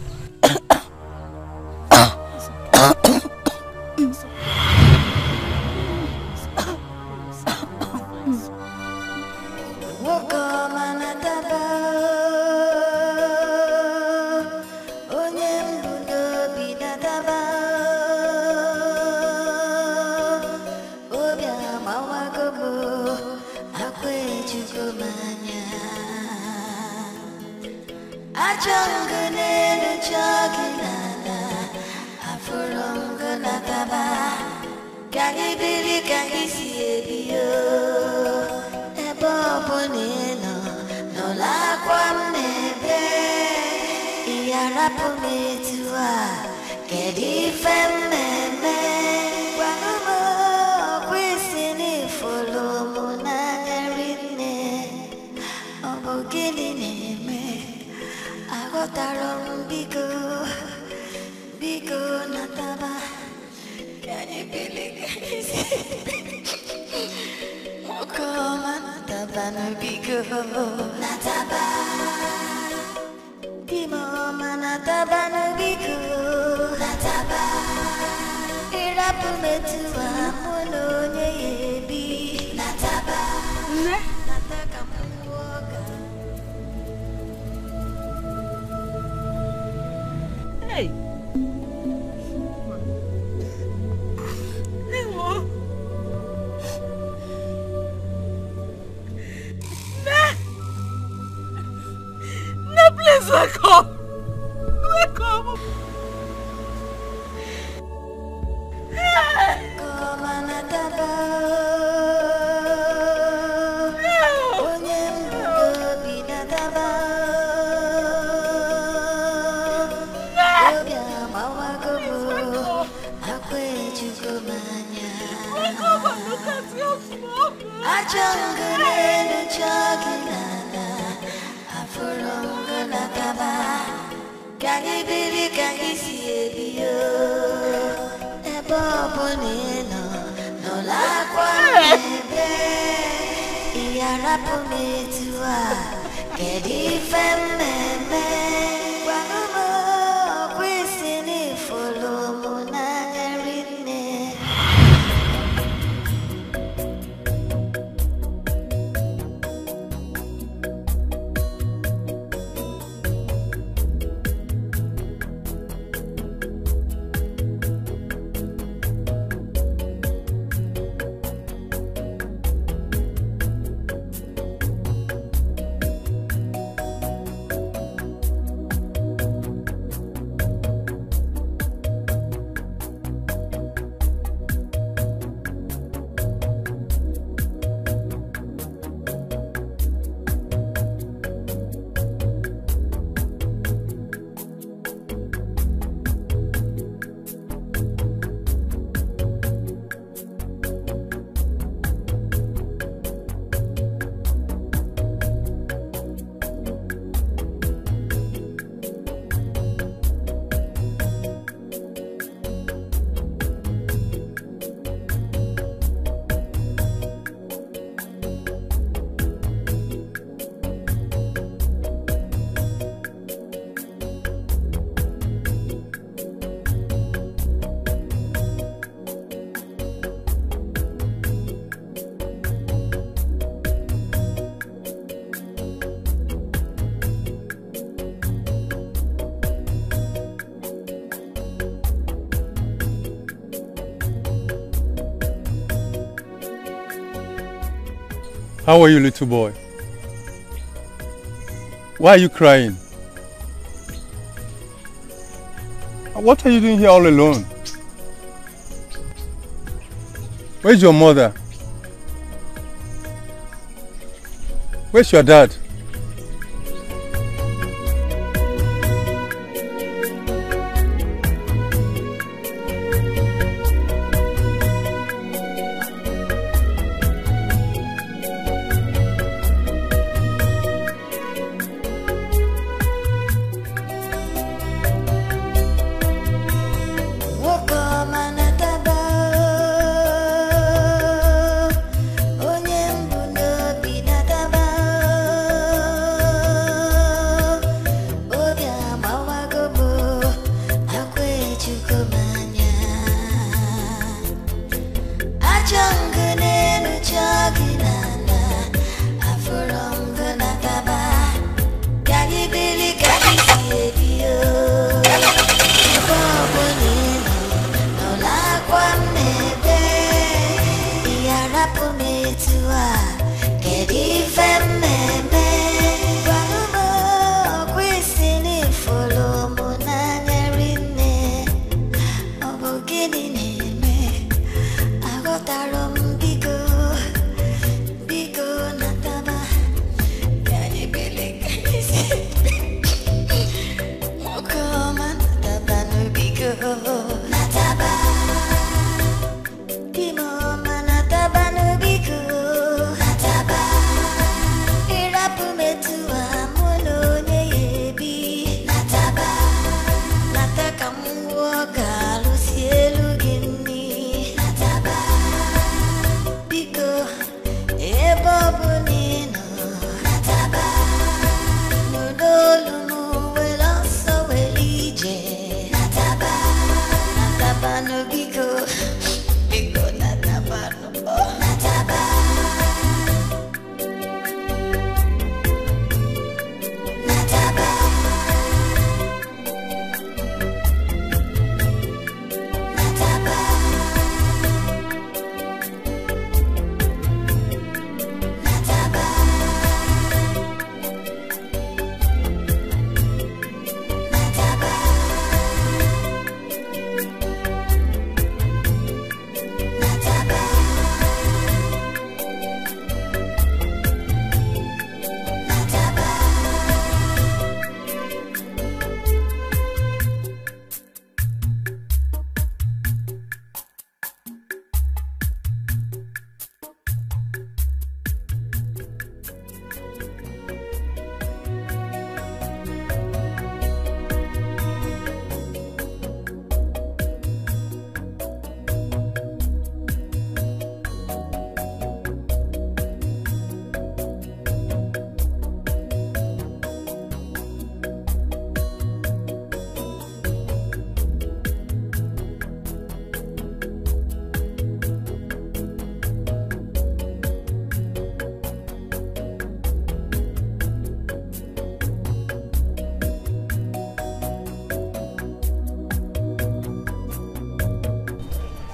How are you, little boy? Why are you crying? What are you doing here all alone? Where's your mother? Where's your dad?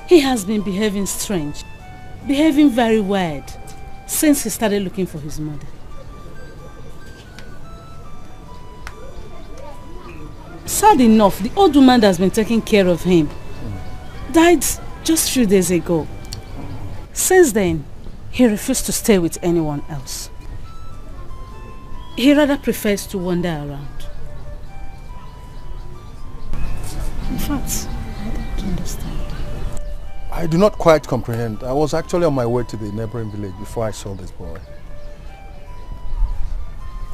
He has been behaving strange, behaving very weird, since he started looking for his mother. Sad enough, the old woman that has been taking care of him died just a few days ago. Since then, he refused to stay with anyone else. He rather prefers to wander around. In fact, I don't understand. I do not quite comprehend. I was actually on my way to the neighboring village before I saw this boy.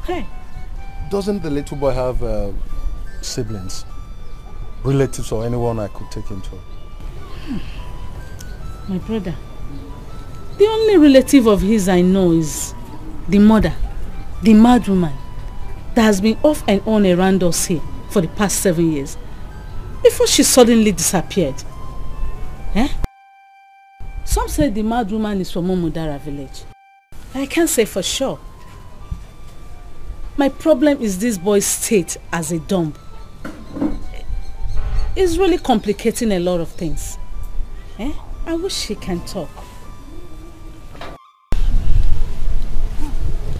Hey. Doesn't the little boy have siblings, relatives, or anyone I could take him to? My brother, the only relative of his I know is the mother, the mad woman, that has been off and on around us here for the past 7 years, before she suddenly disappeared. Eh? Some say the mad woman is from Momudara village. I can't say for sure. My problem is this boy's state as a dumb. It's really complicating a lot of things. Eh? I wish he can talk.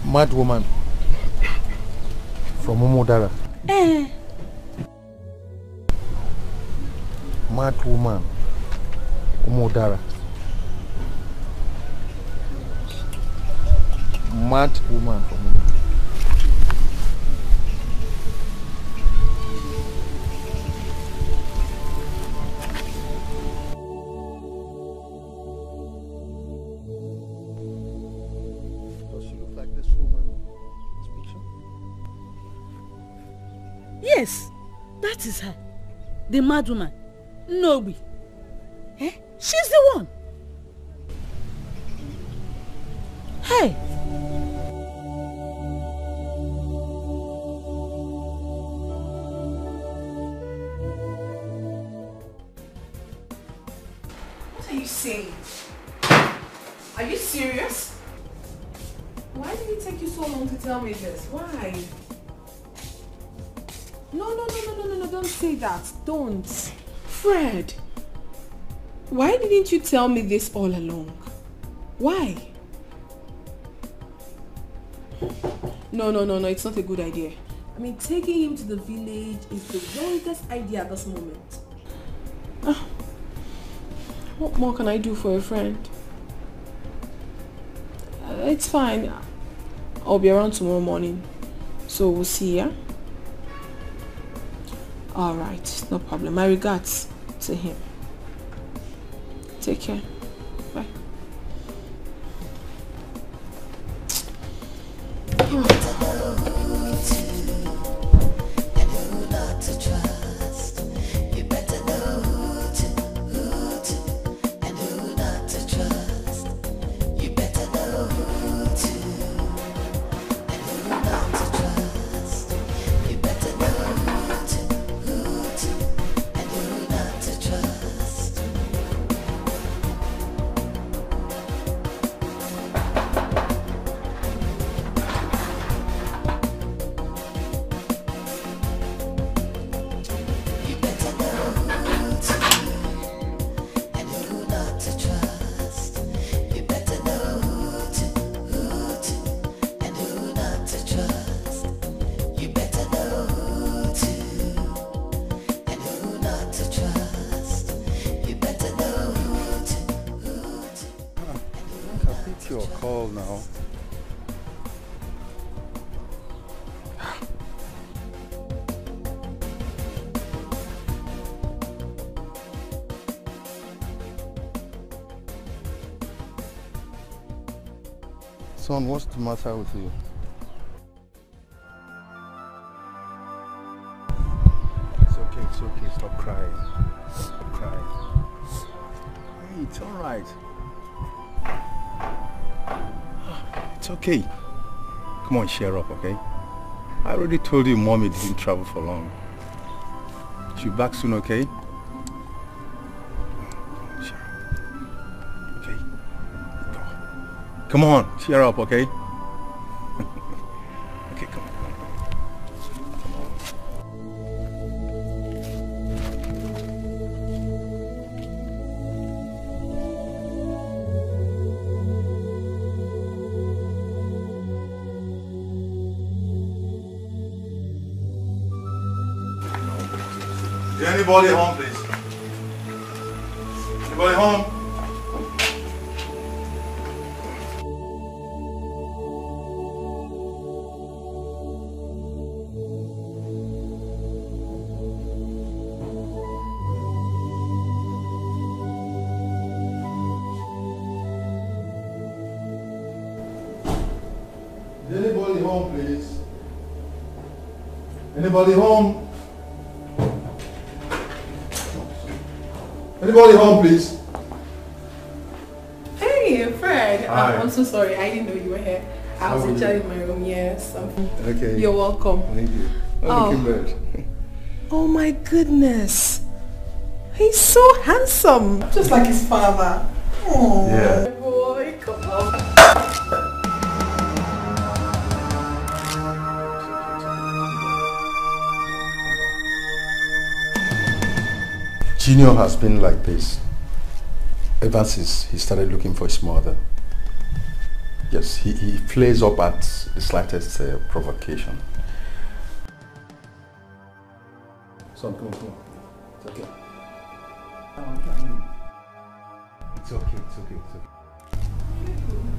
Mad woman from Momudara. Eh. Mad woman, Momudara. mad woman from Does she look like this woman in this picture? Yes, that is her. The mad woman. Nobi. Eh? She's the one. Hey. What are you saying? Are you serious? Why did it take you so long to tell me this? Why? No, don't say that. Don't. Fred, why didn't you tell me this all along? Why? No, it's not a good idea. I mean, taking him to the village is the wrongest idea at this moment. What more can I do for a friend? It's fine. I'll be around tomorrow morning. So we'll see, yeah? Alright, no problem. My regards to him. Take care. Bye. Your call now. Son, what's the matter with you? It's okay, stop crying. Stop crying. Hey, it's alright. It's okay. Come on, cheer up, okay? I already told you mommy didn't travel for long. She'll be back soon, okay? Cheer up. Okay? Come on, cheer up, okay? Okay, come on. Is anybody home, please? Anybody home? Is anybody home, please? Anybody home? Anybody home, please? Hey, Fred. Hi. I'm so sorry. I didn't know you were here. I was actually in my room. Yes. Okay. You're welcome. Thank you. Oh. Looking good. Oh my goodness. He's so handsome. Just like his father. Oh, Yeah. boy. Come on. Junior has been like this ever since he started looking for his mother. Yes, he flares up at the slightest provocation. Son, come on. It's okay. It's okay.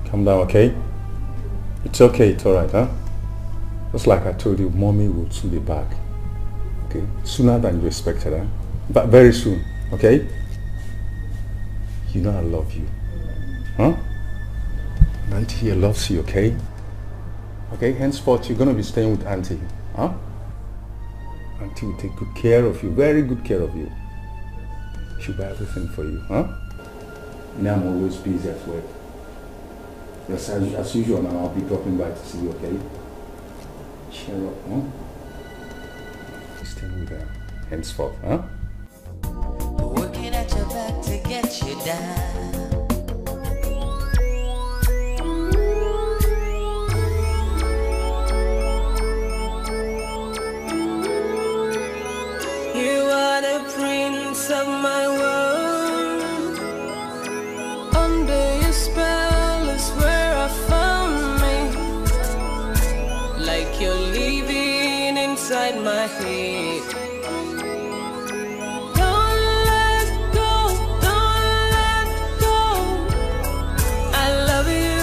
Calm down, okay? It's okay, it's alright, huh? Just like I told you, Mommy will soon be back. Okay? Sooner than you expected, huh? But very soon, okay? You know I love you. Huh? And Auntie here loves you, okay? Okay, henceforth you're gonna be staying with Auntie, huh? Auntie will take good care of you, very good care of you. She'll buy everything for you, huh? Now I'm always busy at work. Yes, as usual now I'll be dropping by to see you, okay? Cheer up, huh? Stay with her henceforth, huh? Working at your back to get you down. You are the prince of my world. Under your spell is where I found me. Like you're living inside my head. Don't let go, don't let go. I love you,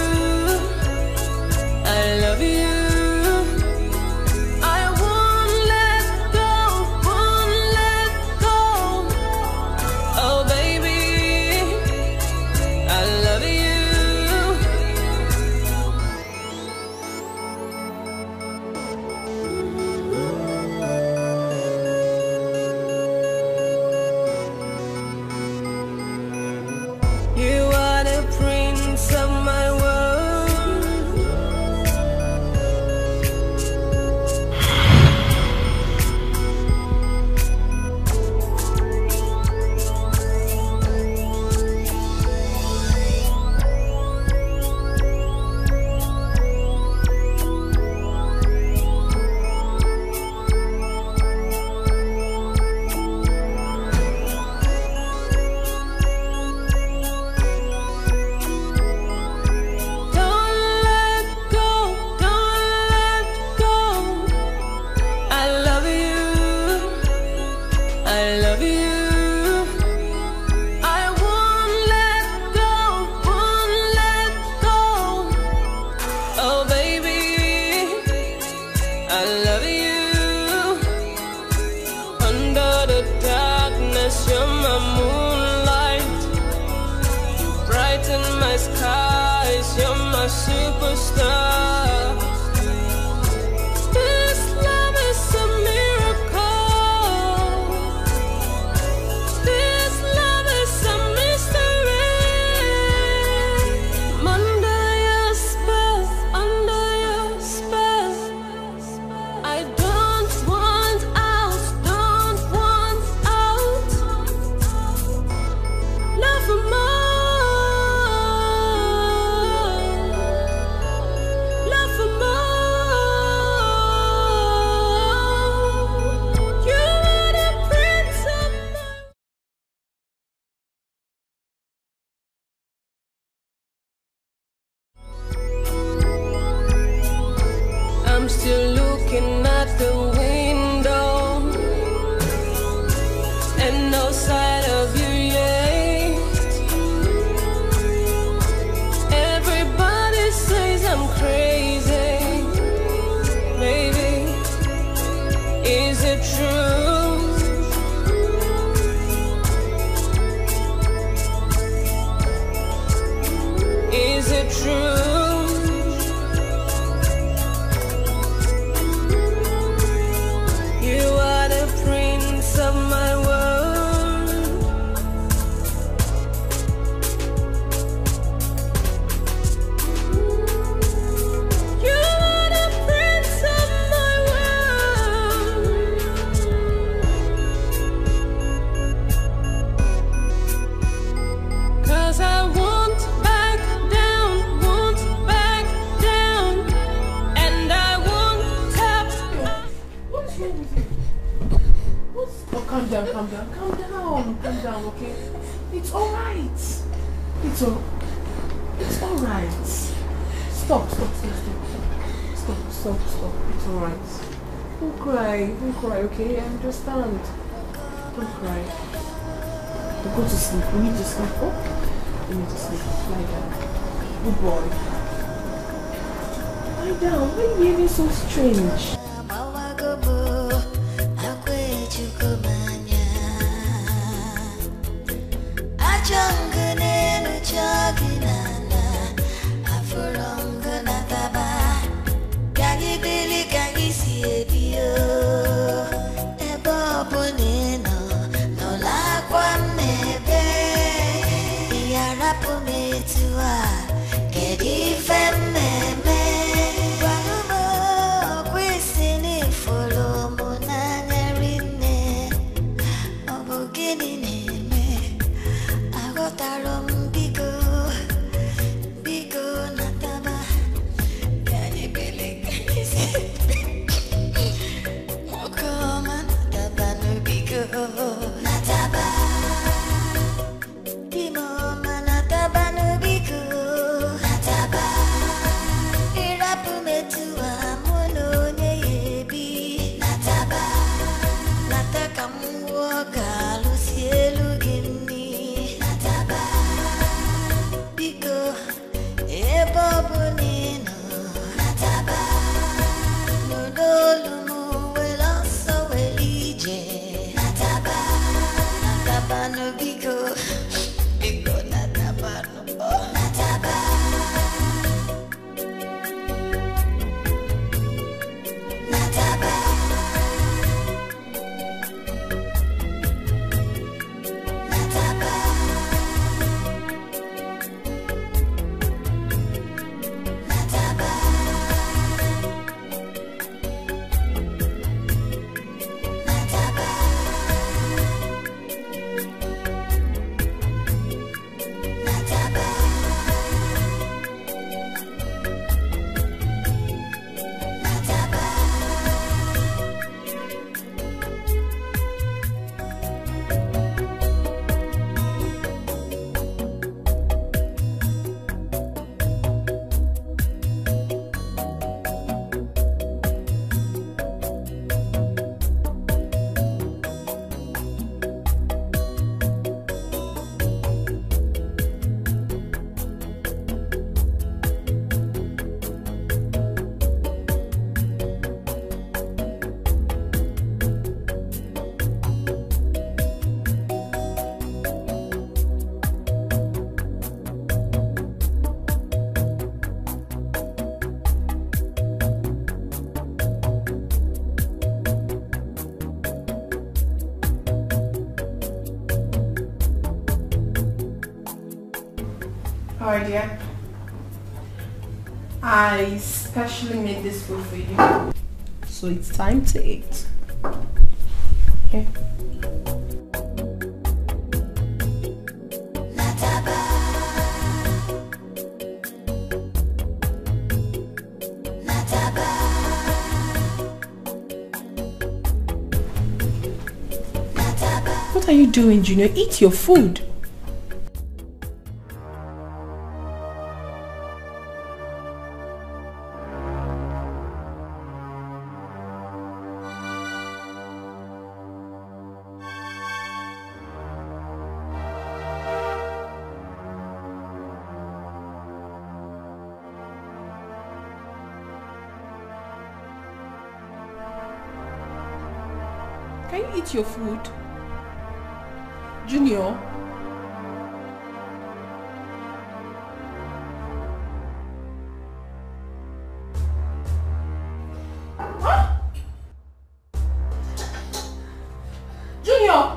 I love you. Superstar. This love is a miracle. This love is a mystery. Under your spell, under your spell. I don't want out, don't want out. Love for more. I'm still looking at the window and no sight of you yet. Everybody says I'm crazy. Baby, is it true? Is it true? Of my world, you are the prince of my world. Cause I won't back down, and I won't tap. What's wrong with you? Oh, calm down, okay? It's alright. It's alright. Stop. It's alright. Don't cry, okay? I understand. Don't cry. Go to sleep. We need to sleep. Oh, we need to sleep. Lie down. Good boy. down. Why are you behaving so strange? Alright, dear. I specially made this food for you. So it's time to eat. Here. What are you doing, Junior? Eat your food. Can you eat your food? Junior? Huh? Junior?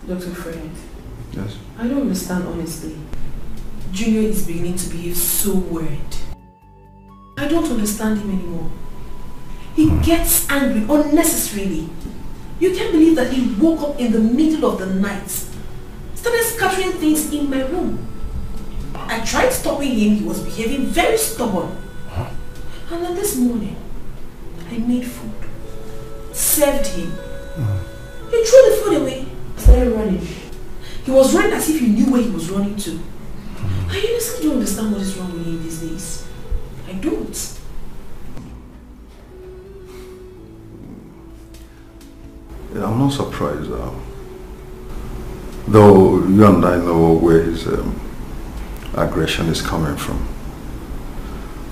Dr. Fred. Yes. I don't understand honestly. Junior is beginning to behave so weird. I don't understand him anymore. He gets angry unnecessarily. You can't believe that he woke up in the middle of the night, started scattering things in my room. I tried stopping him, he was behaving very stubborn. And then this morning, I made food, served him. He threw the food away, started running. He was running as if he knew where he was running to. I honestly don't understand what is wrong with him these days. I don't. Yeah, I'm not surprised. Though you and I know where his aggression is coming from.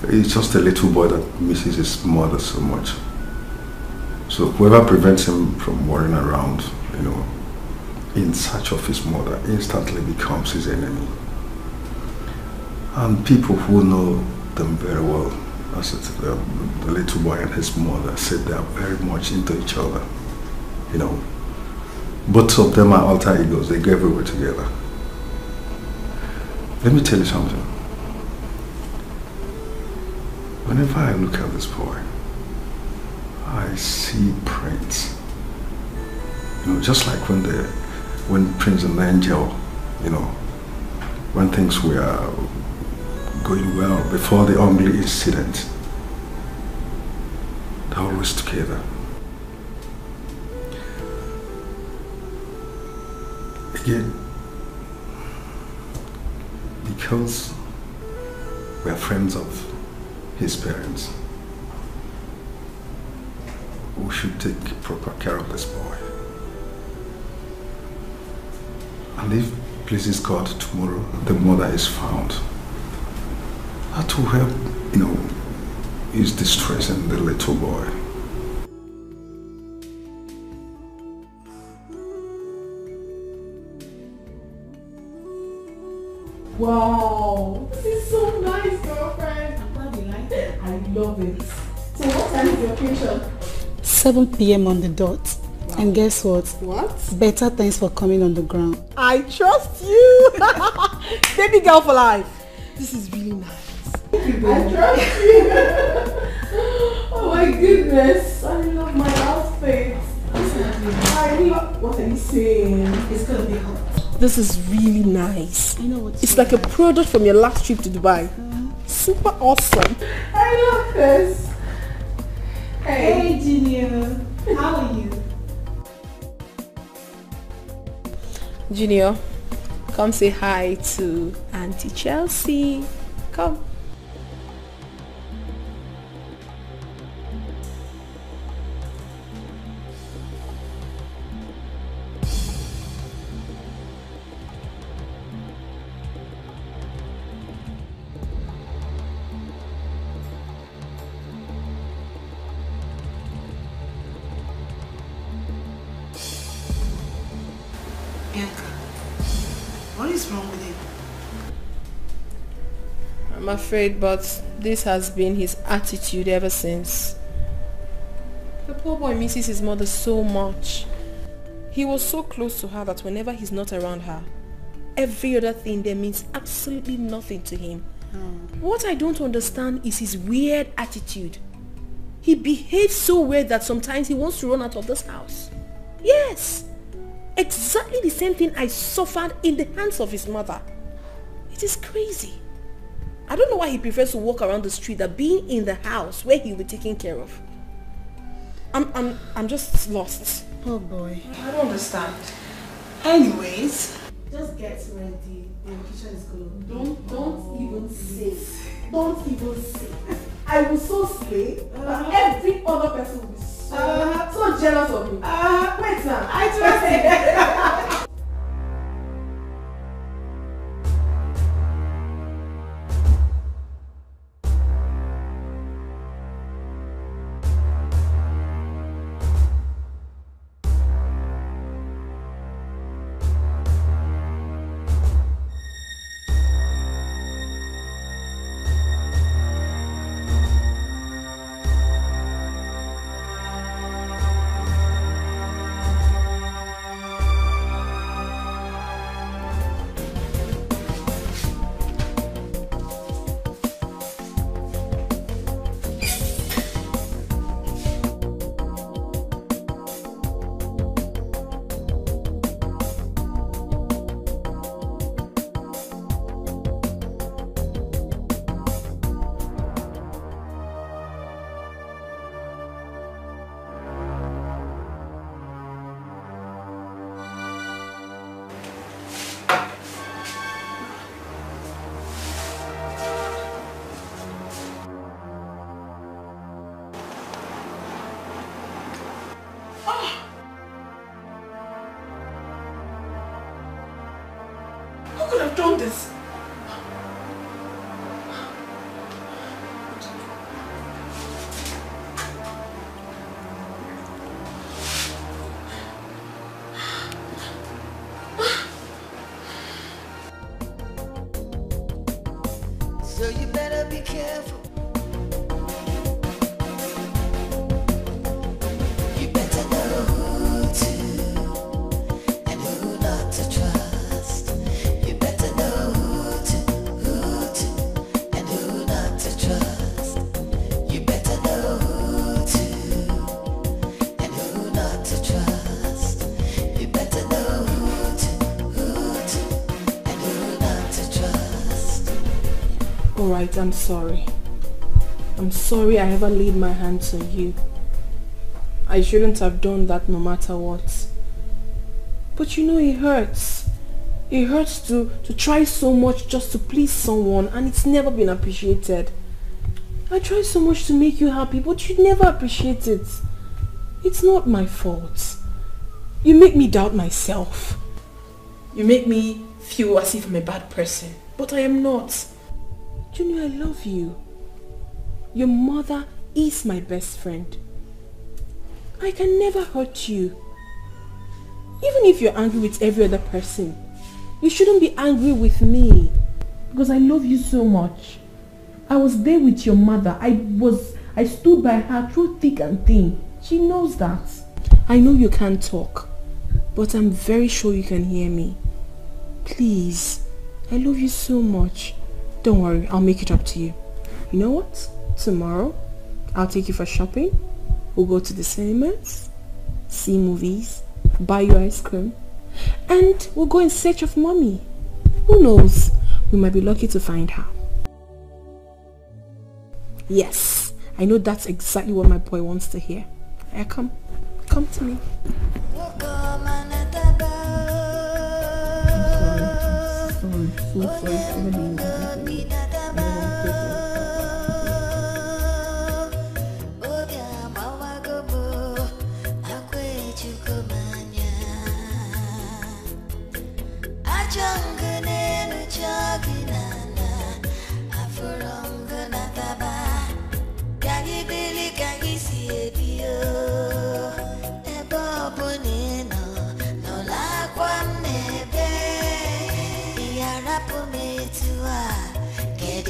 He's just a little boy that misses his mother so much. So whoever prevents him from worrying around, you know, in search of his mother, instantly becomes his enemy. And people who know them very well, as the little boy and his mother, said they are very much into each other. You know, both of them are alter egos. They go everywhere together. Let me tell you something. Whenever I look at this boy, I see Prince. You know, just like when Prince and Angel, you know, when things were going well before the ugly incident, they're always together. Again, because we are friends of his parents, we should take proper care of this boy. And if pleases God, tomorrow the mother is found, that will help, you know, is distressing the little boy. Wow, this is so nice, girlfriend. I'm glad you like it. I love it. So what time is your patient? 7 p.m. on the dot. Wow. And guess what? What? Better thanks for coming on the ground. I trust you. Baby girl for life. This is really nice. I trust you. Oh my goodness. I love my outfit. I love... What are you saying? It's gonna be hot. This is really nice. I know what it's like a product from your last trip to Dubai. Super awesome. I love this. Hey, Junior. How are you? Junior, come say hi to Auntie Chelsea. Come. What is wrong with him? I'm afraid, but this has been his attitude ever since. The poor boy misses his mother so much. He was so close to her that whenever he's not around her, every other thing there means absolutely nothing to him. What I don't understand is his weird attitude. He behaves so weird that sometimes he wants to run out of this house. Yes! Exactly the same thing I suffered in the hands of his mother. It is crazy. I don't know why he prefers to walk around the street than being in the house where he'll be taken care of. I'm just lost. Oh boy. I don't understand. Anyways, just get ready. The kitchen is good. Don't even say. Don't even say. I will so slay that every other person will be so jealous of me. Wait now. I trust you. shouldn't have done this. So you better be careful. You better know who to and who not to trust. You better know who to and who not to trust. You better know who to and who not to trust. You better know who to and who not to trust. Alright, I'm sorry. I'm sorry I ever laid my hands on you. I shouldn't have done that no matter what. But you know it hurts. It hurts to try so much just to please someone and it's never been appreciated. I try so much to make you happy but you never appreciate it. It's not my fault. You make me doubt myself. You make me feel as if I'm a bad person. But I am not. Junior, I love you. Your mother is my best friend. I can never hurt you. Even if you're angry with every other person, you shouldn't be angry with me. Because I love you so much. I was there with your mother. I stood by her through thick and thin. She knows that. I know you can't talk, but I'm very sure you can hear me. Please, I love you so much. Don't worry, I'll make it up to you. You know what? Tomorrow, I'll take you for shopping. We'll go to the cinemas, see movies, buy you ice cream, and we'll go in search of mommy. Who knows? We might be lucky to find her. Yes, I know that's exactly what my boy wants to hear. Come to me. Get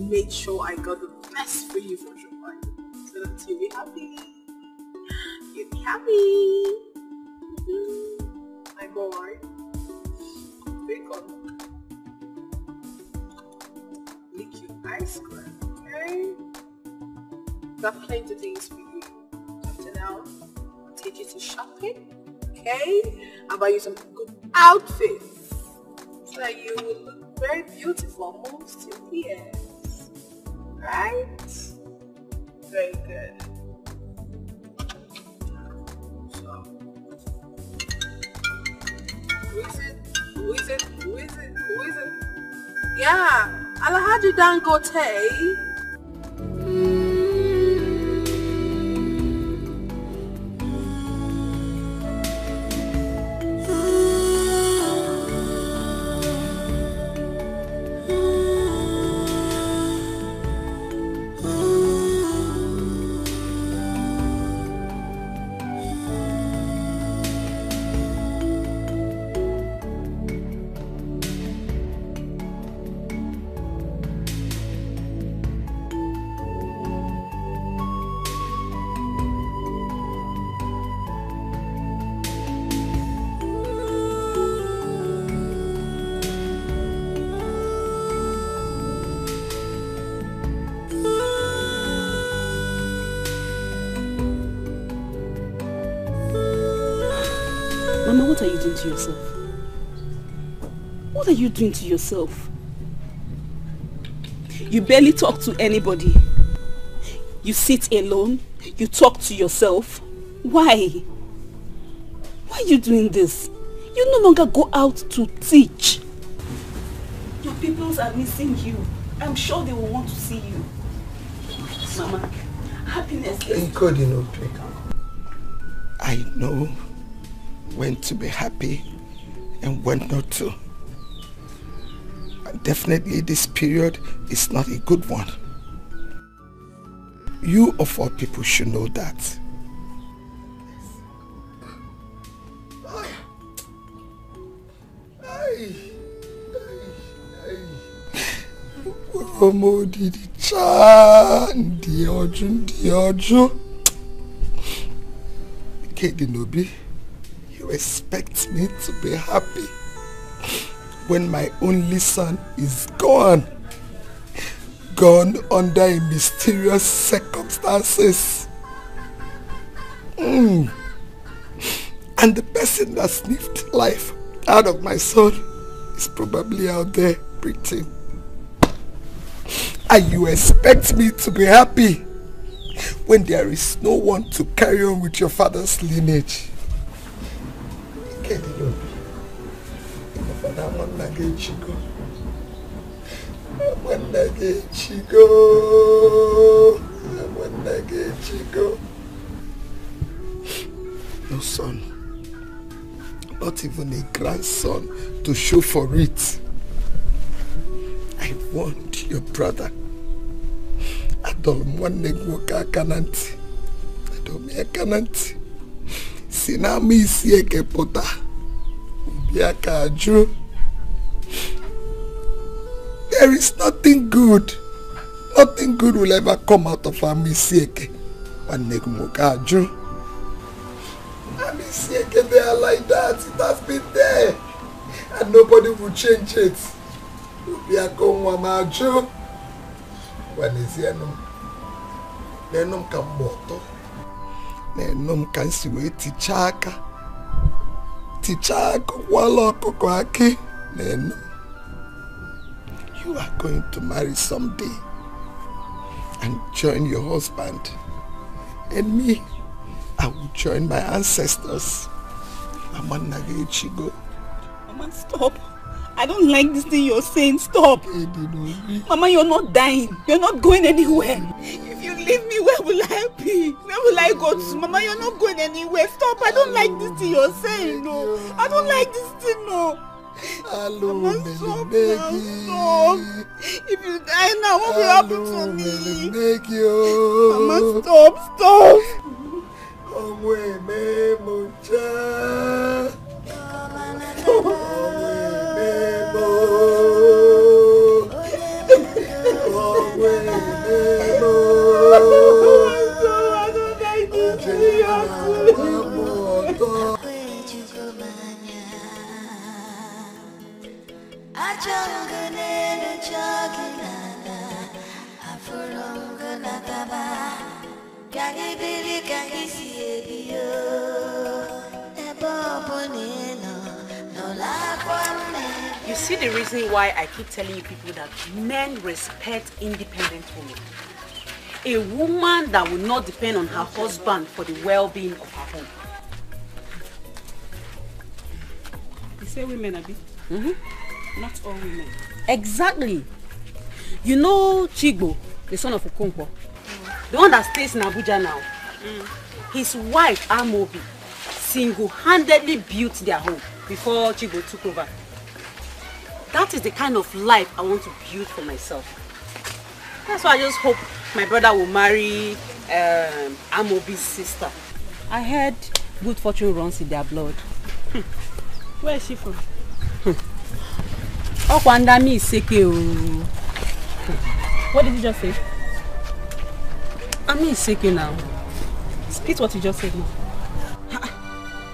made sure I got the best for you for your party. So that you'll be happy. You'll be happy. My boy. Wake up. Lick your ice cream, okay? Got plenty of things for you. After now, I'll take you to shopping, okay? I'll buy you some good outfits so that you will look very beautiful amongst your peers. Right? Very good. So, who is it? Who is it? Who is it? Who is it? Yeah, Alhaji Dangote. Mama, what are you doing to yourself? What are you doing to yourself? You barely talk to anybody. You sit alone. You talk to yourself. Why? Why are you doing this? You no longer go out to teach. Your peoples are missing you. I'm sure they will want to see you. Mama, happiness is... I know when to be happy and when not to. And definitely this period is not a good one. You of all people should know that. Kedinobi, you expect me to be happy when my only son is gone under a mysterious circumstances. And the person that sniffed life out of my son is probably out there breathing. And you expect me to be happy when there is no one to carry on with your father's lineage. No son, not even a grandson to show for it. I want your brother. Adolm one negwoka kananti. Adomia kananti. Sinami sieke pota. Biaka aju. There is nothing good. Nothing good will ever come out of Ami sieke. One negwoka aju. Ami sieke, they are like that. It has been there. And nobody will change it. Biaka mama aju. Nenum kan boto, nenum kan siwe tichaka wala kokoake, nenum. You are going to marry someday and join your husband, and me, I will join my ancestors. Mama, stop. I don't like this thing you're saying. Stop. Mama, you're not dying. You're not going anywhere. If you leave me, where will I be? Where will I go to? Mama, you're not going anywhere. Stop. I don't like this thing you're saying. No. I don't like this thing. No. Mama, stop. Stop. If you die now, what will happen to me? Mama, stop. Stop. You see the reason why I keep telling you people that men respect independent women. A woman that will not depend on her husband for the well-being of her home. You say women, Abi? Not all women. Exactly. You know Chigbo, the son of Okonkwo, the one that stays in Abuja now. His wife, Movi, single-handedly built their home before Chigbo took over. That is the kind of life I want to build for myself. That's why I just hope my brother will marry Amobi's sister. I heard good fortune runs in their blood. Where is she from? Okwandami Iseke. What did you just say? I'm Iseke now. Spit what you just said now.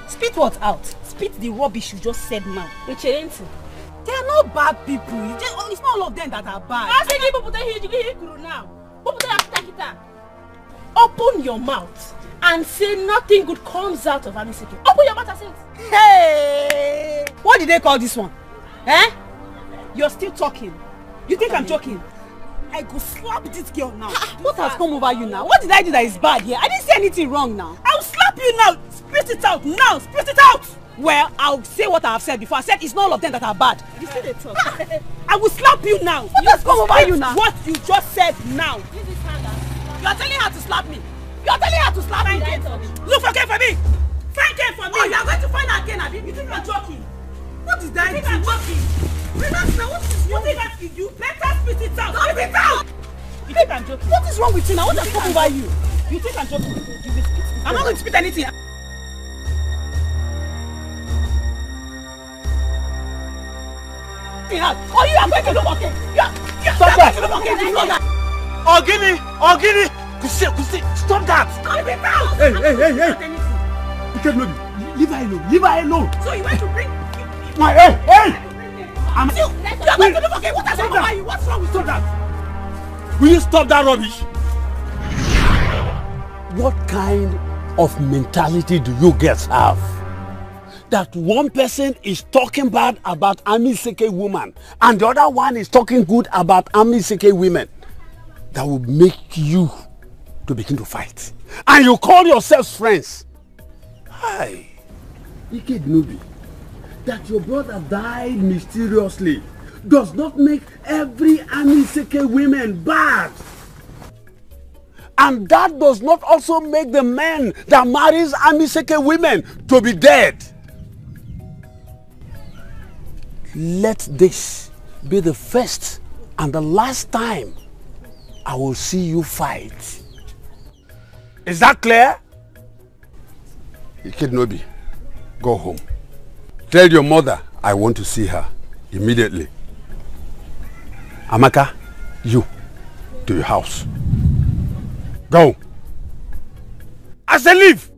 Spit what out? Spit the rubbish you just said now. Which ain't it? They are not bad people. It's not all of them that are bad. I said you now. Open your mouth and say nothing good comes out of Amiseke. Open your mouth and say it. Hey! What did they call this one? Eh? You're still talking. You think I'm joking? I go slap this girl now. What has come over you now? What did I do that is bad here? I didn't say anything wrong now. I'll slap you now. Spit it out now. Spit it out. Well, I'll say what I have said before. I said it's not all of them that are bad. You said it. I will slap you now. What has come over you now? What you just said now. You are telling her to slap me. You are telling her to slap me. Look for me. Frank came for me. Oh, you are going to find her again, Abi. You think I'm joking? What did I do? You think I'm joking? Relax now. What is wrong with you? Better spit it out. Spit it out. You think I'm joking? What is wrong with you now? What has come over you? You think I'm joking? You will spit it. I'm not going to spit anything. Oh, you are going to look okay. Stop that. You know that. Ogini, stop that. Hey. Leave her alone. So you want to bring hey. You are going to look okay. What has wrong with you? What's wrong with that? Will you stop that rubbish? What kind of mentality do you guys have? That one person is talking bad about Amiseke woman and the other one is talking good about Amiseke women. That will make you to begin to fight. And you call yourselves friends. Hi. Iked that your brother died mysteriously does not make every Amiseke women bad. And that does not also make the men that marries Amiseke women to be dead. Let this be the first and the last time I will see you fight. Is that clear? Iked go home. Tell your mother I want to see her immediately. Amaka, you to your house. Go. I say leave.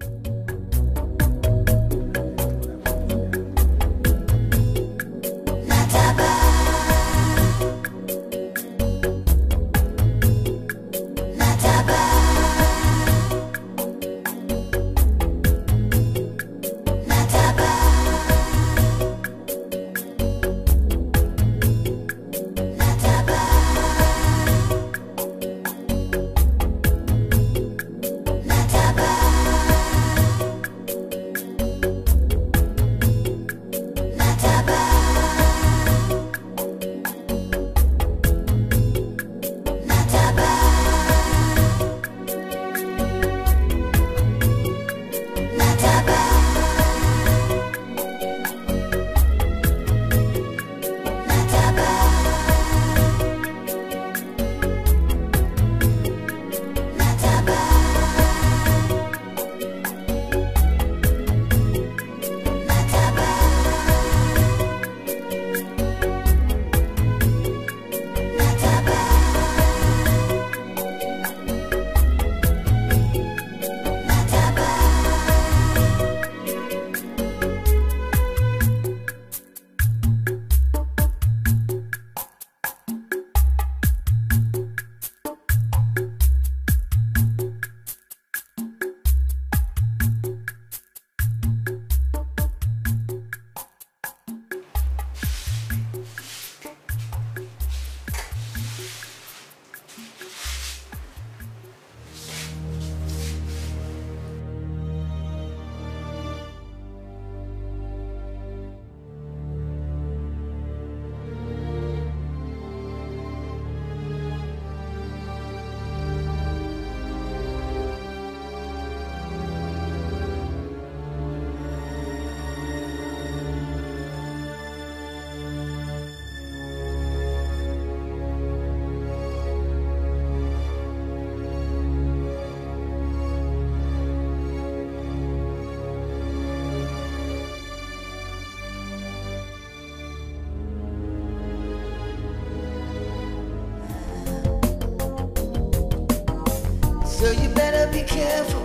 careful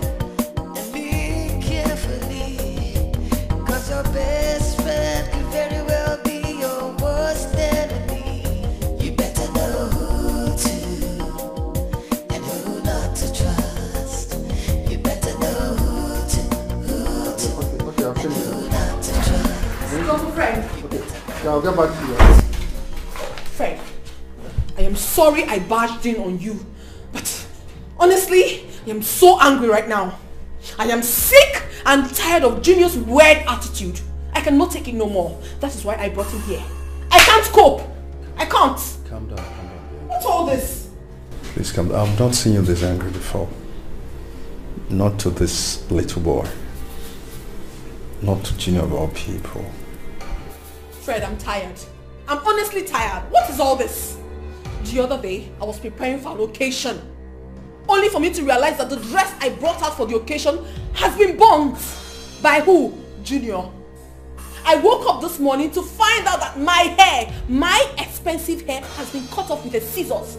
and be carefully, 'cause your best friend could very well be your worst enemy. You better know who to and who not to trust. You better know who to Okay, I'll finish who not to trust. Come, Fred. Okay, yeah, I'll get back to you. Fred, I am sorry I barged in on you, but honestly, I am so angry right now. I am sick and tired of Junior's weird attitude. I cannot take it no more. That is why I brought him here. I can't cope. I can't. Calm down. What's all this? Please calm down. I've not seen you this angry before. Not to this little boy. Not to Junior of all people. Fred, I'm tired. I'm honestly tired. What is all this? The other day, I was preparing for an occasion, only for me to realize that the dress I brought out for the occasion has been burnt. By who? Junior. I woke up this morning to find out that my hair, my expensive hair, has been cut off with a scissors.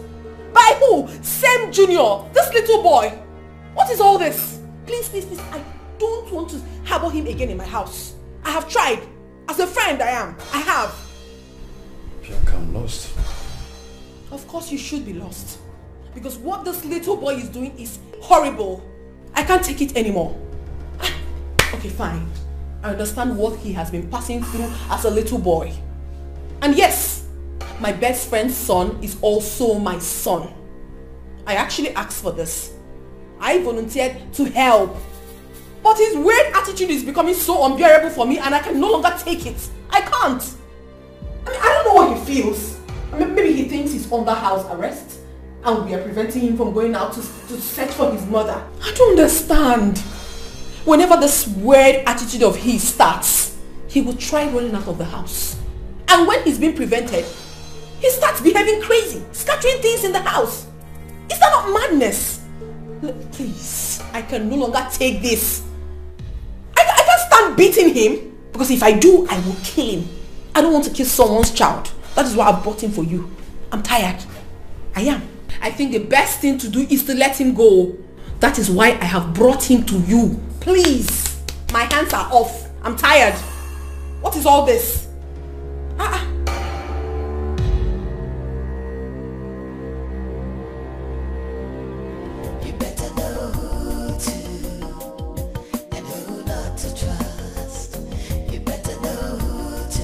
By who? Same Junior. This little boy. What is all this? Please, please, please. I don't want to harbor him again in my house. I have tried. As a friend I am. I have. Bianca, I'm lost. Of course you should be lost. Because what this little boy is doing is horrible. I can't take it anymore. Okay, fine. I understand what he has been passing through as a little boy. And yes, my best friend's son is also my son. I actually asked for this. I volunteered to help. But his weird attitude is becoming so unbearable for me and I can no longer take it. I can't. I mean, I don't know what he feels. I mean, maybe he thinks he's under house arrest and we are preventing him from going out to search for his mother. I don't understand. Whenever this weird attitude of his starts, he will try running out of the house. And when he's being prevented, he starts behaving crazy, scattering things in the house. Is that not madness? Please, I can no longer take this. I can't stand beating him, because if I do, I will kill him. I don't want to kill someone's child. That is why I brought him for you. I'm tired. I am. I think the best thing to do is to let him go. That is why I have brought him to you. Please. My hands are off. I'm tired. What is all this? You better know who to and who not to trust. You better know who to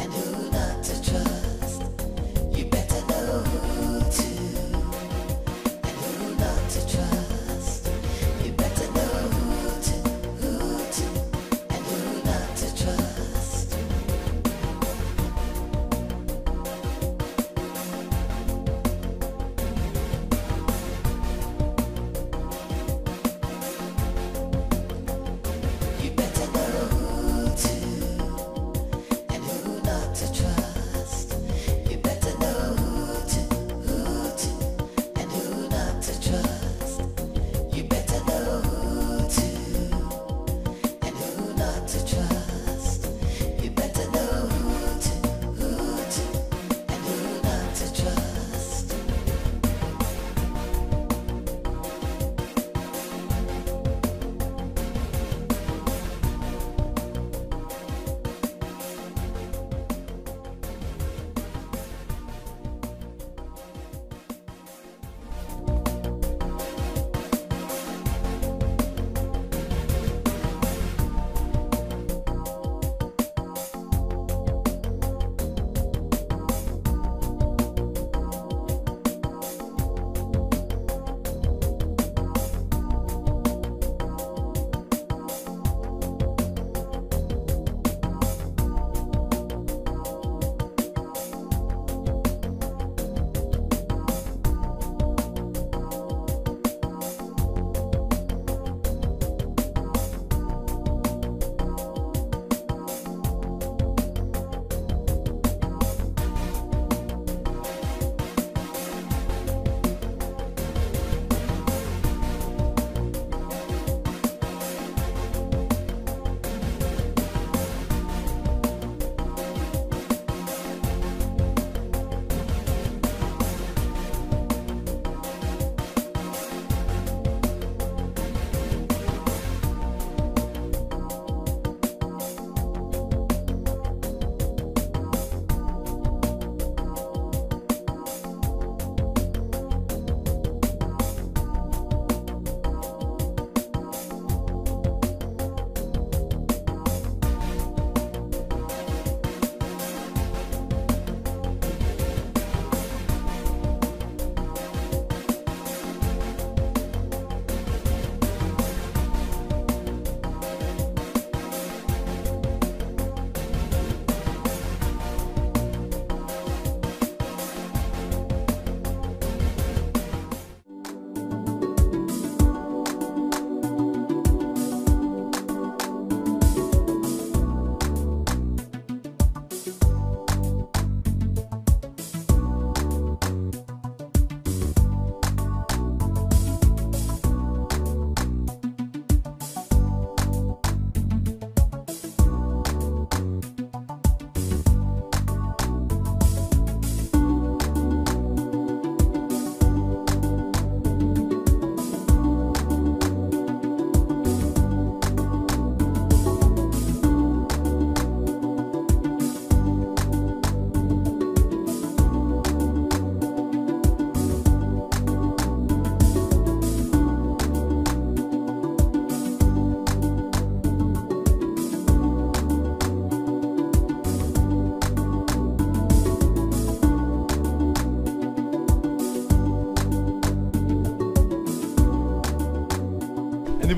and who not to trust. You better know who to and who not to trust. You better know who to and who not to trust.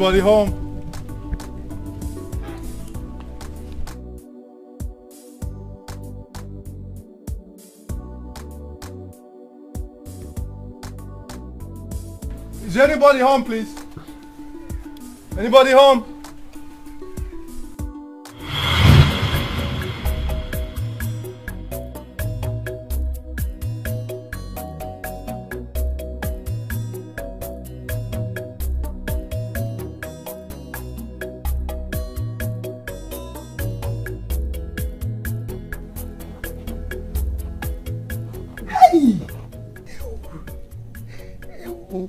anybody home? Is anybody home, please? Anybody home?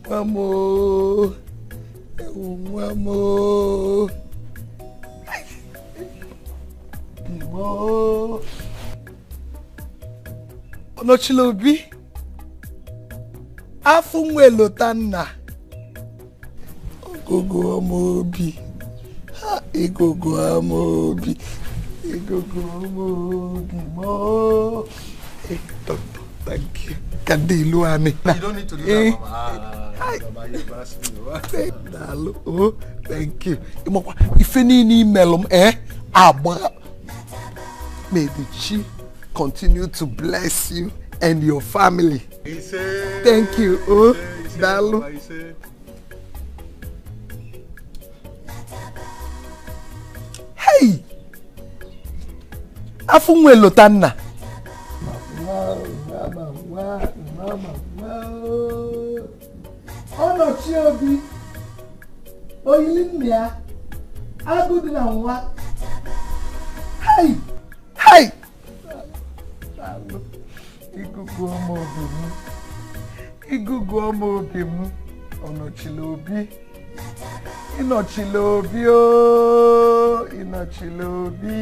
Mamo, mamo, mamo. Onochilobi, afunwelo tanna. Ogogo amobi, ha igogo amobi, mo. Hey, doctor, thank you. Kadilu ani. You don't need to do that, Mama. Mama, you embarrass me. Oh, thank you. If any email, may the Chi continue to bless you and your family. Thank you. Oh, Dalu. Hey, afunwe lotana. Mama. Ono chiobi. Oyilimia. Agudina nwa. Hey. Igugu omo obi mu. Ono chilobi. Inochilobi o. Inochilobi.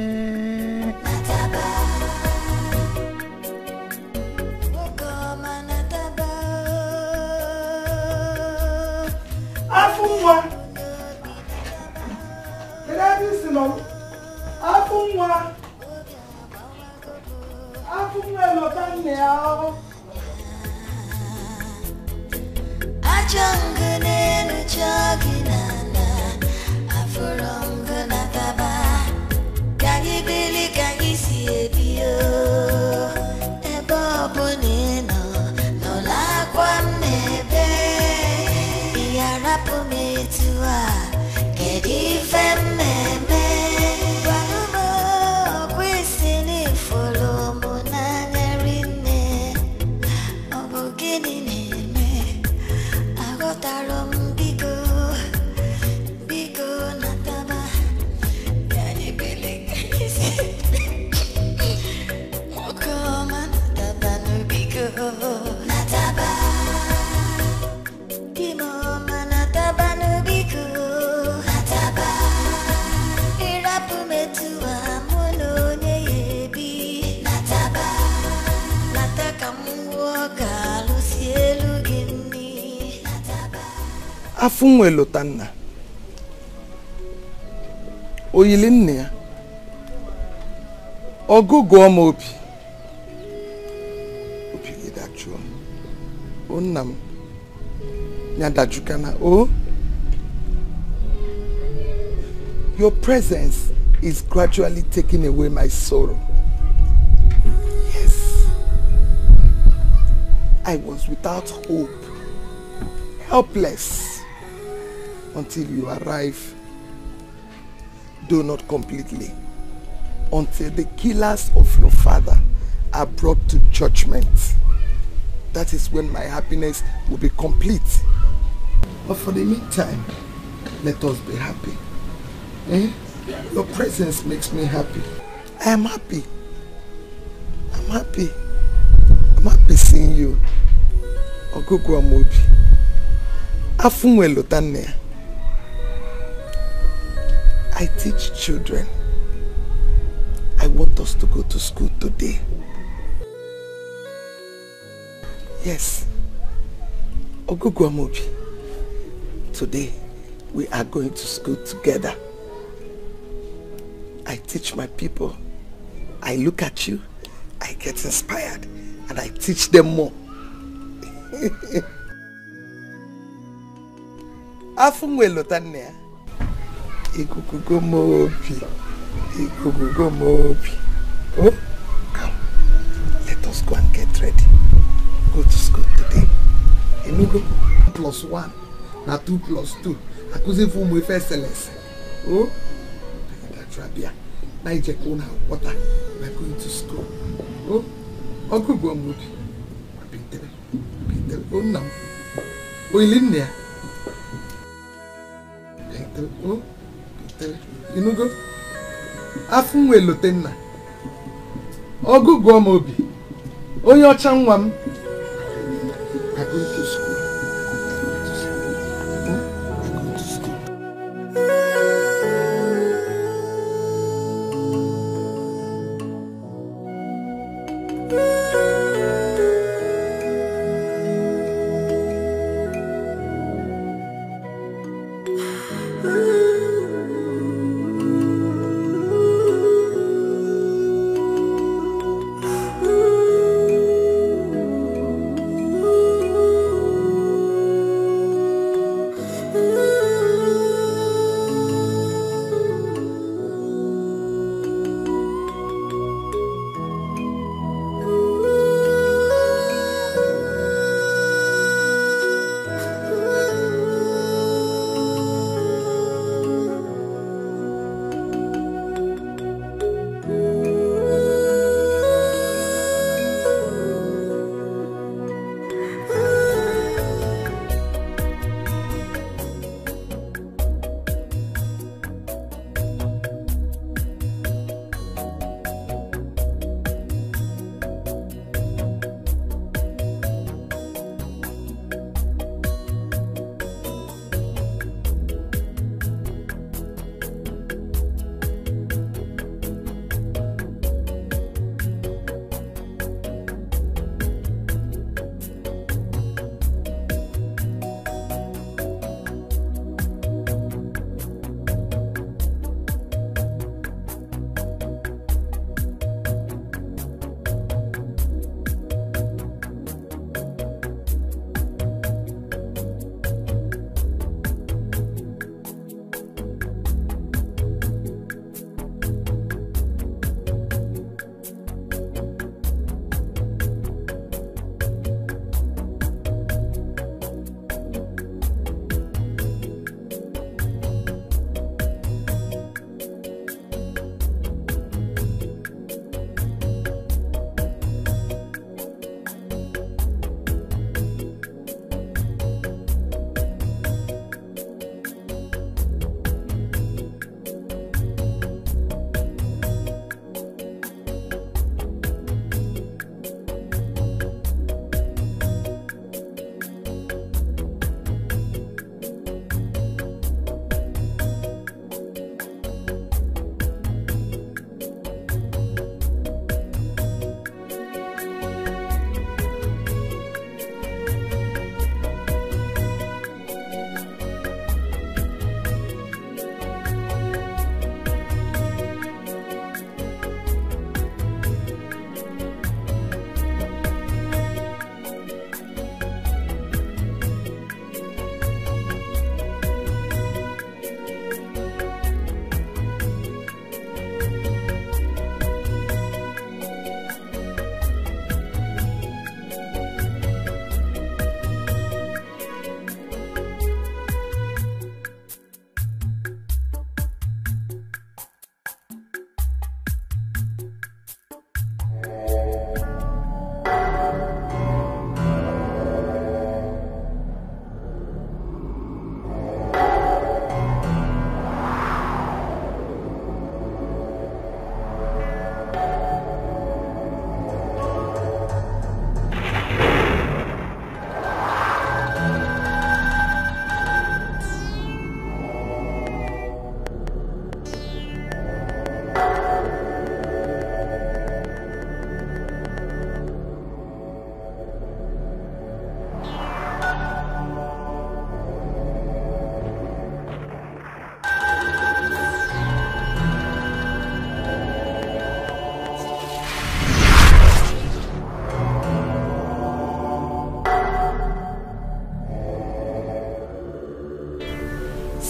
Afunwa. Afunwa. Afunwa lotane ao. Ajangane no chaginana. Afurongana taba. Kanyi bili kanyi siebio. Ebo bonino. No la kwa mebe. Iyarapu metua. Kedi femmeme. Wanumo kwisini folo munangerine. Obogini neme. Agotarom bigo nataba. Kanyi bili kanyi siebio. Mokoma nataba no bigo nataba. Kimoma nataba no bigo nataba. Irapu metua mono nyebi nataba. Nataka muoga lusielu gini nataba. Afunwe lotana. Oyilinne. Ogogo omo obi. Obi idachu. Onnam. Nyadajukana. Oh. Your presence is gradually taking away my sorrow. Yes. I was without hope, helpless, until you arrive. Though not completely, until the killers of your father are brought to judgment. That is when my happiness will be complete. But for the meantime, let us be happy. Your presence makes me happy. I am happy. I'm happy. I'm happy seeing you. Ogogo amobi. Afunwe lotane. I teach children. I want us to go to school today. Yes. Ogogo amobi. Today, we are going to school together. I teach my people. I look at you, I get inspired, and I teach them more. Afunwe lotane. Ikukugo movi. Ikukugo movi. Oh, come. Let us go and get ready. Go to school today. Enugo, 1+1. Now 2+2. Akuzi for my first lesson. Oh, that's Rabia. Now you check on water. We are going to school. Oh, Uncle go movi. Oh no. Oh, in there. Oh, Enugo. Afunwe lotenna. Ogu go mobi. Onye ocha nwa m. I go to school.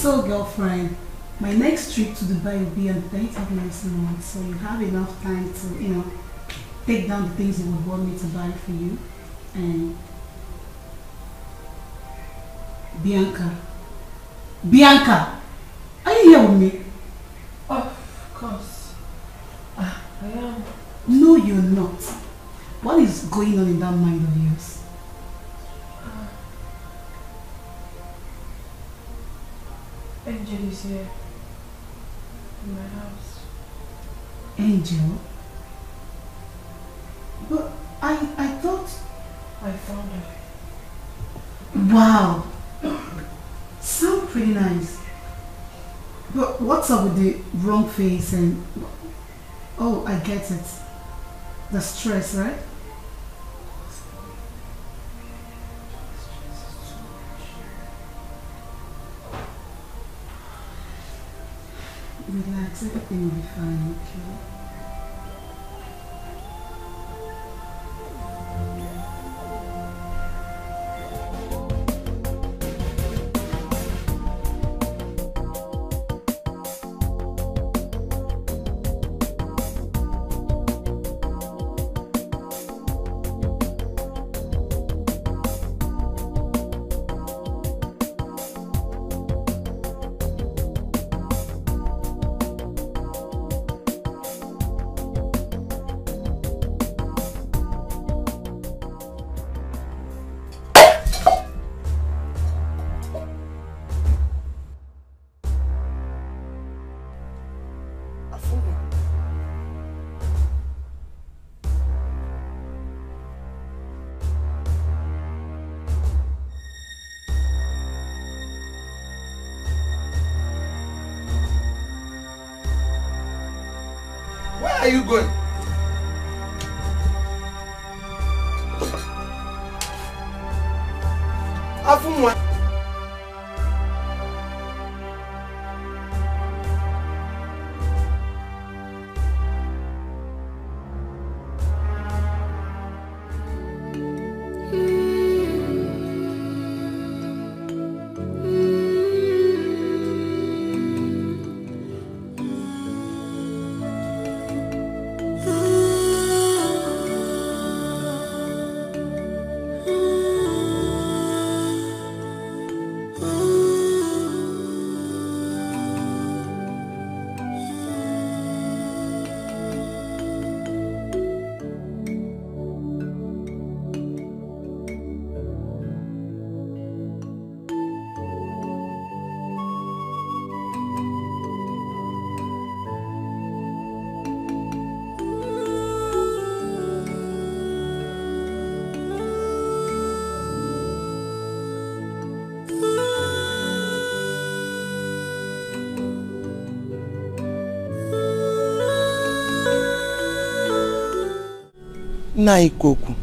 So, girlfriend, My next trip to Dubai will be on the 8th of next month, so you have enough time to, take down the things you would want me to buy for you. And Bianca, are you here with me? Of course. I am. No, you're not. What is going on in that mind of yours? Angel is here. In my house. Angel? But I thought... I found her. Wow. Sound pretty nice. But what's up with the wrong face and... Oh, I get it. The stress, right? Relax, everything will be fine, okay? Where are you going? Afumwa. Naikoku.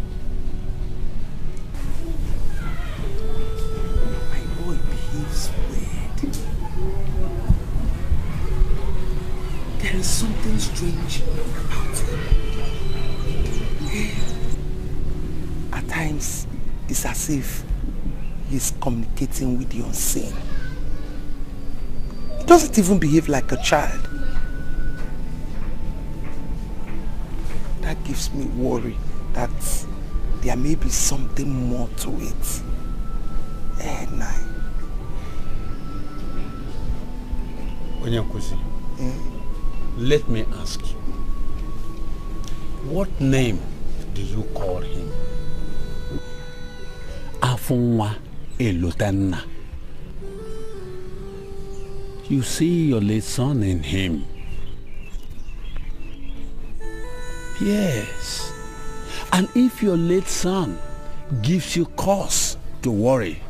My boy behaves weird. There is something strange about him. At times, it's as if he's communicating with the unseen. He doesn't even behave like a child. That gives me worry that there may be something more to it. Onyankusi, let me ask you, what name do you call him? Afunwa Elotanna. You see your late son in him. Yes. And if your late son gives you cause to worry,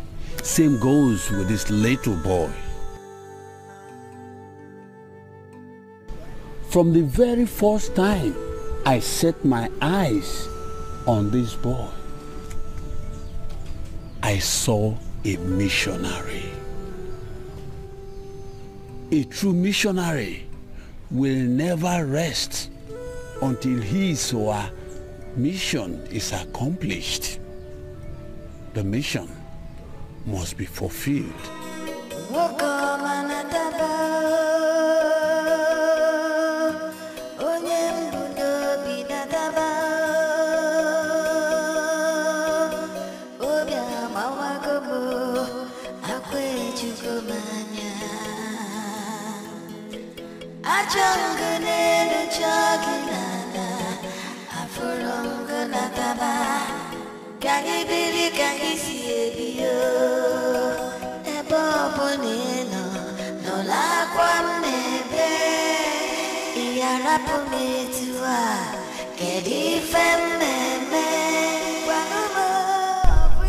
same goes with this little boy. From the very first time I set my eyes on this boy, I saw a missionary. A true missionary will never rest until his or her mission is accomplished. The mission must be fulfilled. Welcome,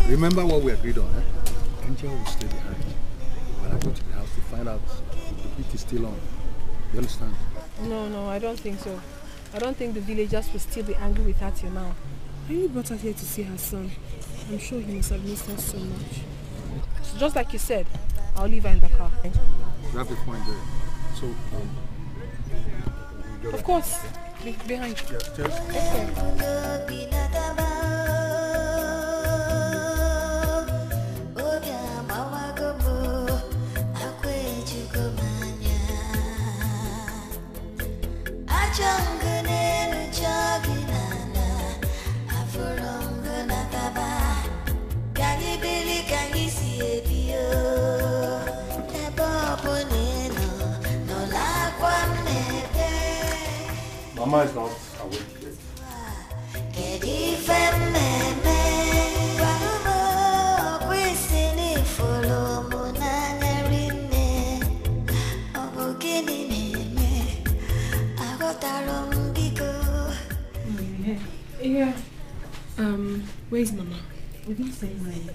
Remember what we agreed on, eh? Angel will stay behind. But I go to the house to find out if the heat is still on. You understand? No, I don't think so. I don't think the villagers will still be angry with her till now. I only brought her here to see her son. I'm sure he must have missed her so much. So just like you said, I'll leave her in the car. You have the point there. So, of course. Behind. Yeah, just... Mama is not awake yet. Yeah. Where's Mama? We didn't say mine.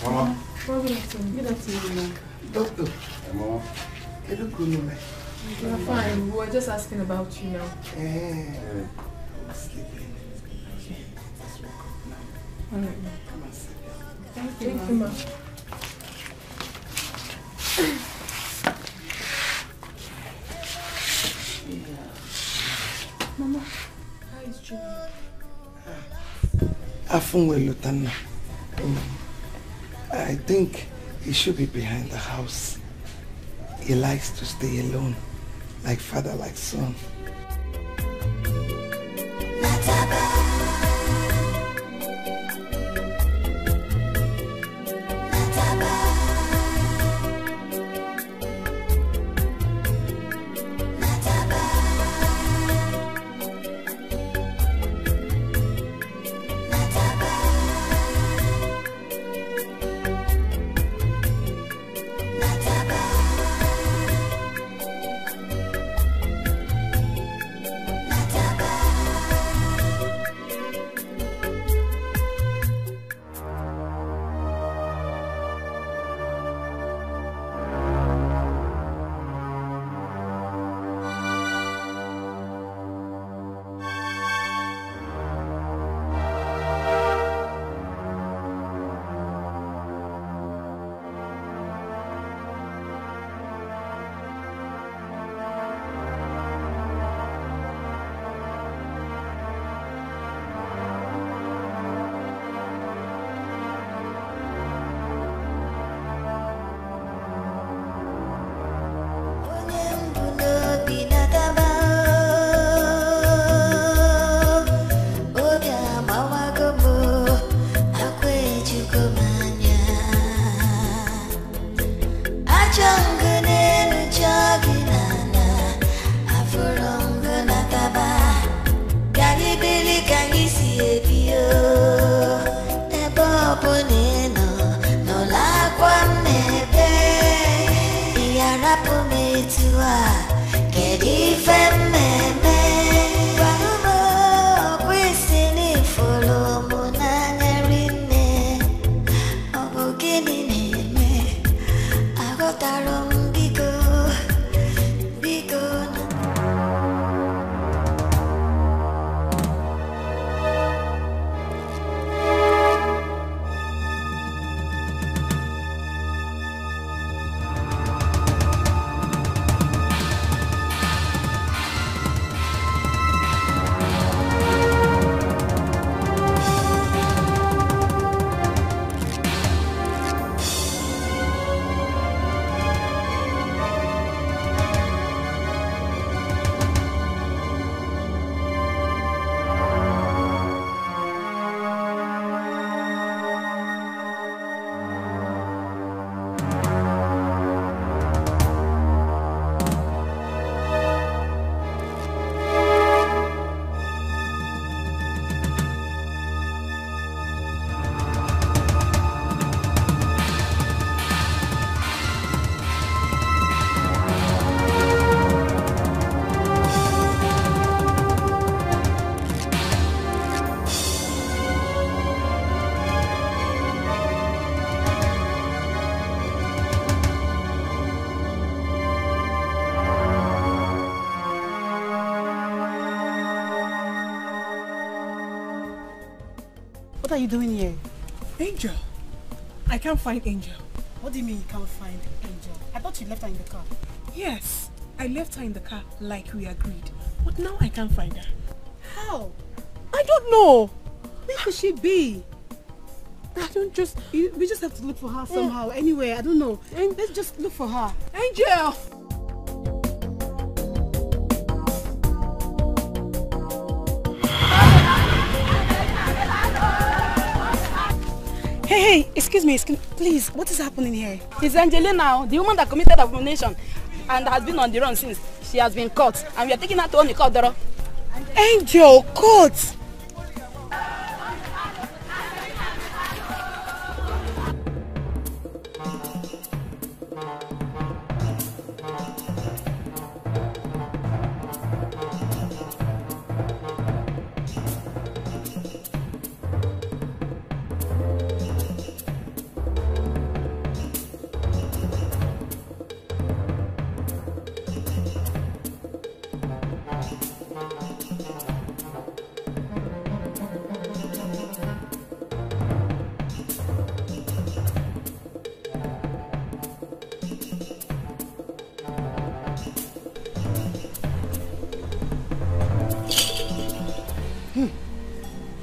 Mama. Good afternoon. Good afternoon. Doctor. Hey, Mama. You're fine. We were just asking about you now. Sleeping. Okay. Come on, sit down. Thank you, Ma. Mama, how is Jimmy? I think he should be behind the house. He likes to stay alone, like father, like son. What are you doing here? Angel. I can't find Angel. What do you mean you can't find Angel? I thought you left her in the car. Yes, I left her in the car like we agreed. But now I can't find her. How? I don't know. Where could she be? We just have to look for her somehow. Anyway, I don't know. Let's just look for her. Angel! Hey, excuse me, please, what is happening here? It's Angelina, the woman that committed abomination and has been on the run since. She has been caught and we are taking her to Etiko. Angel, caught!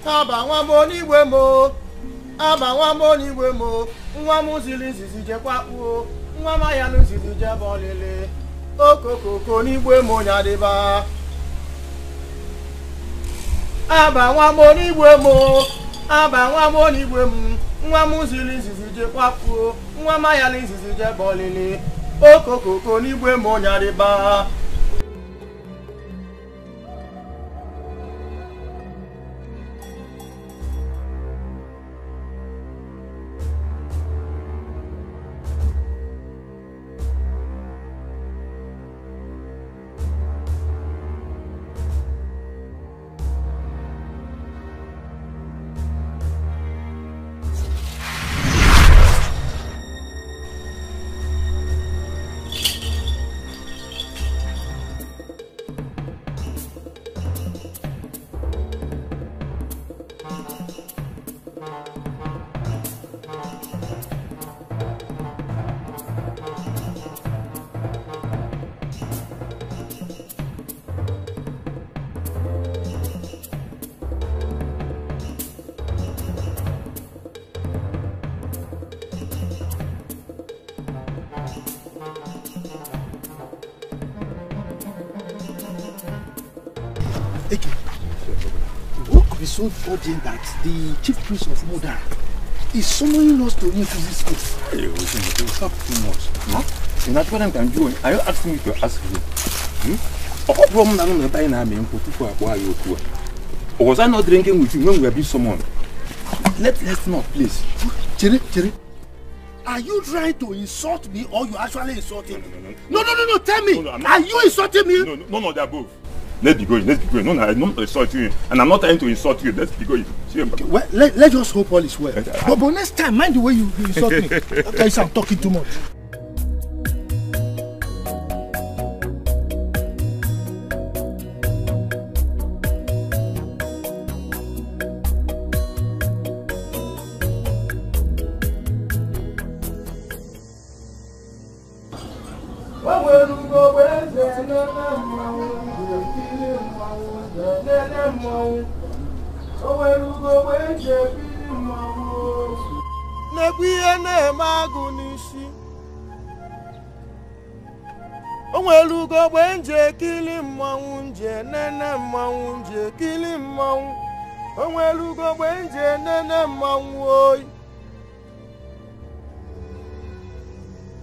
Aba nwa mo n'igwe mo, aba nwa mo n'igwe mo, nwa m ziri nzizi jekwa kpuo, nwa ma ya nzizi je bolele, okokoko n'igwe mo nyadịba. Aba nwa mo n'igwe mo, aba nwa mo n'igwe m, nwa m ziri nzizi jekwa kpuo, nwa ma ya nzizi je bolele, okokoko n'igwe mo nyadịba. So urgent that the chief priest of Moda is summoning us to inquisition school. Hey, stop too much. Huh? That's what I'm going to do. Are you asking me to ask you? What problem am I buying? Or was I not drinking with you when we were being summoned? Let's not, please. Chere, are you trying to insult me or you actually insulting me? No, tell me. No, are you insulting me? No, they're both. Let's be going. No, I'm not insulting you. And I'm not trying to insult you. Let's be going. Okay, well, let's just hope all is well. But next time, mind the way you insult me. Okay, so I'm talking too much.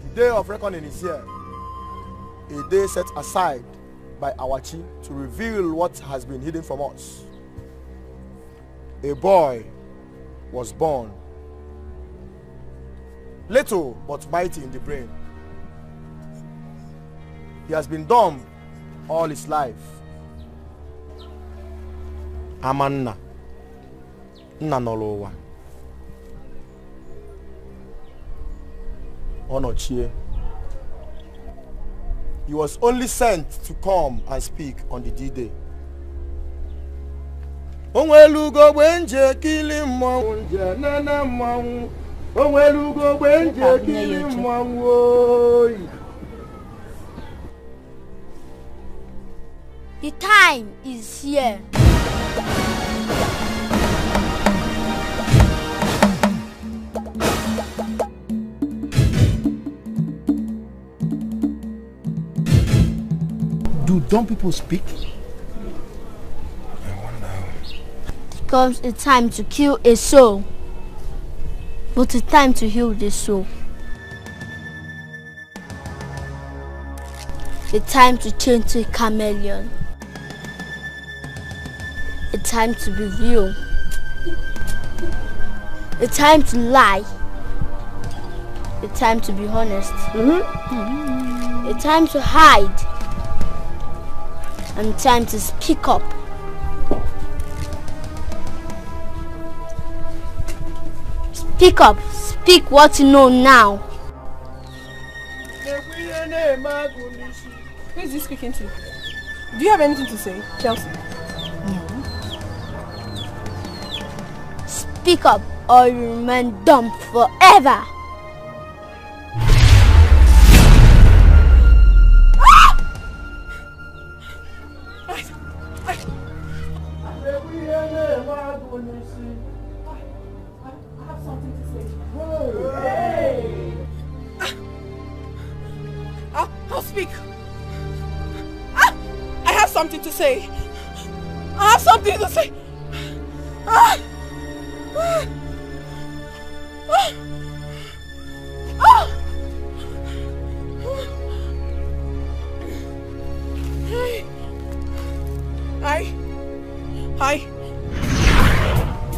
The day of reckoning is here, a day set aside by our chief to reveal what has been hidden from us. A boy was born, little but mighty in the brain. He has been dumb all his life. Amanna Nanolowa Onochie. He was only sent to come and speak on the D-Day. Onwelugo gbenje kili mmanwụ nje nene mmanwụ. Onwelugo gbenje kili mmanwụ oyi. The time is here. Do dumb people speak? It comes a time to kill a soul, but a time to heal the soul. A time to change to a chameleon. A time to be real. A time to lie. A time to be honest. A time to hide. And time to speak up. Speak up. Speak what you know now. Who is he speaking to? Do you have anything to say, Chelsea? No. Speak up or you remain dumb forever. I'll speak. I have something to say. I have something to say. Hi.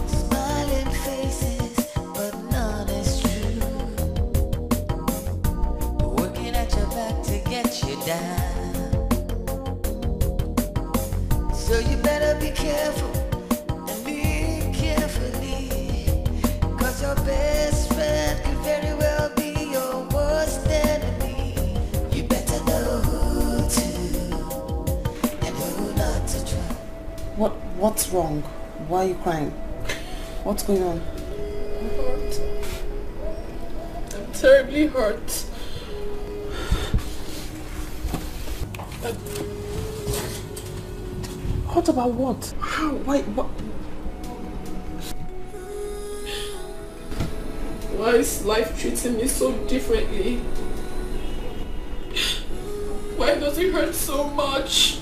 Smiling faces, but none is true. Working at your back to get you down. So you better be careful and live carefully. Cause your best friend could very well be your worst enemy. You better know who to and who not to trust. What's wrong? Why are you crying? What's going on? I'm hurt. I'm terribly hurt. Hurt about what? How? Why? What? Why is life treating me so differently? Why does it hurt so much?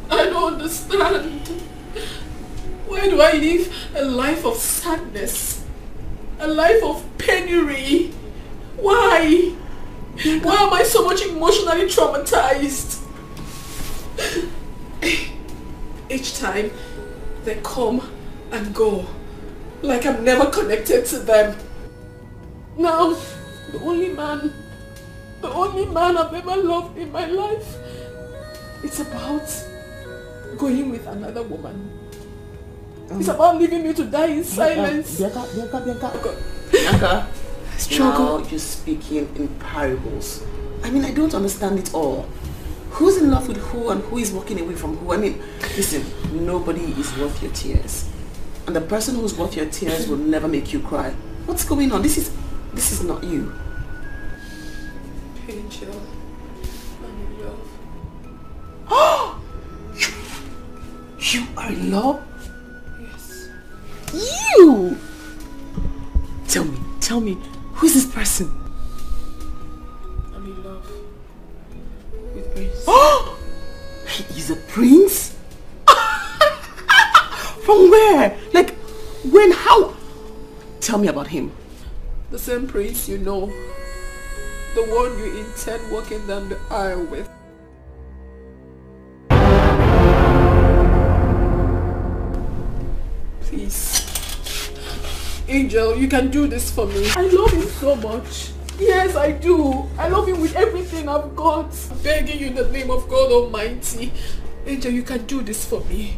I don't understand. Why do I live a life of sadness? A life of penury? Why? Why am I so much emotionally traumatized? Each time they come and go, like I'm never connected to them. Now, the only man I've ever loved in my life, it's about going with another woman. It's about leaving me to die in silence. Bianca, struggle. Now you're speaking in parables. I mean, I don't understand it all. Who's in love with who and who is walking away from who? I mean, listen, nobody is worth your tears. And the person who's worth your tears will never make you cry. What's going on? This is not you. Angel, I'm in love. Oh! You are in love? Yes. You! Tell me, who is this person? I'm in love with Prince. Oh! He is a prince? From where? Like, when, how? Tell me about him. The same prince you know. The one you intend walking down the aisle with. Please. Angel, you can do this for me. I love him so much. Yes, I do. I love him with everything I've got. I'm begging you in the name of God Almighty. Angel, you can do this for me.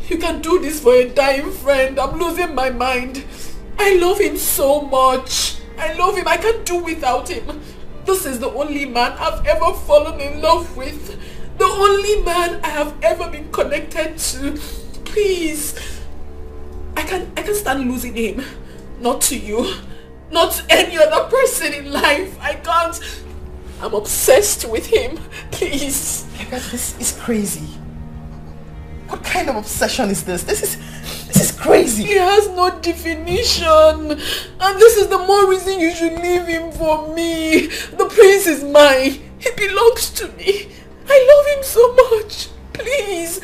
You can do this for a dying friend. I'm losing my mind. I love him so much. I love him. I can't do without him. This is the only man I've ever fallen in love with. The only man I have ever been connected to. Please. I can't stand losing him. Not to you. Not to any other person in life. I can't. I'm obsessed with him. Please. This is crazy. What kind of obsession is this? This is crazy. He has no definition. And this is the more reason you should leave him for me. The prince is mine. He belongs to me. I love him so much. Please.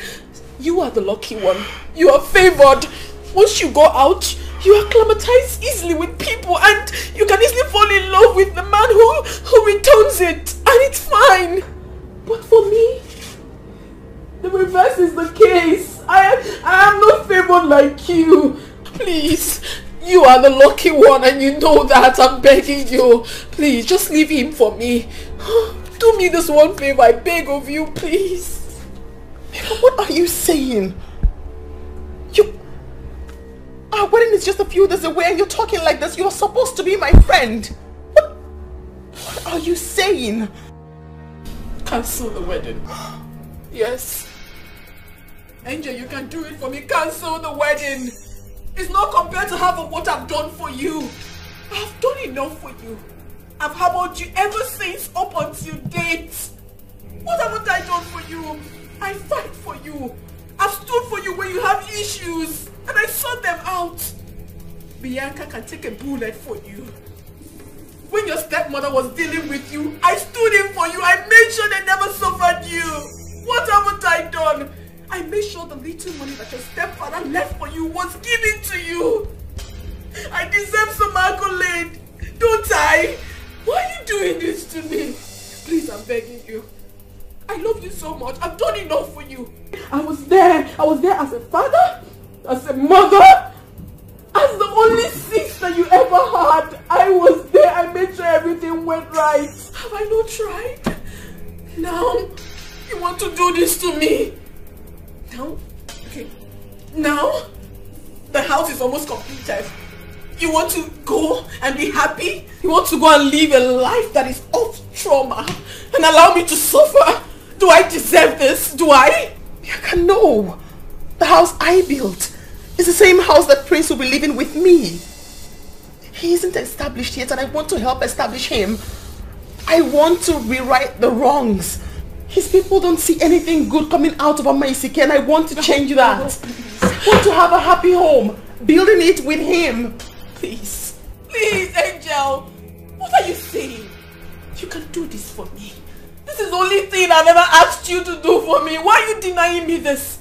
You are the lucky one. You are favored. Once you go out, you acclimatize easily with people and you can easily fall in love with the man who returns it. And it's fine. But for me, the reverse is the case. I am not favored like you. Please, you are the lucky one and you know that. I'm begging you. Please, just leave him for me. Do me this one favor, I beg of you, please. What are you saying? Our wedding is just a few days away and you're talking like this. You're supposed to be my friend. What are you saying? Cancel the wedding. Yes. Angel, you can do it for me. Cancel the wedding. It's not compared to half of what I've done for you. I've done enough for you. I've harbored you ever since up until date. What haven't I done for you? I fight for you. I've stood for you when you have issues. And I sort them out. Bianca can take a bullet for you. When your stepmother was dealing with you, I stood in for you. I made sure they never suffered you. What haven't I done? I made sure the little money that your stepfather left for you was given to you. I deserve some accolade, don't I? Why are you doing this to me? Please, I'm begging you. I love you so much. I've done enough for you. I was there as a father, as a mother, as the only sister you ever had. I was there. I made sure everything went right. Have I not tried? Now, you want to do this to me? Now? Okay. Now, the house is almost completed. You want to go and be happy? You want to go and live a life that is of trauma and allow me to suffer? Do I deserve this? Do I? Bianca, no. The house I built is the same house that Prince will be living with me. He isn't established yet and I want to help establish him. I want to rewrite the wrongs. His people don't see anything good coming out of Amaisike and I want to change that. I want to have a happy home, building it with him. Please. Please, Angel. What are you saying? You can do this for me. This is the only thing I've ever asked you to do for me. Why are you denying me this?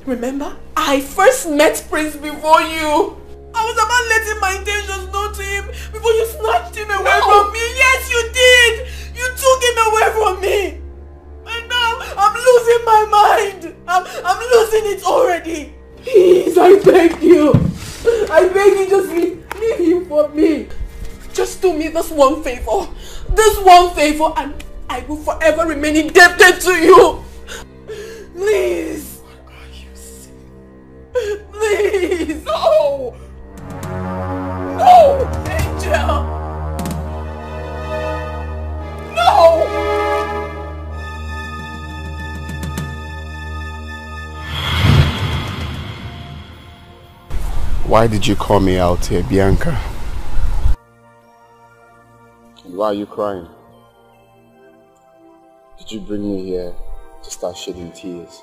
Remember, I first met Prince before you. I was about letting my intentions known to him before you snatched him away from me. Yes, you did. You took him away from me. And now I'm losing my mind. I'm losing it already. Please, I beg you. I beg you, just leave him for me. Just do me this one favor. This one favor and I will forever remain indebted to you. Please. What are you saying? Please. No. No, Angel. No. Why did you call me out here, Bianca? And why are you crying? Did you bring me here to start shedding tears?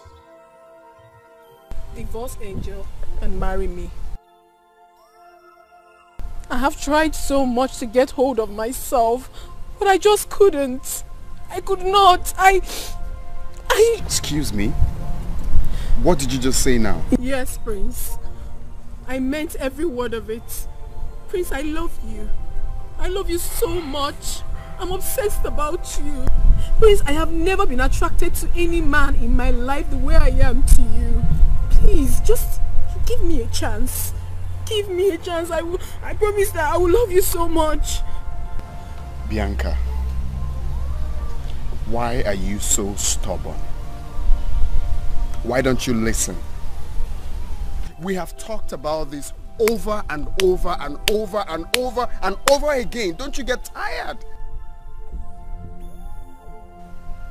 Divorce Angel and marry me. I have tried so much to get hold of myself, but I just couldn't. I could not. I... Excuse me? What did you just say now? Yes, Prince. I meant every word of it. Prince, I love you. I love you so much. I'm obsessed about you. Prince, I have never been attracted to any man in my life the way I am to you. Please, just give me a chance. Give me a chance. I promise that I will love you so much. Bianca, why are you so stubborn? Why don't you listen? We have talked about this over and over and over and over and over again. Don't you get tired?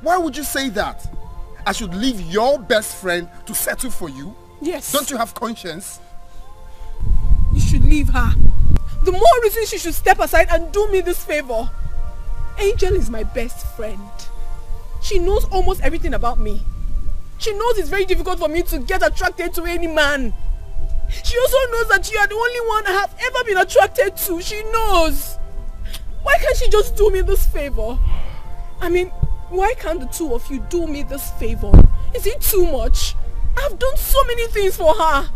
Why would you say that? I should leave your best friend to settle for you? Yes. Don't you have conscience? You should leave her. The more reason she should step aside and do me this favor. Angel is my best friend. She knows almost everything about me. She knows it's very difficult for me to get attracted to any man. She also knows that you are the only one I have ever been attracted to. She knows. Why can't she just do me this favor? I mean, why can't the two of you do me this favor? Is it too much? I've done so many things for her.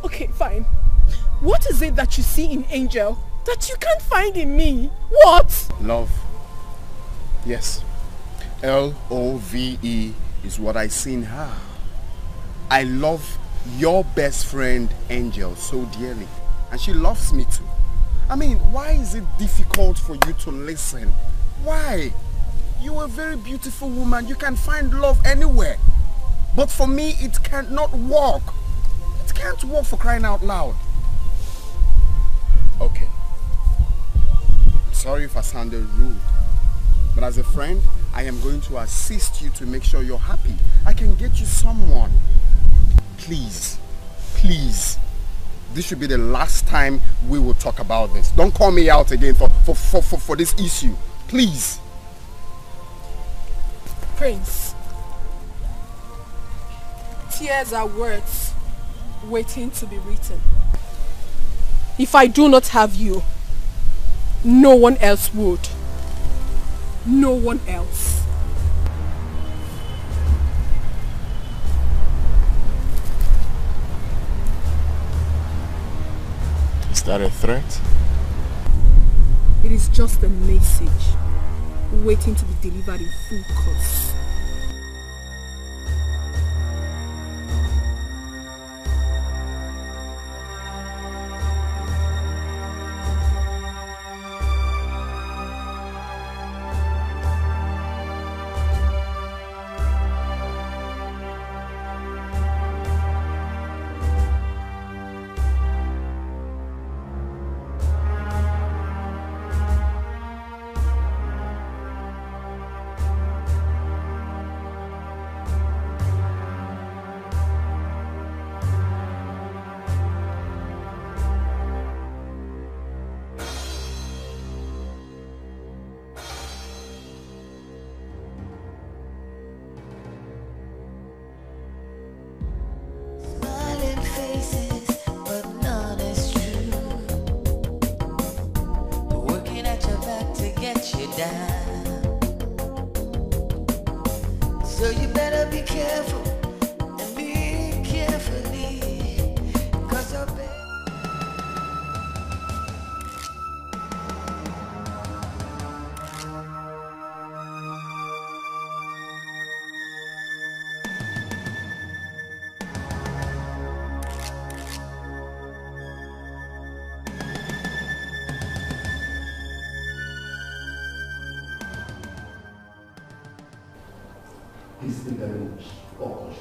Okay, fine. What is it that you see in Angel that you can't find in me? What? Love. Yes. L-O-V-E is what I see in her. I love your best friend Angel so dearly. And she loves me too. I mean, why is it difficult for you to listen? Why? You're a very beautiful woman. You can find love anywhere. But for me, it cannot work. It can't work, for crying out loud. Okay. Sorry if I sounded rude. But as a friend, I am going to assist you to make sure you're happy. I can get you someone. Please. Please. This should be the last time we will talk about this. Don't call me out again for this issue. Please. Prince. Tears are words waiting to be written. If I do not have you, no one else would. No one else. Is that a threat? It is just a message waiting to be delivered in full course. Smiling faces, but none is true. Working at your back to get you down. So you better be careful and be carefully, 'cause your baby. He's very much unconscious.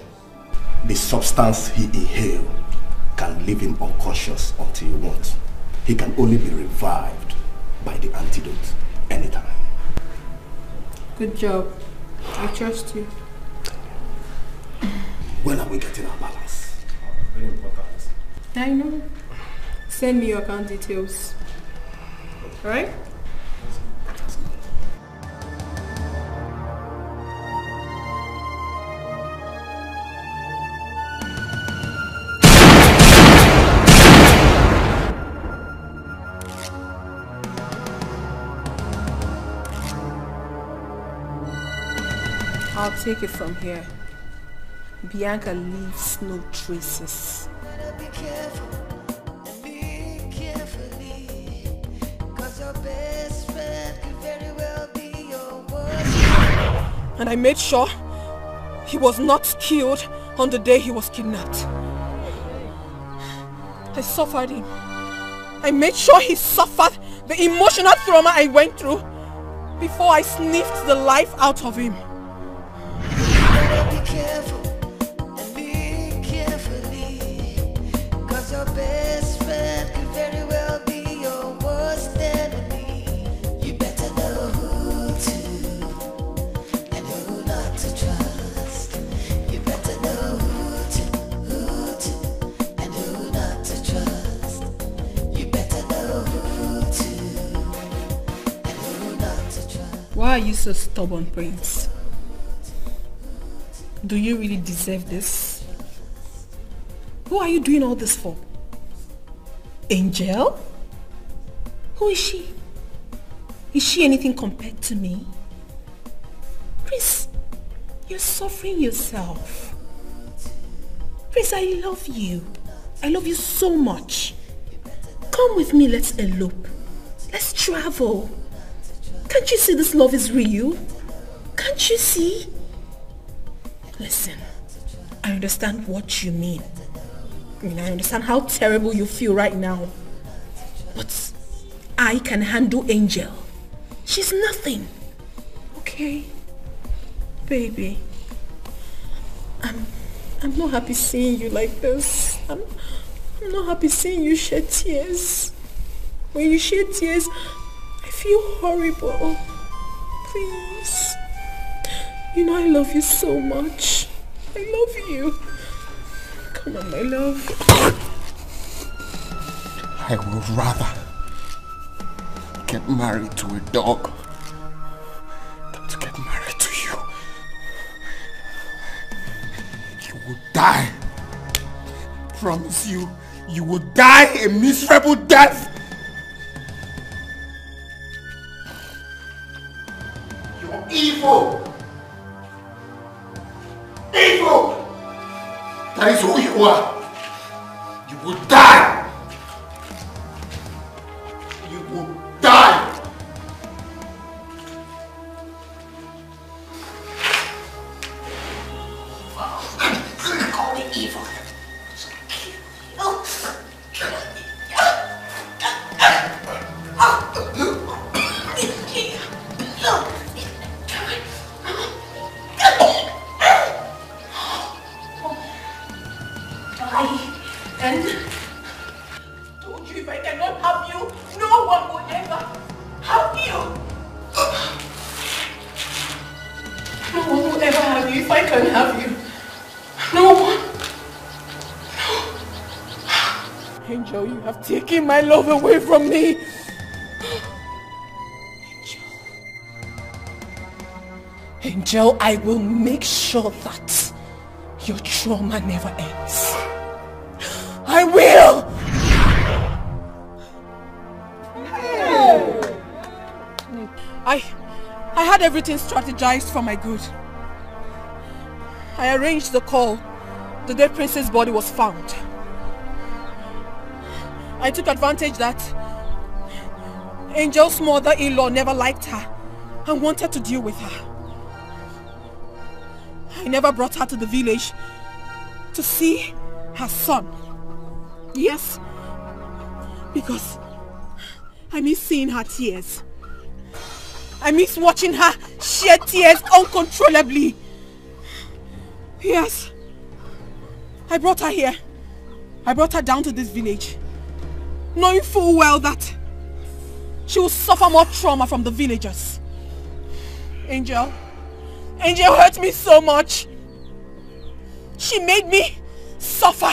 The substance he inhaled can leave him unconscious until you want. He can only be revived by the antidote anytime. Good job. I trust you. When are we getting our balance? Very important. I know. Send me your account details. Alright? I'll take it from here. Bianca leaves no traces. Better be careful and be carefully, 'cause your best friend could very well be your worst. And I made sure he was not killed on the day he was kidnapped. I suffered him. I made sure he suffered the emotional trauma I went through before I sniffed the life out of him. Better be careful and be carefully, 'cause your best friend could very well be your worst enemy. You better know who to and who not to trust. You better know Why are you so stubborn, Prince? Do you really deserve this? Who are you doing all this for? Angel? Who is she? Is she anything compared to me? Prince, you're suffering yourself. Prince, I love you. I love you so much. Come with me, let's elope. Let's travel. Can't you see this love is real? Can't you see? Listen, I understand what you mean. I understand how terrible you feel right now. But I can handle Angel. She's nothing. Okay? Baby. I'm not happy seeing you like this. I'm not happy seeing you shed tears. When you shed tears, I feel horrible. Please. You know I love you so much. I love you. Come on, my love. I would rather get married to a dog than to get married to you. You will die. Promise you, you will die a miserable death. You're evil. Evil. That is who you are. You will die. You will die. Call me evil. And told you if I cannot have you, no one will ever have you. No one will ever have you if I can have you. No one. No. Angel, you have taken my love away from me. Angel, I will make sure that your trauma never ends. I will! I had everything strategized for my good. I arranged the call the day Prince's body was found. I took advantage that Angel's mother-in-law never liked her and wanted to deal with her. I never brought her to the village to see her son. Yes, because I miss seeing her tears. I miss watching her shed tears uncontrollably. Yes, I brought her here. I brought her down to this village, knowing full well that she will suffer more trauma from the villagers. Angel hurt me so much. She made me suffer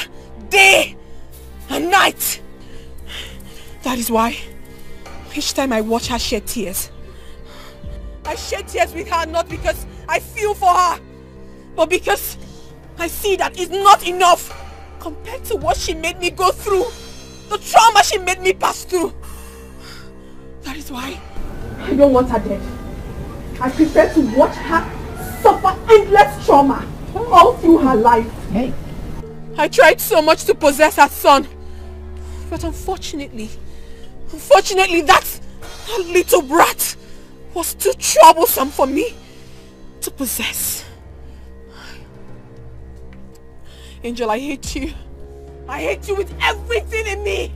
day and night. That is why each time I watch her shed tears, I shed tears with her not because I feel for her, but because I see that it's not enough compared to what she made me go through, the trauma she made me pass through. That is why I don't want her dead. I prefer to watch her suffer endless trauma all through her life. Hey. I tried so much to possess her son, but unfortunately that little brat was too troublesome for me to possess. Angel, I hate you. I hate you with everything in me.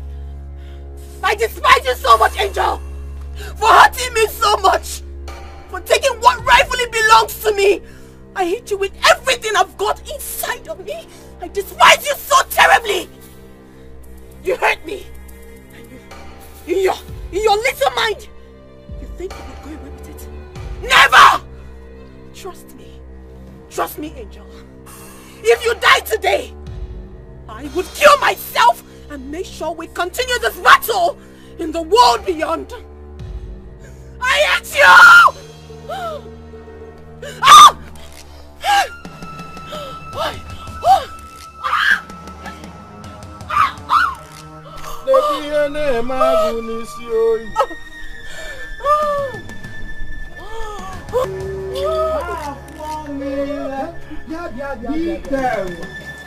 I despise you so much, Angel, for hurting me so much, for taking what rightfully belongs to me. I hate you with everything I've got inside of me. I despise you so terribly. You hurt me. In your little mind, you think you would go away with it? Never! Trust me. Trust me, Angel. If you die today, I would kill myself and make sure we continue this battle in the world beyond. I hate you!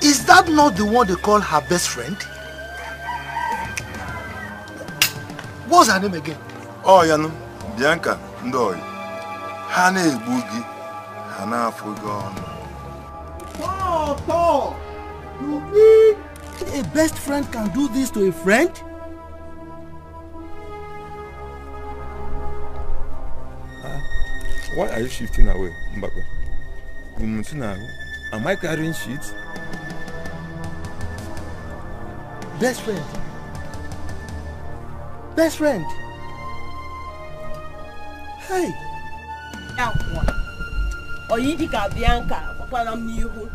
Is that not the one they call her best friend? What's her name again? Oh, Yanu, Bianca, Ndoi. Hane Boogie, Hana Fugon. Oh, you mean a best friend can do this to a friend? Why are you shifting away, Mbappe? Am I carrying sheets? Best friend. Best friend. Hey. Oyidika Bianca, Papa Nam Nihu.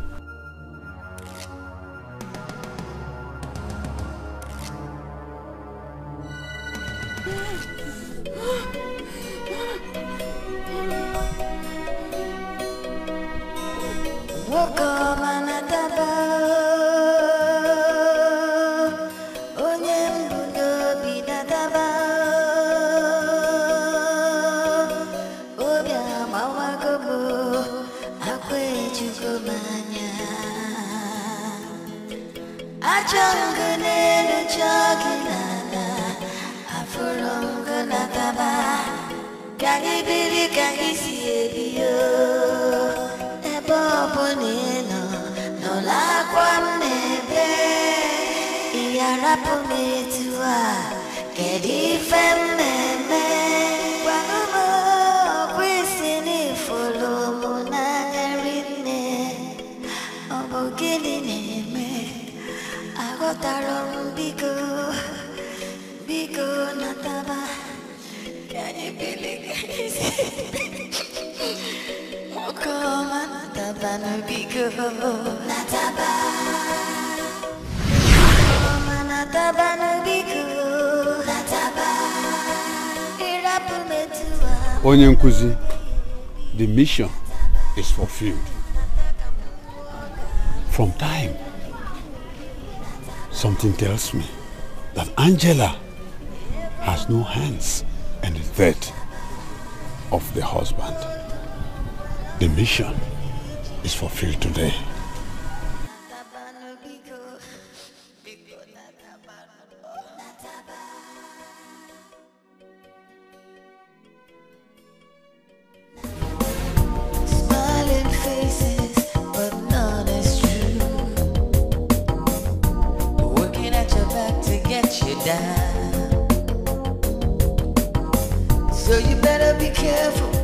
Onyenkuzi, the mission is fulfilled. From time, something tells me that Angela has no hands in the death of the husband. The mission is fulfilled today. Smiling faces, but none is true. Working at your back to get you down. So you better be careful.